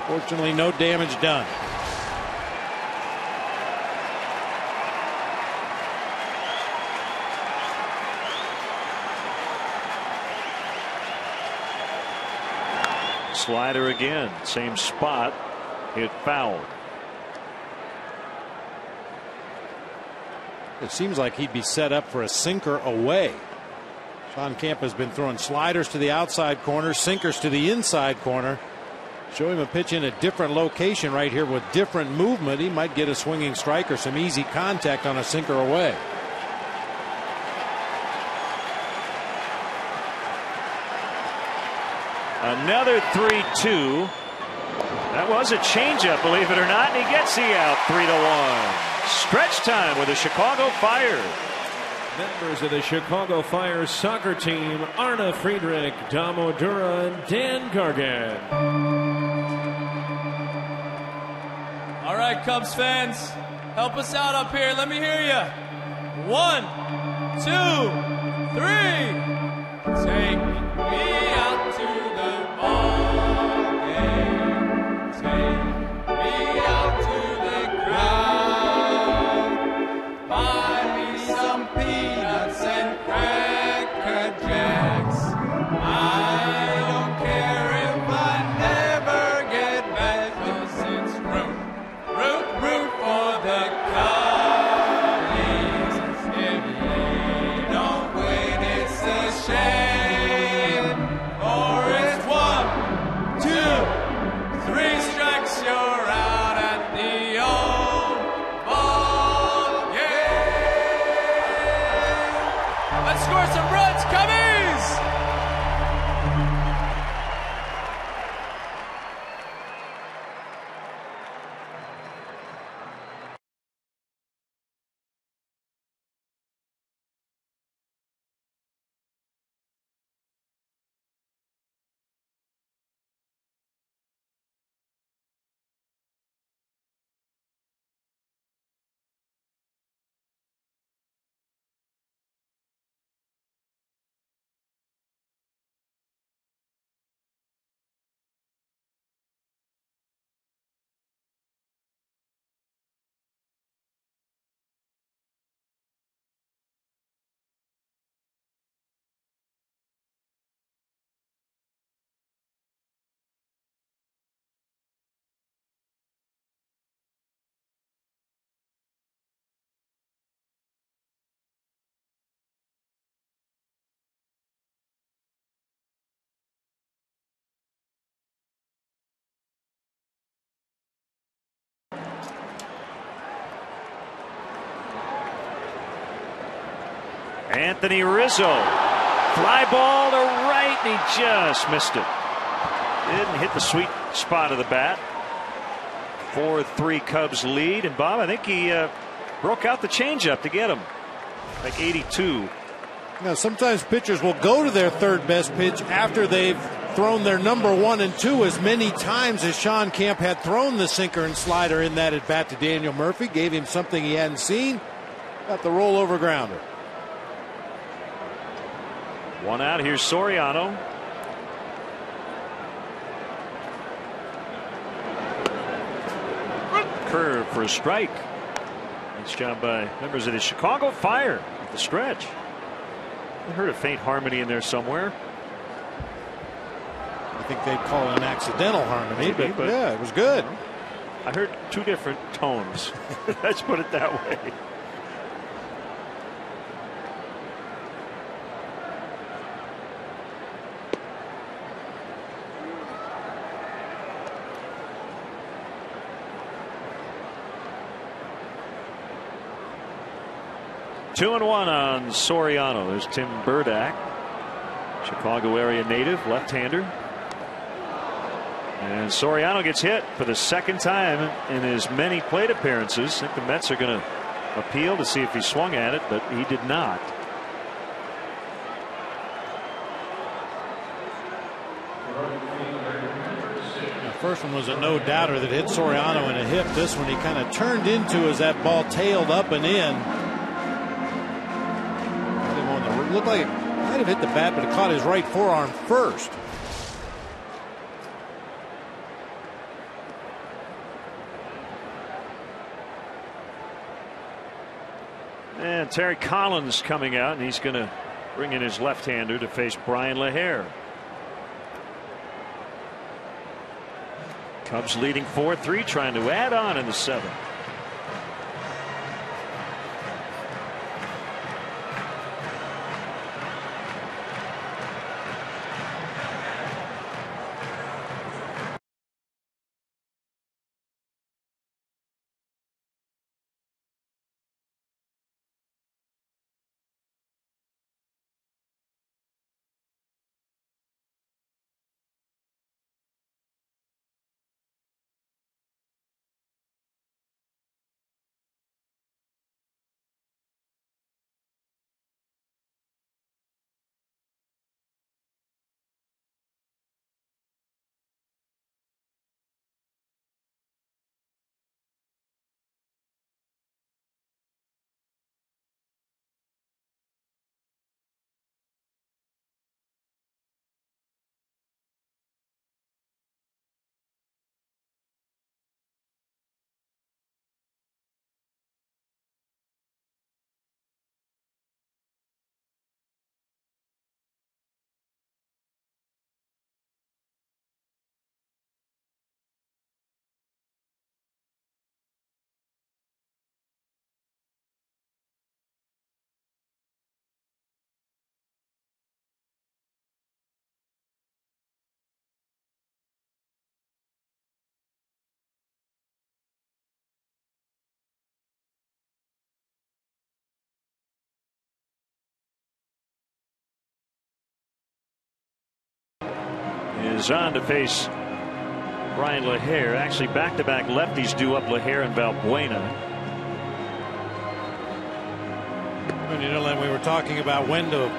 [SPEAKER 2] Fortunately, no damage done.
[SPEAKER 1] Slider again, same spot, hit foul.
[SPEAKER 2] It seems like he'd be set up for a sinker away. Sean Kemp has been throwing sliders to the outside corner, sinkers to the inside corner. Show him a pitch in a different location right here with different movement. He might get a swinging strike or some easy contact on a sinker away.
[SPEAKER 1] Another 3-2. That was a changeup, believe it or not, and he gets the out. 3-1. Stretch time with the Chicago Fire.
[SPEAKER 4] Members of the Chicago Fire soccer team: Arna Friedrich, Dom Odura, and Dan Gargan.
[SPEAKER 6] All right, Cubs fans, help us out up here. Let me hear you. 1, 2, 3. Take me out to the ball game. Take me out to the ground. Buy me some peanuts and Cracker Jacks. I don't care if I never get back, 'cause it's root for the Cubbies. If they don't win, it's a shame. For it's 1, 2, 3 strikes, you're out at the old ball game. Let's score some runs, Cubbies!
[SPEAKER 1] Anthony Rizzo. Fly ball to right, and he just missed it. Didn't hit the sweet spot of the bat. 4-3 Cubs lead. And Bob, I think he broke out the changeup to get him. Like 82.
[SPEAKER 2] Now, sometimes pitchers will go to their third best pitch after they've thrown their number 1 and 2 as many times as Sean Kemp had thrown the sinker and slider in that at bat to Daniel Murphy. Gave him something he hadn't seen. Got the rollover grounder.
[SPEAKER 1] 1 out. Here's Soriano. Curve for a strike. Nice job by members of the Chicago Fire at the stretch. I heard a faint harmony in there somewhere.
[SPEAKER 2] I think they'd call it an accidental harmony,
[SPEAKER 1] Maybe,
[SPEAKER 2] but yeah, it was good.
[SPEAKER 1] I heard 2 different tones. Let's put it that way. Two and 1 on Soriano. There's Tim Burdack, Chicago area native, left-hander. And Soriano gets hit for the second time in his many plate appearances. I think the Mets are going to appeal to see if he swung at it, but he did not.
[SPEAKER 2] The first one was a no-doubter that hit Soriano in a hip. This one he kind of turned into as that ball tailed up and in. It looked like it might have hit the bat, but it caught his right forearm first.
[SPEAKER 1] And Terry Collins coming out, and he's going to bring in his left-hander to face Brian LaHare. Cubs leading 4-3, trying to add on in the 7th. is on to face Brian LaHare. Actually, back-to-back lefties due up, LaHare and Valbuena.
[SPEAKER 2] And you know, Len, we were talking about when to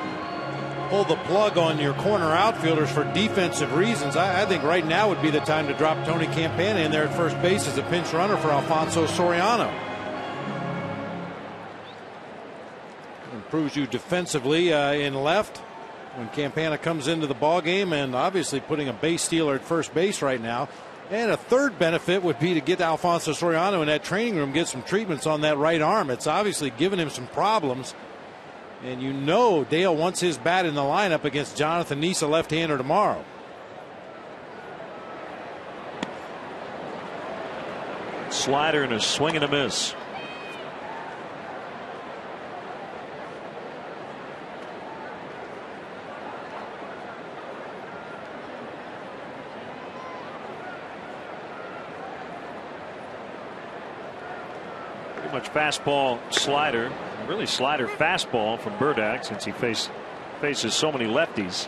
[SPEAKER 2] pull the plug on your corner outfielders for defensive reasons. I think right now would be the time to drop Tony Campana in there at first base as a pinch runner for Alfonso Soriano. Improves you defensively in left when Campana comes into the ball game, and obviously putting a base stealer at first base right now. And a third benefit would be to get Alfonso Soriano in that training room, get some treatments on that right arm. It's obviously given him some problems. And you know Dale wants his bat in the lineup against Jonathan Nisa, left-hander, tomorrow.
[SPEAKER 1] Slider and a swing and a miss. Pretty much fastball, slider. Really slider fastball from Burdack, since he faces so many lefties.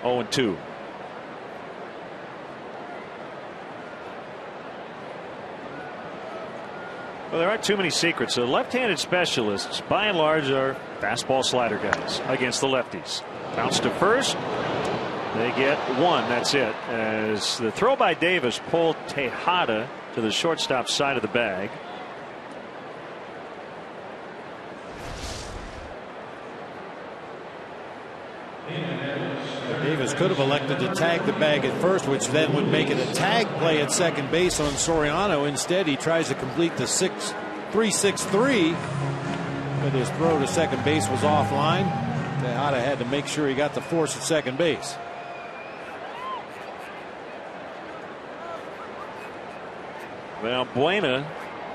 [SPEAKER 1] 0-2. Well, there aren't too many secrets. The left-handed specialists, by and large, are fastball slider guys against the lefties. Bounce to first. They get one. That's it. As the throw by Davis pulled Tejada to the shortstop side of the bag.
[SPEAKER 2] Davis could have elected to tag the bag at first, which then would make it a tag play at second base on Soriano. Instead, he tries to complete the 3-6-3, but his throw to second base was offline. Tejada had to make sure he got the force at second base.
[SPEAKER 1] Well, Buena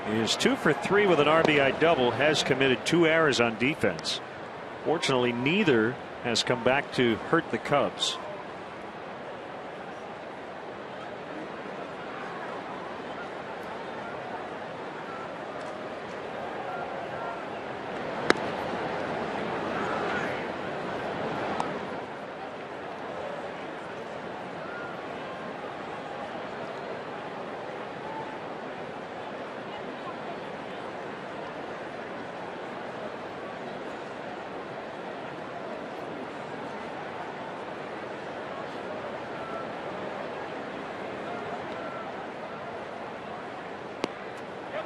[SPEAKER 1] is 2 for 3 with an RBI double, has committed 2 errors on defense. Fortunately, neither has come back to hurt the Cubs.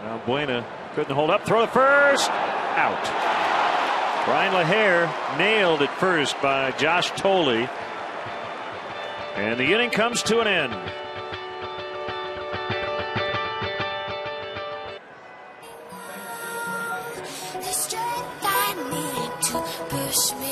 [SPEAKER 1] Now Buena couldn't hold up. Throw to first. Out. Brian LaHare nailed at first by Josh Tolley. And the inning comes to an end.
[SPEAKER 7] The strength I need to push me.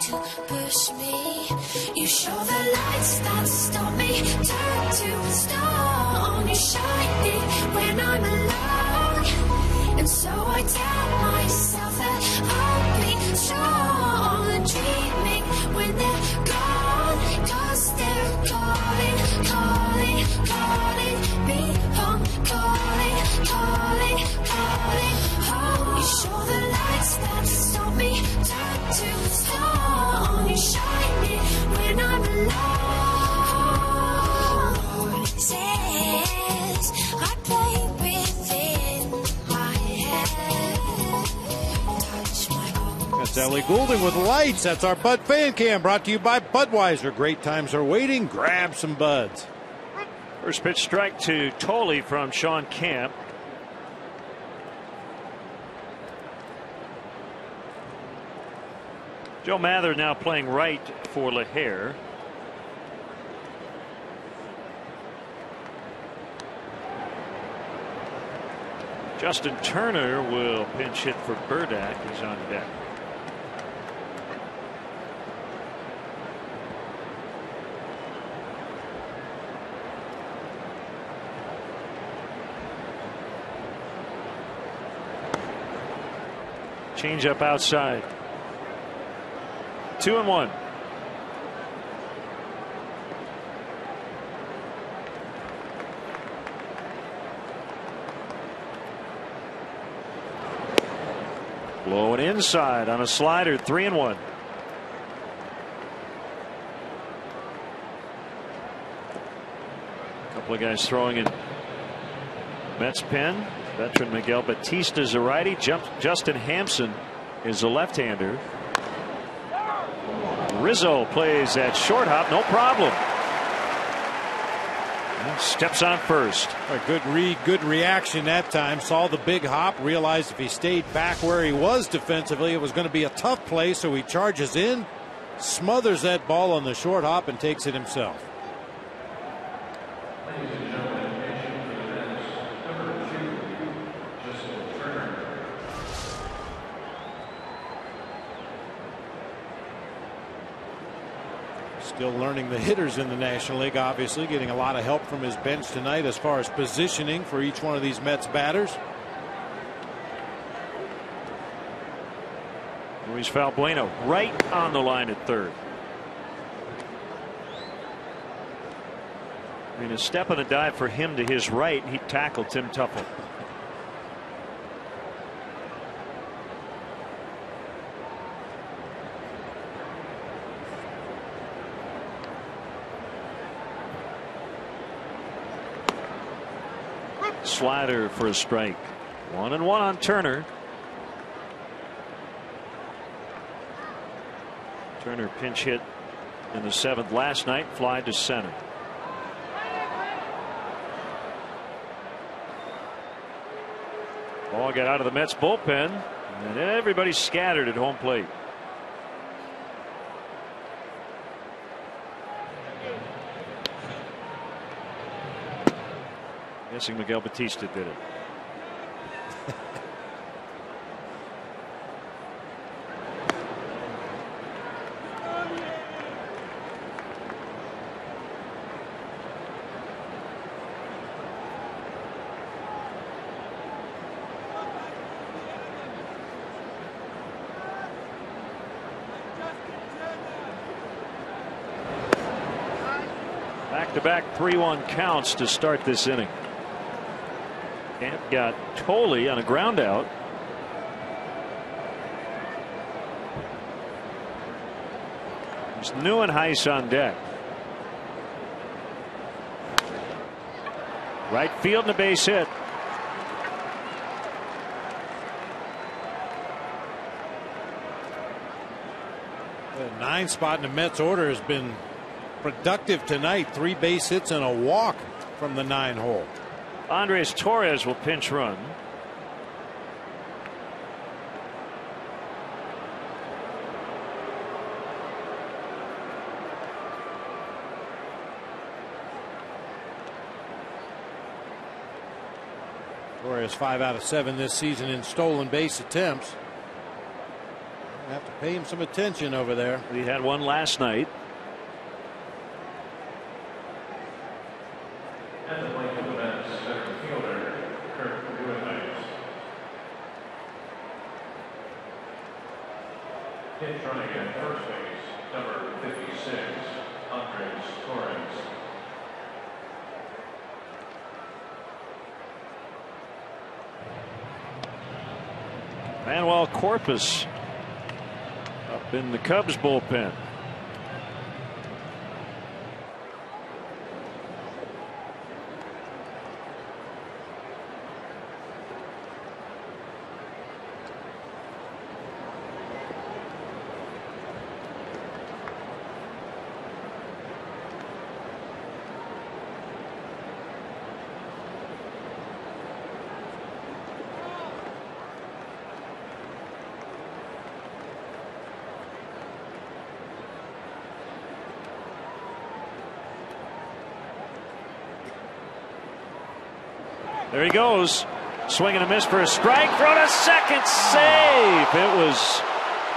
[SPEAKER 7] To push me, you show the lights that stop me, turn to stone. You shine me when I'm alone, and so I tell myself that I'll be strong. Dreaming when they're gone, 'cause they're calling, calling, calling.
[SPEAKER 2] Ellie Goulding with lights. That's our Bud Fan Cam, brought to you by Budweiser. Great times are waiting. Grab some Buds.
[SPEAKER 1] First pitch strike to Tolley from Sean Camp. Joe Mather now playing right for LaHare. Justin Turner will pinch hit for Burdack. He's on deck. Change up outside. 2-1. Blowing inside on a slider. 3-1. A couple of guys throwing in Mets pen. Veteran Miguel Batista is a righty. Justin Hampson is a left-hander. Rizzo plays at short hop, no problem. Steps on first.
[SPEAKER 2] A good read, good reaction that time. Saw the big hop, realized if he stayed back where he was defensively, it was going to be a tough play, so he charges in, smothers that ball on the short hop, and takes it himself. Still learning the hitters in the National League, obviously getting a lot of help from his bench tonight as far as positioning for each one of these Mets batters.
[SPEAKER 1] Luis Valbuena right on the line at third. I mean, a step and a dive for him to his right. He tackled Tim Tuffle. Slider for a strike. 1-1 on Turner. Turner pinch hit in the 7th last night, fly to center. Ball got out of the Mets bullpen, and everybody scattered at home plate. Guessing Miguel Batista did it. Back-to-back 3-1 counts to start this inning. Camp got Tolley on a ground out. There's Neuenhuis on deck. Right field and a base hit.
[SPEAKER 2] The 9 spot in the Mets order has been productive tonight. 3 base hits and a walk from the 9 hole.
[SPEAKER 1] Andres Torres will pinch run.
[SPEAKER 2] Torres 5 out of 7 this season in stolen base attempts. Have to pay him some attention over there.
[SPEAKER 1] He had one last night.
[SPEAKER 4] Pitch running at first base, number 56, Andres Torres.
[SPEAKER 1] Manuel Corpus up in the Cubs bullpen. There he goes. Swing and a miss for a strike. Throw to second. Safe. It was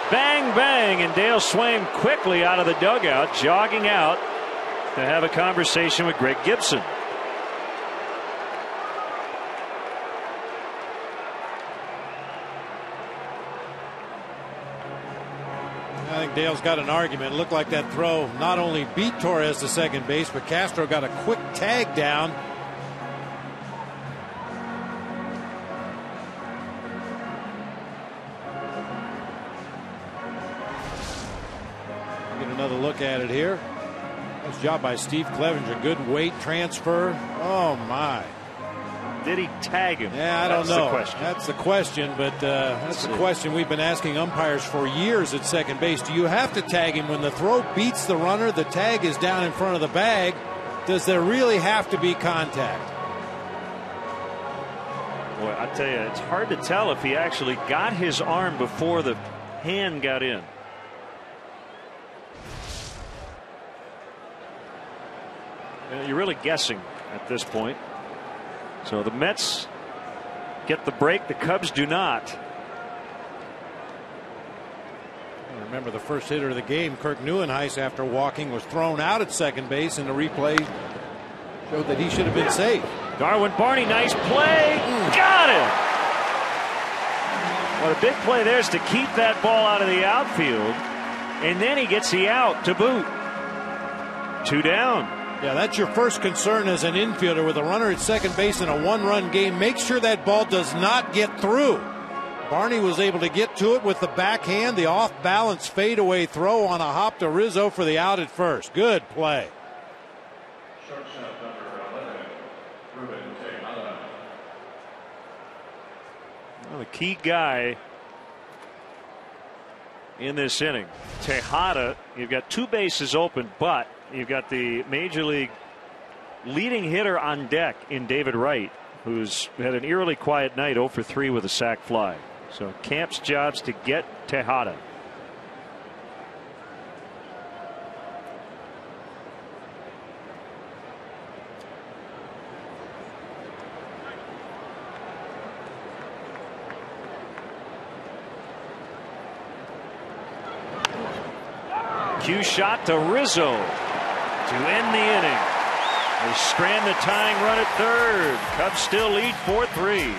[SPEAKER 1] bang, bang. And Dale Swaim quickly out of the dugout, jogging out to have a conversation with Greg Gibson.
[SPEAKER 2] I think Dale's got an argument. It looked like that throw not only beat Torres to second base, but Castro got a quick tag down. Get another look at it here. Nice job by Steve Clevenger. Good weight transfer. Oh my.
[SPEAKER 1] Did he tag him?
[SPEAKER 2] Yeah, I don't know.
[SPEAKER 1] That's the question.
[SPEAKER 2] But that's the question we've been asking umpires for years at second base. Do you have to tag him when the throw beats the runner? The tag is down in front of the bag. Does there really have to be contact?
[SPEAKER 1] Boy, I tell you, it's hard to tell if he actually got his arm before the hand got in. You're really guessing at this point. So the Mets get the break. The Cubs do not.
[SPEAKER 2] Remember the first hitter of the game, Kirk Neuenhuis, after walking, was thrown out at second base, and the replay showed that he should have been safe.
[SPEAKER 1] Darwin Barney, nice play. Got it. What a big play there is to keep that ball out of the outfield. And then he gets the out to boot. 2 down.
[SPEAKER 2] Yeah, that's your first concern as an infielder with a runner at second base in a one-run game. Make sure that ball does not get through. Barney was able to get to it with the backhand, the off-balance fadeaway throw on a hop to Rizzo for the out at first. Good play.
[SPEAKER 1] Well, the key guy in this inning, Tejada, you've got 2 bases open, but you've got the major league leading hitter on deck in David Wright, who's had an eerily quiet night, 0 for 3 with a sac fly. So Camp's job's to get Tejada. Cue shot to Rizzo to end the inning. They strand the tying run at third. Cubs still lead 4-3.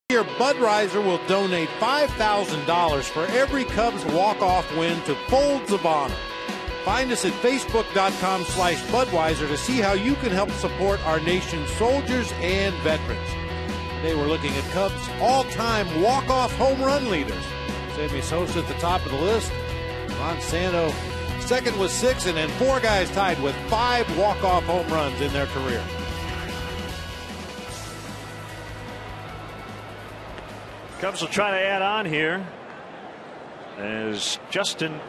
[SPEAKER 2] Here, Budweiser will donate $5,000 for every Cubs walk-off win to Folds of Honor. Find us at Facebook.com/Budweiser to see how you can help support our nation's soldiers and veterans. They were looking at Cubs all-time walk-off home run leaders. Sammy Sosa at the top of the list. Monsanto second with 6, and then 4 guys tied with 5 walk-off home runs in their career.
[SPEAKER 1] Cubs will try to add on here as Justin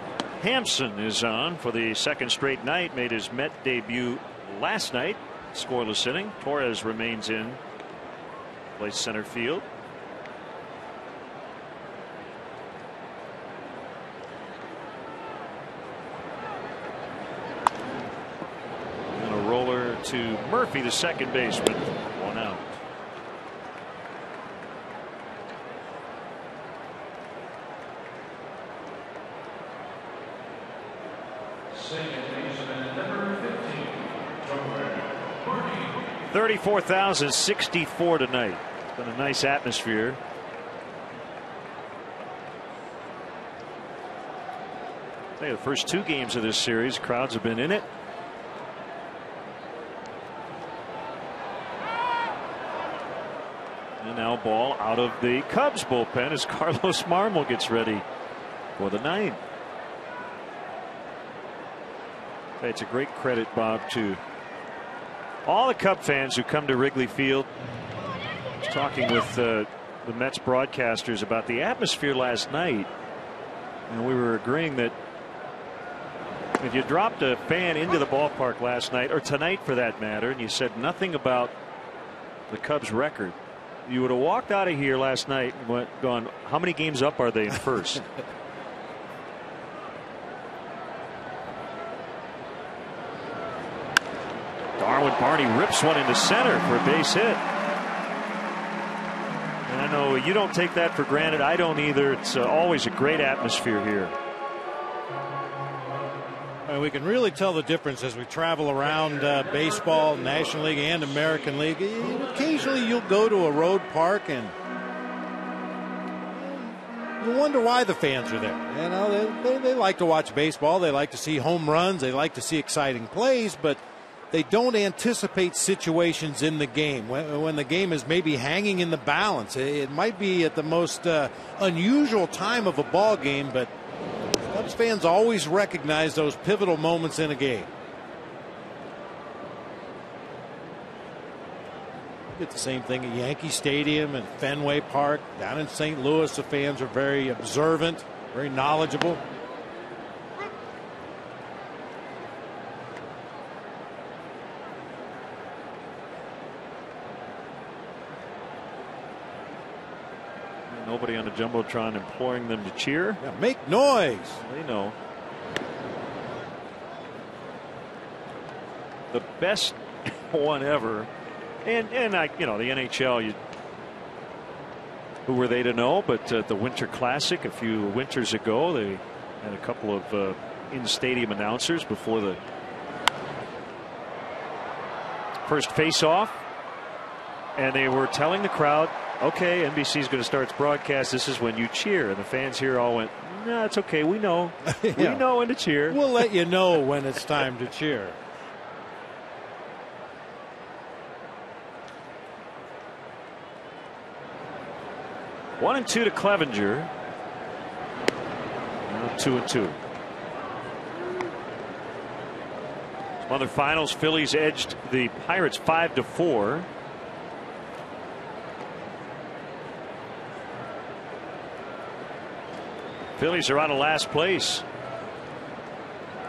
[SPEAKER 1] Hampson is on for the second straight night. Made his Met debut last night. Scoreless inning. Torres remains in. Plays center field. And a roller to Murphy, the second baseman. 1 out.
[SPEAKER 4] Second baseman, number 15,
[SPEAKER 1] 34,064 tonight. Been a nice atmosphere. I think the first 2 games of this series, crowds have been in it. And now ball out of the Cubs bullpen as Carlos Marmol gets ready for the ninth. It's a great credit, Bob, to all the Cub fans who come to Wrigley Field. I was talking with the Mets broadcasters about the atmosphere last night, and we were agreeing that if you dropped a fan into the ballpark last night, or tonight for that matter, and you said nothing about the Cubs record, you would have walked out of here last night and gone, how many games up are they in first? Darwin Barney rips one into center for a base hit. And I know you don't take that for granted. I don't either. It's always a great atmosphere here.
[SPEAKER 2] We can really tell the difference as we travel around baseball, National League and American League. Occasionally you'll go to a road park and you wonder why the fans are there. You know, they like to watch baseball. They like to see home runs. They like to see exciting plays, but they don't anticipate situations in the game when the game is maybe hanging in the balance. It might be at the most unusual time of a ball game, but Cubs fans always recognize those pivotal moments in a game. It's the same thing at Yankee Stadium and Fenway Park. Down in St. Louis, the fans are very observant, very knowledgeable.
[SPEAKER 1] Nobody on the Jumbotron imploring them to cheer.
[SPEAKER 2] Yeah, make noise.
[SPEAKER 1] They know. The best one ever, and you know, the NHL. Who were they to know? But the Winter Classic a few winters ago, they had a couple of in-stadium announcers before the first face-off, and they were telling the crowd, okay, NBC's going to start its broadcast. This is when you cheer. And the fans here all went, no, it's okay. We know. Yeah. We know when to cheer.
[SPEAKER 2] We'll let you know when it's time to cheer.
[SPEAKER 1] One and two to Clevenger. Now 2-2. Some other finals. Phillies edged the Pirates 5-4. Phillies are out of last place.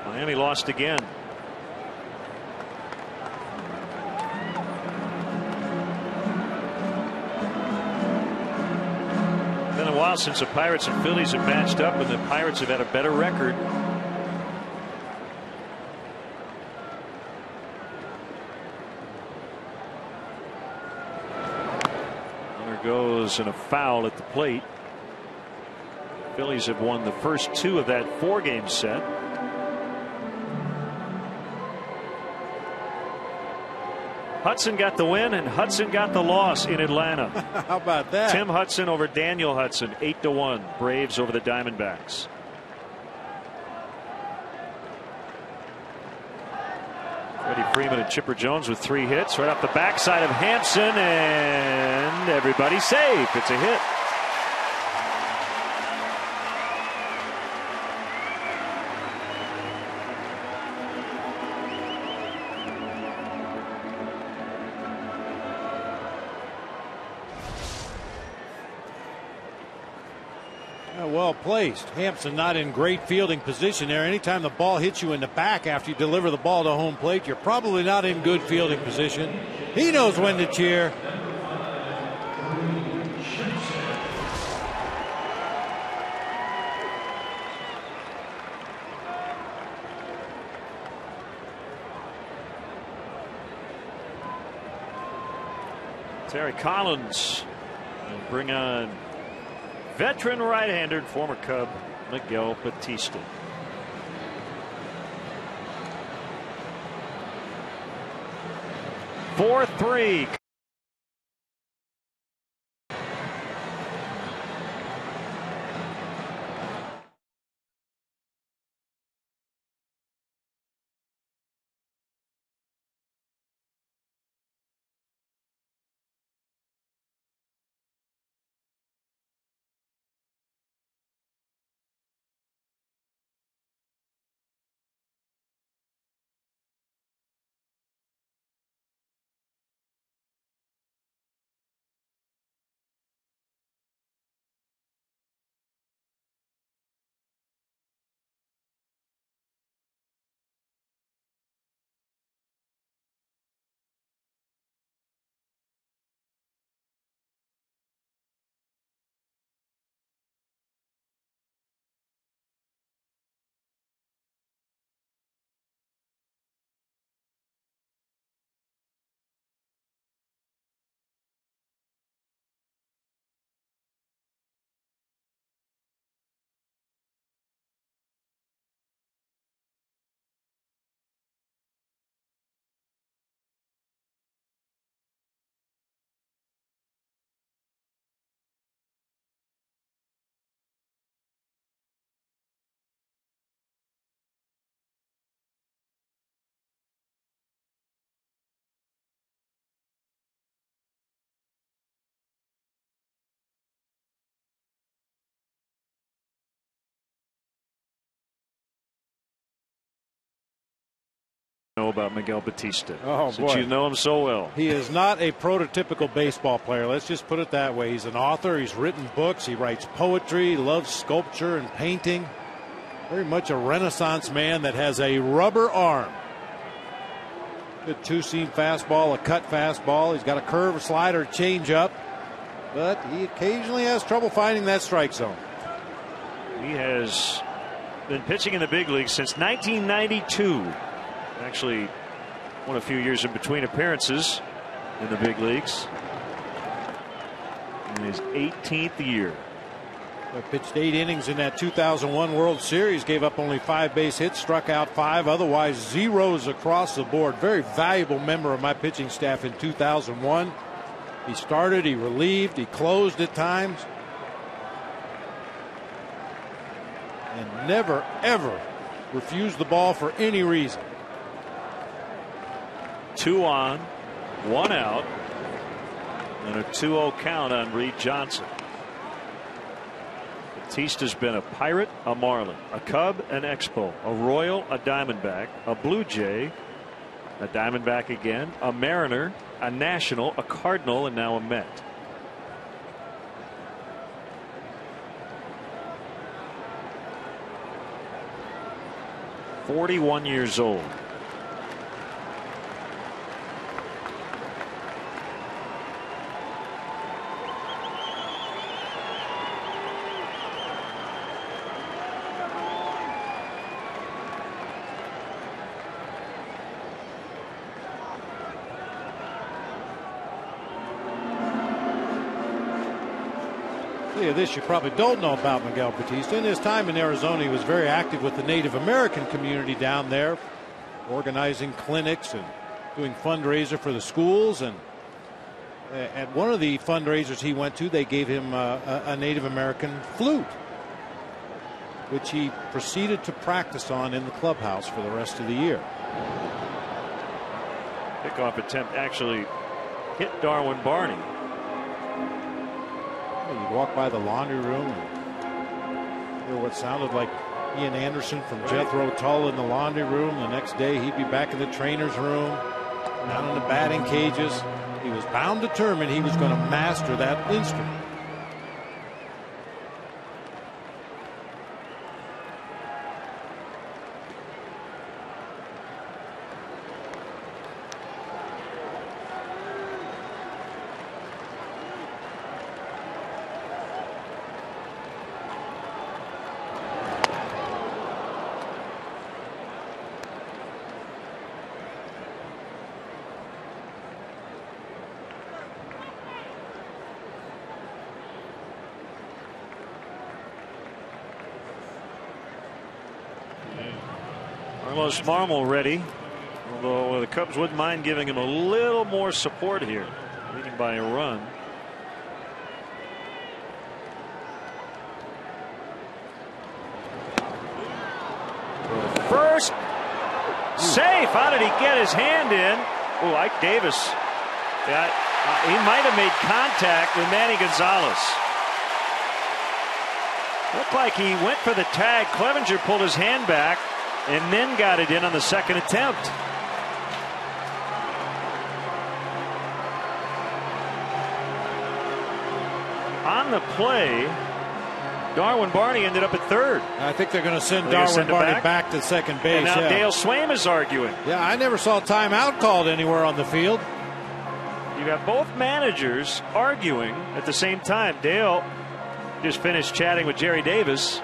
[SPEAKER 1] Miami lost again. Been a while since the Pirates and Phillies have matched up, and the Pirates have had a better record. Runner goes and a foul at the plate. Phillies have won the first 2 of that 4-game set. Hudson got the win and Hudson got the loss in Atlanta.
[SPEAKER 2] How about that?
[SPEAKER 1] Tim Hudson over Daniel Hudson, 8-1. Braves over the Diamondbacks. Ready Freeman and Chipper Jones with 3 hits right off the backside of Hampson, and everybody's safe. It's a hit.
[SPEAKER 2] Well placed. Hampson not in great fielding position there. Anytime the ball hits you in the back after you deliver the ball to home plate, you're probably not in good fielding position. He knows when to cheer.
[SPEAKER 1] Terry Collins will bring on veteran right-hander and former Cub Miguel Batista. Four, 3. Know about Miguel Batista.
[SPEAKER 2] Oh,
[SPEAKER 1] since
[SPEAKER 2] boy.
[SPEAKER 1] You know him so well.
[SPEAKER 2] He is not a prototypical baseball player. Let's just put it that way. He's an author. He's written books. He writes poetry. He loves sculpture and painting. Very much a Renaissance man that has a rubber arm. Good 2-seam fastball, a cut fastball. He's got a curve, a slider, changeup. But he occasionally has trouble finding that strike zone.
[SPEAKER 1] He has been pitching in the big leagues since 1992. Actually, won a few years in between appearances in the big leagues. In his 18th year.
[SPEAKER 2] He pitched 8 innings in that 2001 World Series, gave up only 5 base hits, struck out 5, otherwise zeros across the board. Very valuable member of my pitching staff in 2001. He started, he relieved, he closed at times. And never, ever refused the ball for any reason.
[SPEAKER 1] 2 on, 1 out, and a 2-0 count on Reed Johnson. Batista's been a Pirate, a Marlin, a Cub, an Expo, a Royal, a Diamondback, a Blue Jay, a Diamondback again, a Mariner, a National, a Cardinal, and now a Met. "41 years old.
[SPEAKER 2] This you probably don't know about Miguel Batista. In his time in Arizona, he was very active with the Native American community down there, organizing clinics and doing fundraiser for the schools. And at one of the fundraisers he went to, they gave him a Native American flute, which he proceeded to practice on in the clubhouse for the rest of the year.
[SPEAKER 1] Pickoff attempt actually hit Darwin Barney.
[SPEAKER 2] Well, you'd walk by the laundry room and hear what sounded like Ian Anderson from Jethro Tull in the laundry room. The next day he'd be back in the trainer's room, down in the batting cages. He was bound determined he was going to master that instrument.
[SPEAKER 1] Carlos Marmol ready, although the Cubs wouldn't mind giving him a little more support here, leading by a run. First, safe. How did he get his hand in? Oh, Ike Davis. He might have made contact with Manny Gonzalez. Looked like he went for the tag. Clevenger pulled his hand back and then got it in on the second attempt. On the play, Darwin Barney ended up at third.
[SPEAKER 2] I think they're going to send Darwin Barney back to second base.
[SPEAKER 1] And now Dale Swaim is arguing.
[SPEAKER 2] Yeah, I never saw a timeout called anywhere on the field.
[SPEAKER 1] You got both managers arguing at the same time. Dale just finished chatting with Jerry Davis.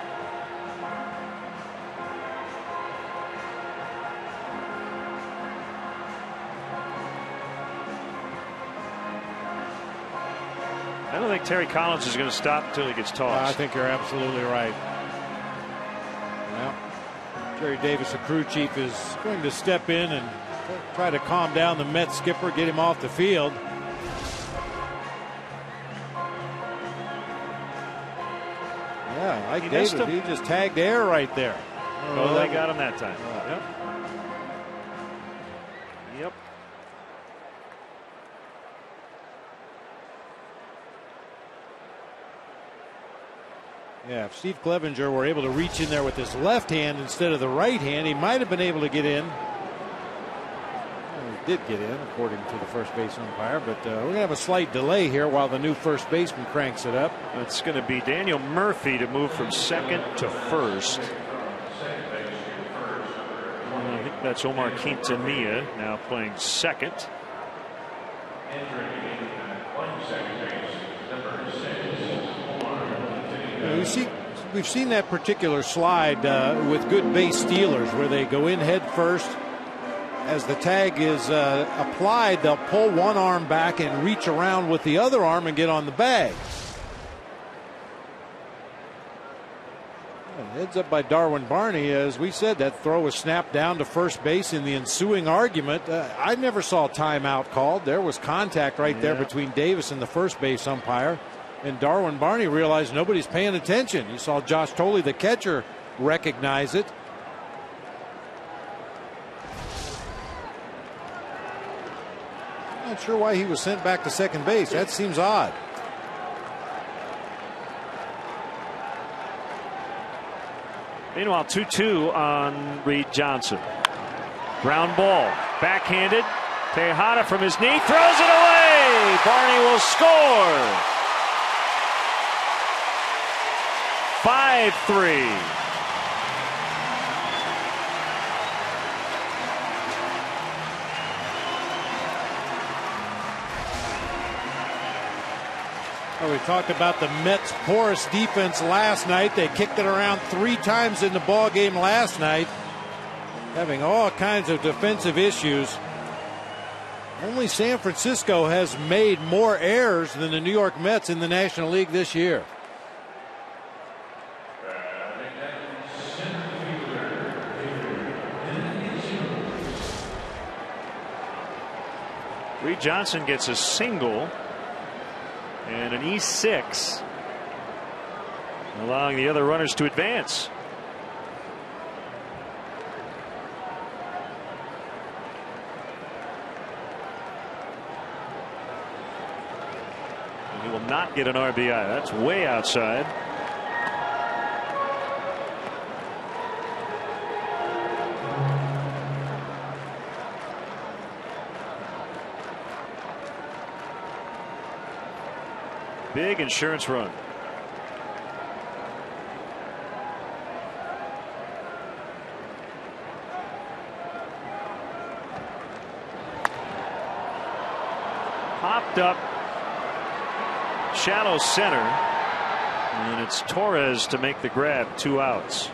[SPEAKER 1] I don't think Terry Collins is going to stop until he gets tossed.
[SPEAKER 2] I think you're absolutely right. Well, Jerry Davis, the crew chief, is going to step in and try to calm down the Mets skipper, get him off the field. Yeah, Ike Davis, he just tagged air right there.
[SPEAKER 1] Oh, they got him that time. Yep. Yep.
[SPEAKER 2] Yeah, if Steve Clevenger were able to reach in there with his left hand instead of the right hand, he might have been able to get in. Well, he did get in, according to the first base umpire, but we're going to have a slight delay here while the new first baseman cranks it up.
[SPEAKER 1] It's going to be Daniel Murphy to move from second to first. I think that's Omar Quintanilla now playing second.
[SPEAKER 2] We've seen that particular slide with good base stealers where they go in head first. As the tag is applied, they'll pull one arm back and reach around with the other arm and get on the bag. Heads up by Darwin Barney. As we said, that throw was snapped down to first base in the ensuing argument. I never saw a timeout called. There was contact right there between Davis and the first base umpire. And Darwin Barney realized nobody's paying attention. You saw Josh Tolley, the catcher, recognize it. Not sure why he was sent back to second base. That seems odd.
[SPEAKER 1] Meanwhile, 2-2 on Reed Johnson. Ground ball, backhanded. Tejada from his knee throws it away. Barney will score. 5-3.
[SPEAKER 2] Well, we talked about the Mets' porous defense last night. They kicked it around 3 times in the ball game last night, having all kinds of defensive issues. Only San Francisco has made more errors than the New York Mets in the National League this year.
[SPEAKER 1] Reed Johnson gets a single and an E6, allowing the other runners to advance. not get an RBI. That's way outside. Big insurance run. Popped up shallow center, and it's Torres to make the grab. 2 outs.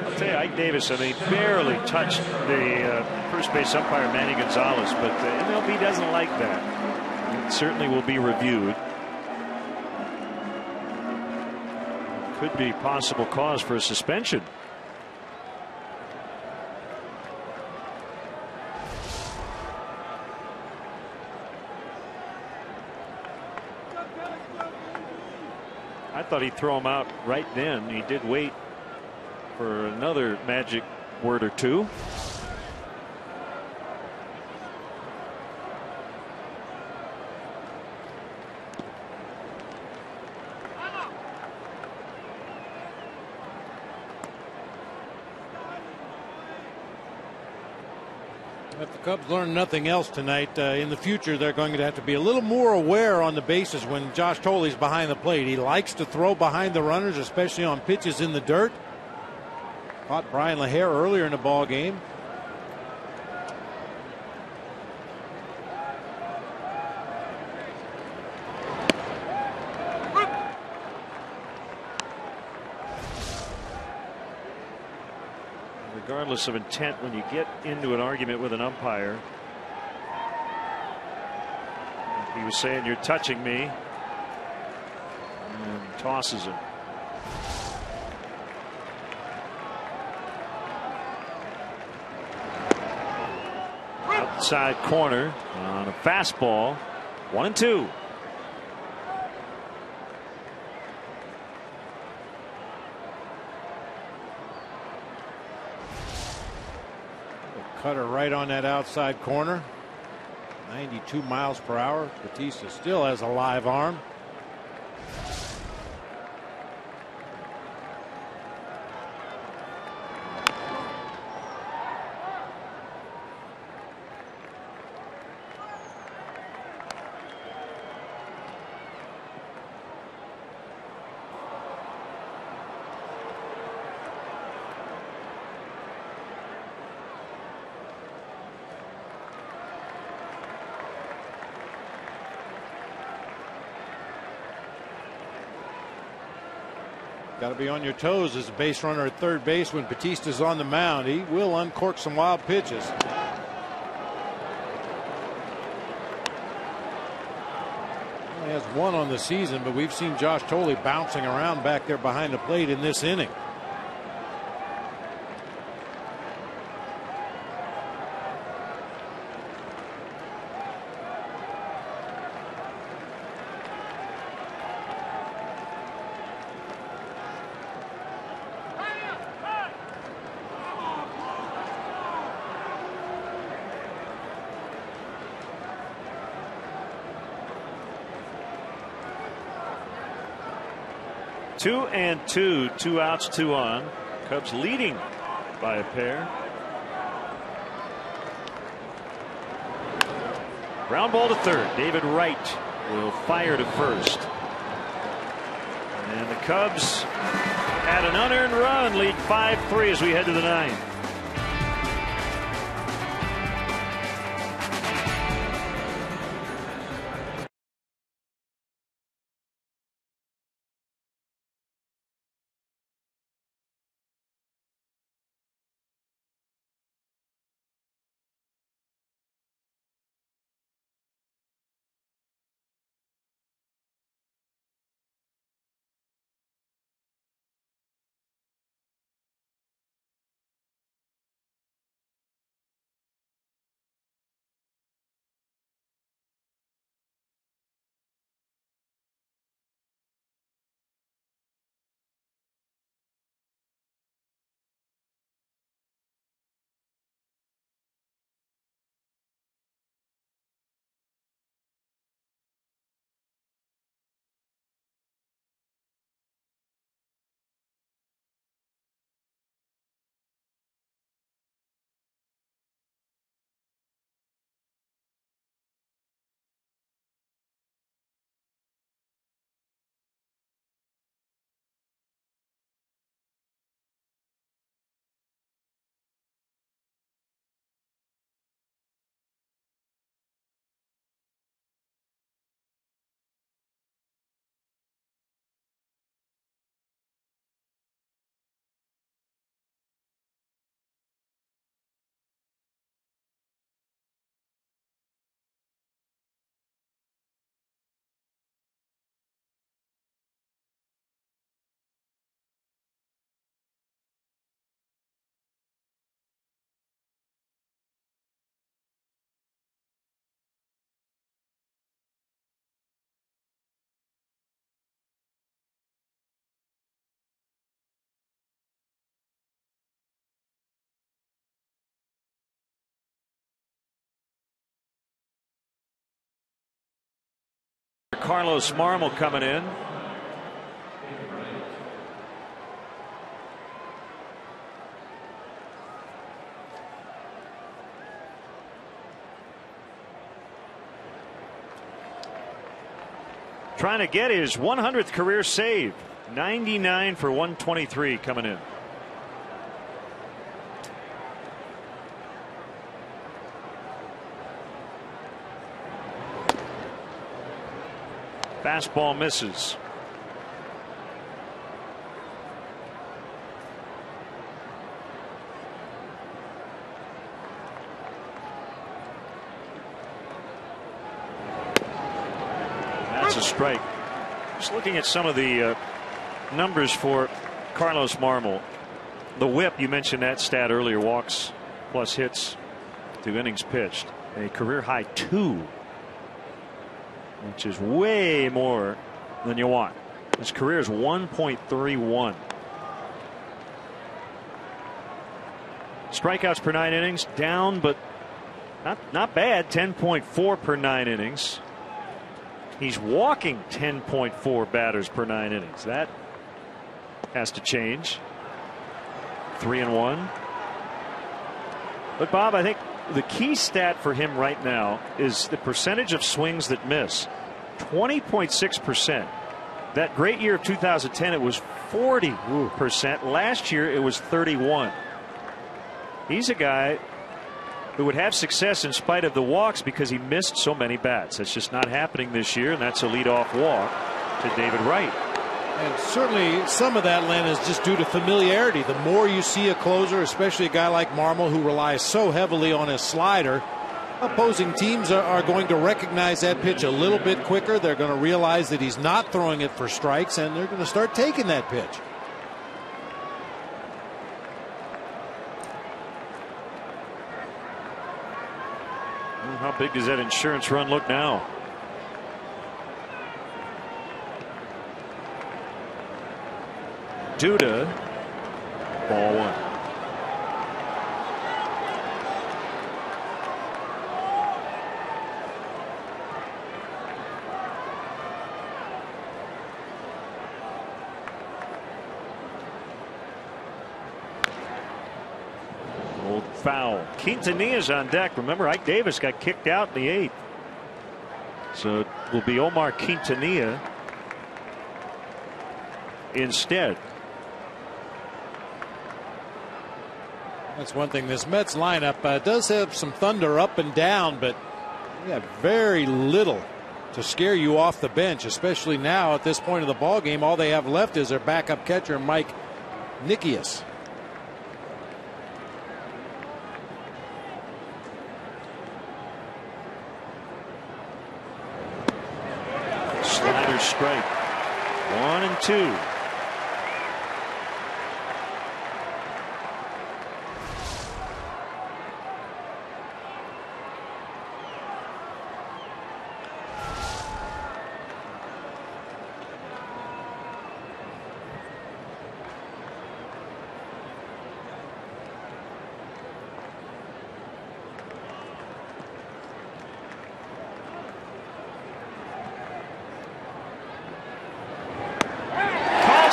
[SPEAKER 1] I'll tell you, Ike Davis, I mean, barely touched the first base umpire Manny Gonzalez, but the MLB doesn't like that. It certainly will be reviewed. Could be possible cause for a suspension. I thought he'd throw him out right then. He did wait for another magic word or two.
[SPEAKER 2] If the Cubs learn nothing else tonight, in the future they're going to have to be a little more aware on the bases when Josh Tolley's behind the plate. He likes to throw behind the runners, especially on pitches in the dirt. Caught Brian LaHare earlier in the ball game.
[SPEAKER 1] Regardless of intent, when you get into an argument with an umpire, he was saying, "You're touching me," and tosses him. Outside corner on a fastball. 1-2.
[SPEAKER 2] Cutter right on that outside corner. 92 miles per hour. Batista still has a live arm. Got to be on your toes as a base runner at third base when Batista's on the mound. He will uncork some wild pitches. He has 1 on the season, but we've seen Josh Tolley bouncing around back there behind the plate in this inning.
[SPEAKER 1] Two and two, 2 outs, 2 on. Cubs leading by a pair. Ground ball to third. David Wright will fire to first. And the Cubs had an unearned run, lead 5-3 as we head to the 9th. Carlos Marmol coming in. Trying to get his 100th career save. 99 for 123 coming in. Fastball misses. That's a strike. Just looking at some of the numbers for Carlos Marmol. The whip, you mentioned that stat earlier, walks plus hits to innings pitched. A career high 2. Which is way more than you want. His career is 1.31. Strikeouts per 9 innings down, but not bad. 10.4 per 9 innings. He's walking 10.4 batters per 9 innings. That has to change. 3-1. But Bob, I think the key stat for him right now is the percentage of swings that miss. 20.6%. That great year of 2010, it was 40%. Last year, it was 31. He's a guy who would have success in spite of the walks because he missed so many bats. That's just not happening this year, and that's a leadoff walk to David Wright.
[SPEAKER 2] And certainly some of that, Len, is just due to familiarity. The more you see a closer, especially a guy like Marmol who relies so heavily on his slider, opposing teams are going to recognize that pitch a little bit quicker. They're going to realize that he's not throwing it for strikes, and they're going to start taking that pitch.
[SPEAKER 1] How big does that insurance run look now? Duda, ball 1. Old foul. Quintanilla's on deck. Remember, Ike Davis got kicked out in the 8th. So it will be Omar Quintanilla instead.
[SPEAKER 2] That's one thing. This Mets lineup does have some thunder up and down, but you have very little to scare you off the bench, especially now at this point of the ball game. All they have left is their backup catcher, Mike Nikias.
[SPEAKER 1] Slider strike. 1-2.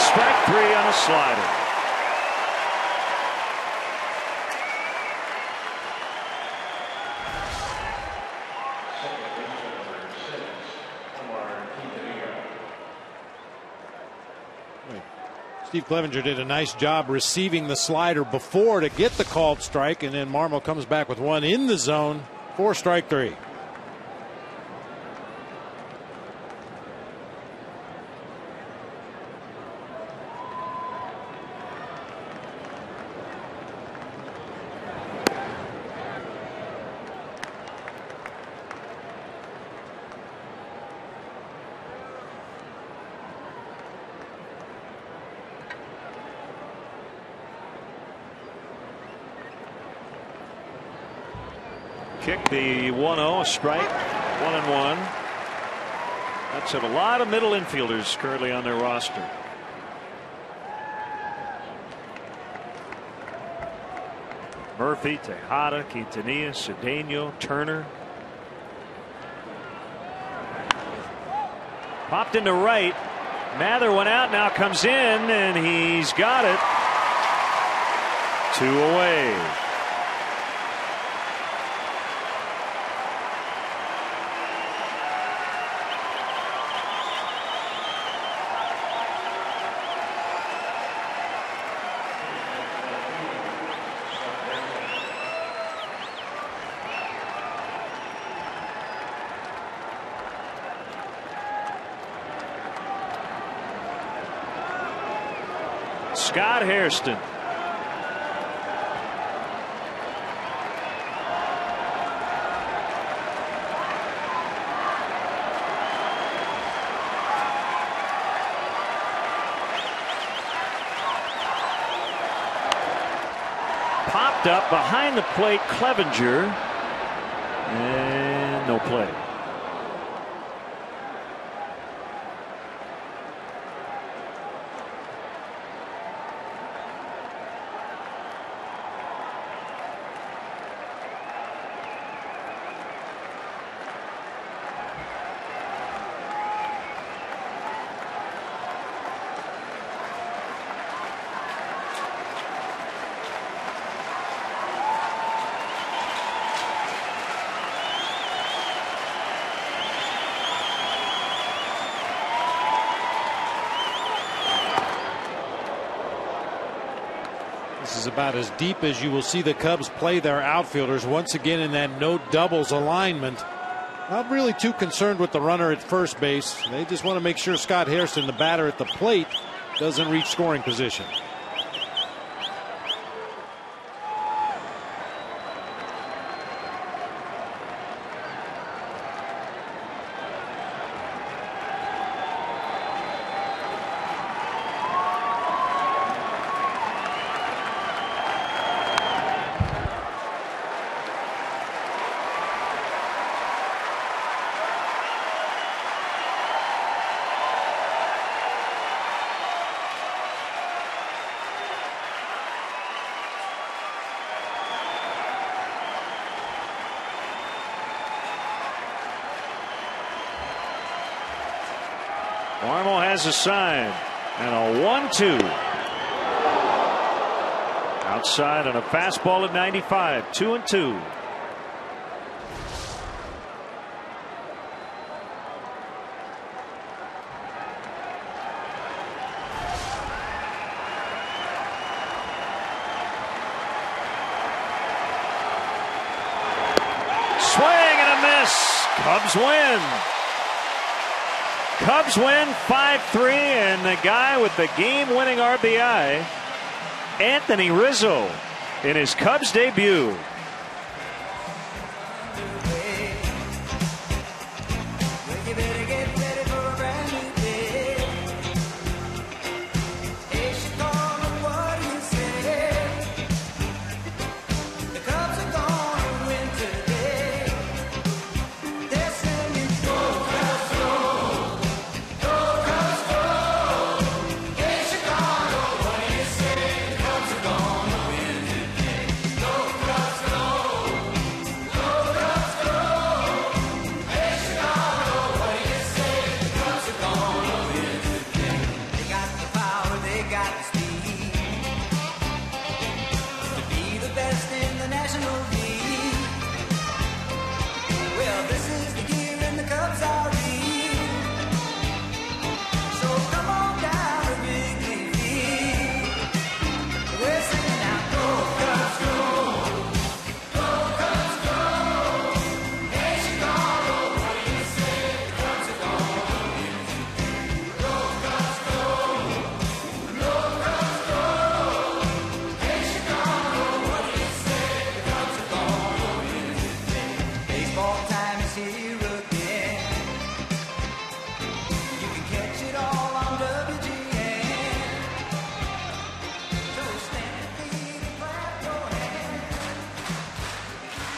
[SPEAKER 1] Strike 3 on a slider.
[SPEAKER 2] Steve Clevenger did a nice job receiving the slider before to get the called strike, and then Marmol comes back with one in the zone for strike 3.
[SPEAKER 1] Kick the 1-0, strike, 1-1. That's a lot of middle infielders currently on their roster. Murphy, Tejada, Quintanilla, Cedeno, Turner. Popped into right. Mather went out, now comes in, and he's got it. 2 away. Scott Hairston. Popped up behind the plate, Clevenger, and no play.
[SPEAKER 2] This is about as deep as you will see the Cubs play their outfielders once again in that no doubles alignment. Not really too concerned with the runner at first base. They just want to make sure Scott Hairston, the batter at the plate, doesn't reach scoring position. Marmol has a sign and a 1-2. Outside on a fastball at 95, 2-2. Swing and a miss. Cubs win. Cubs win 5-3, and the guy with the game-winning RBI, Anthony Rizzo, in his Cubs debut.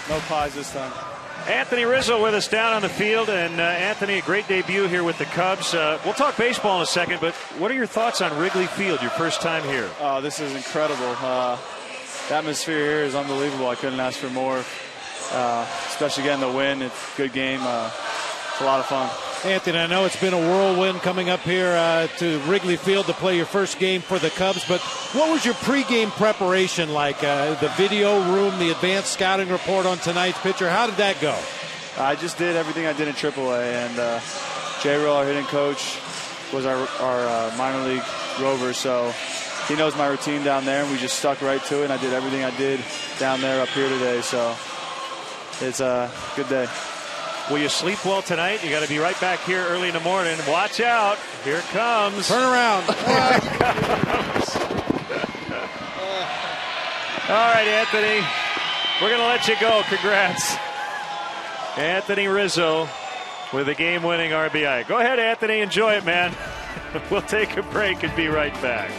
[SPEAKER 3] No pies this time.
[SPEAKER 1] Anthony Rizzo with us down on the field, and Anthony, a great debut here with the Cubs. We'll talk baseball in a second, but what are your thoughts on Wrigley Field, your first time here?
[SPEAKER 3] This is incredible. The atmosphere here is unbelievable. I couldn't ask for more, especially getting the win. It's a good game. It's a lot of fun.
[SPEAKER 2] Anthony, I know it's been a whirlwind coming up here to Wrigley Field to play your first game for the Cubs, but what was your pregame preparation like? The video room, the advanced scouting report on tonight's pitcher, how did that go?
[SPEAKER 3] I just did everything I did in AAA, and J-Roll, our hitting coach, was our minor league rover, so he knows my routine down there, and we just stuck right to it, and I did everything I did down there up here today, so it's a good day.
[SPEAKER 1] Will you sleep well tonight? You got to be right back here early in the morning. Watch out. Here it comes.
[SPEAKER 2] Turn around.
[SPEAKER 1] Here it comes. All right, Anthony. We're going to let you go. Congrats. Anthony Rizzo with a game-winning RBI. Go ahead, Anthony. Enjoy it, man. We'll take a break and be right back.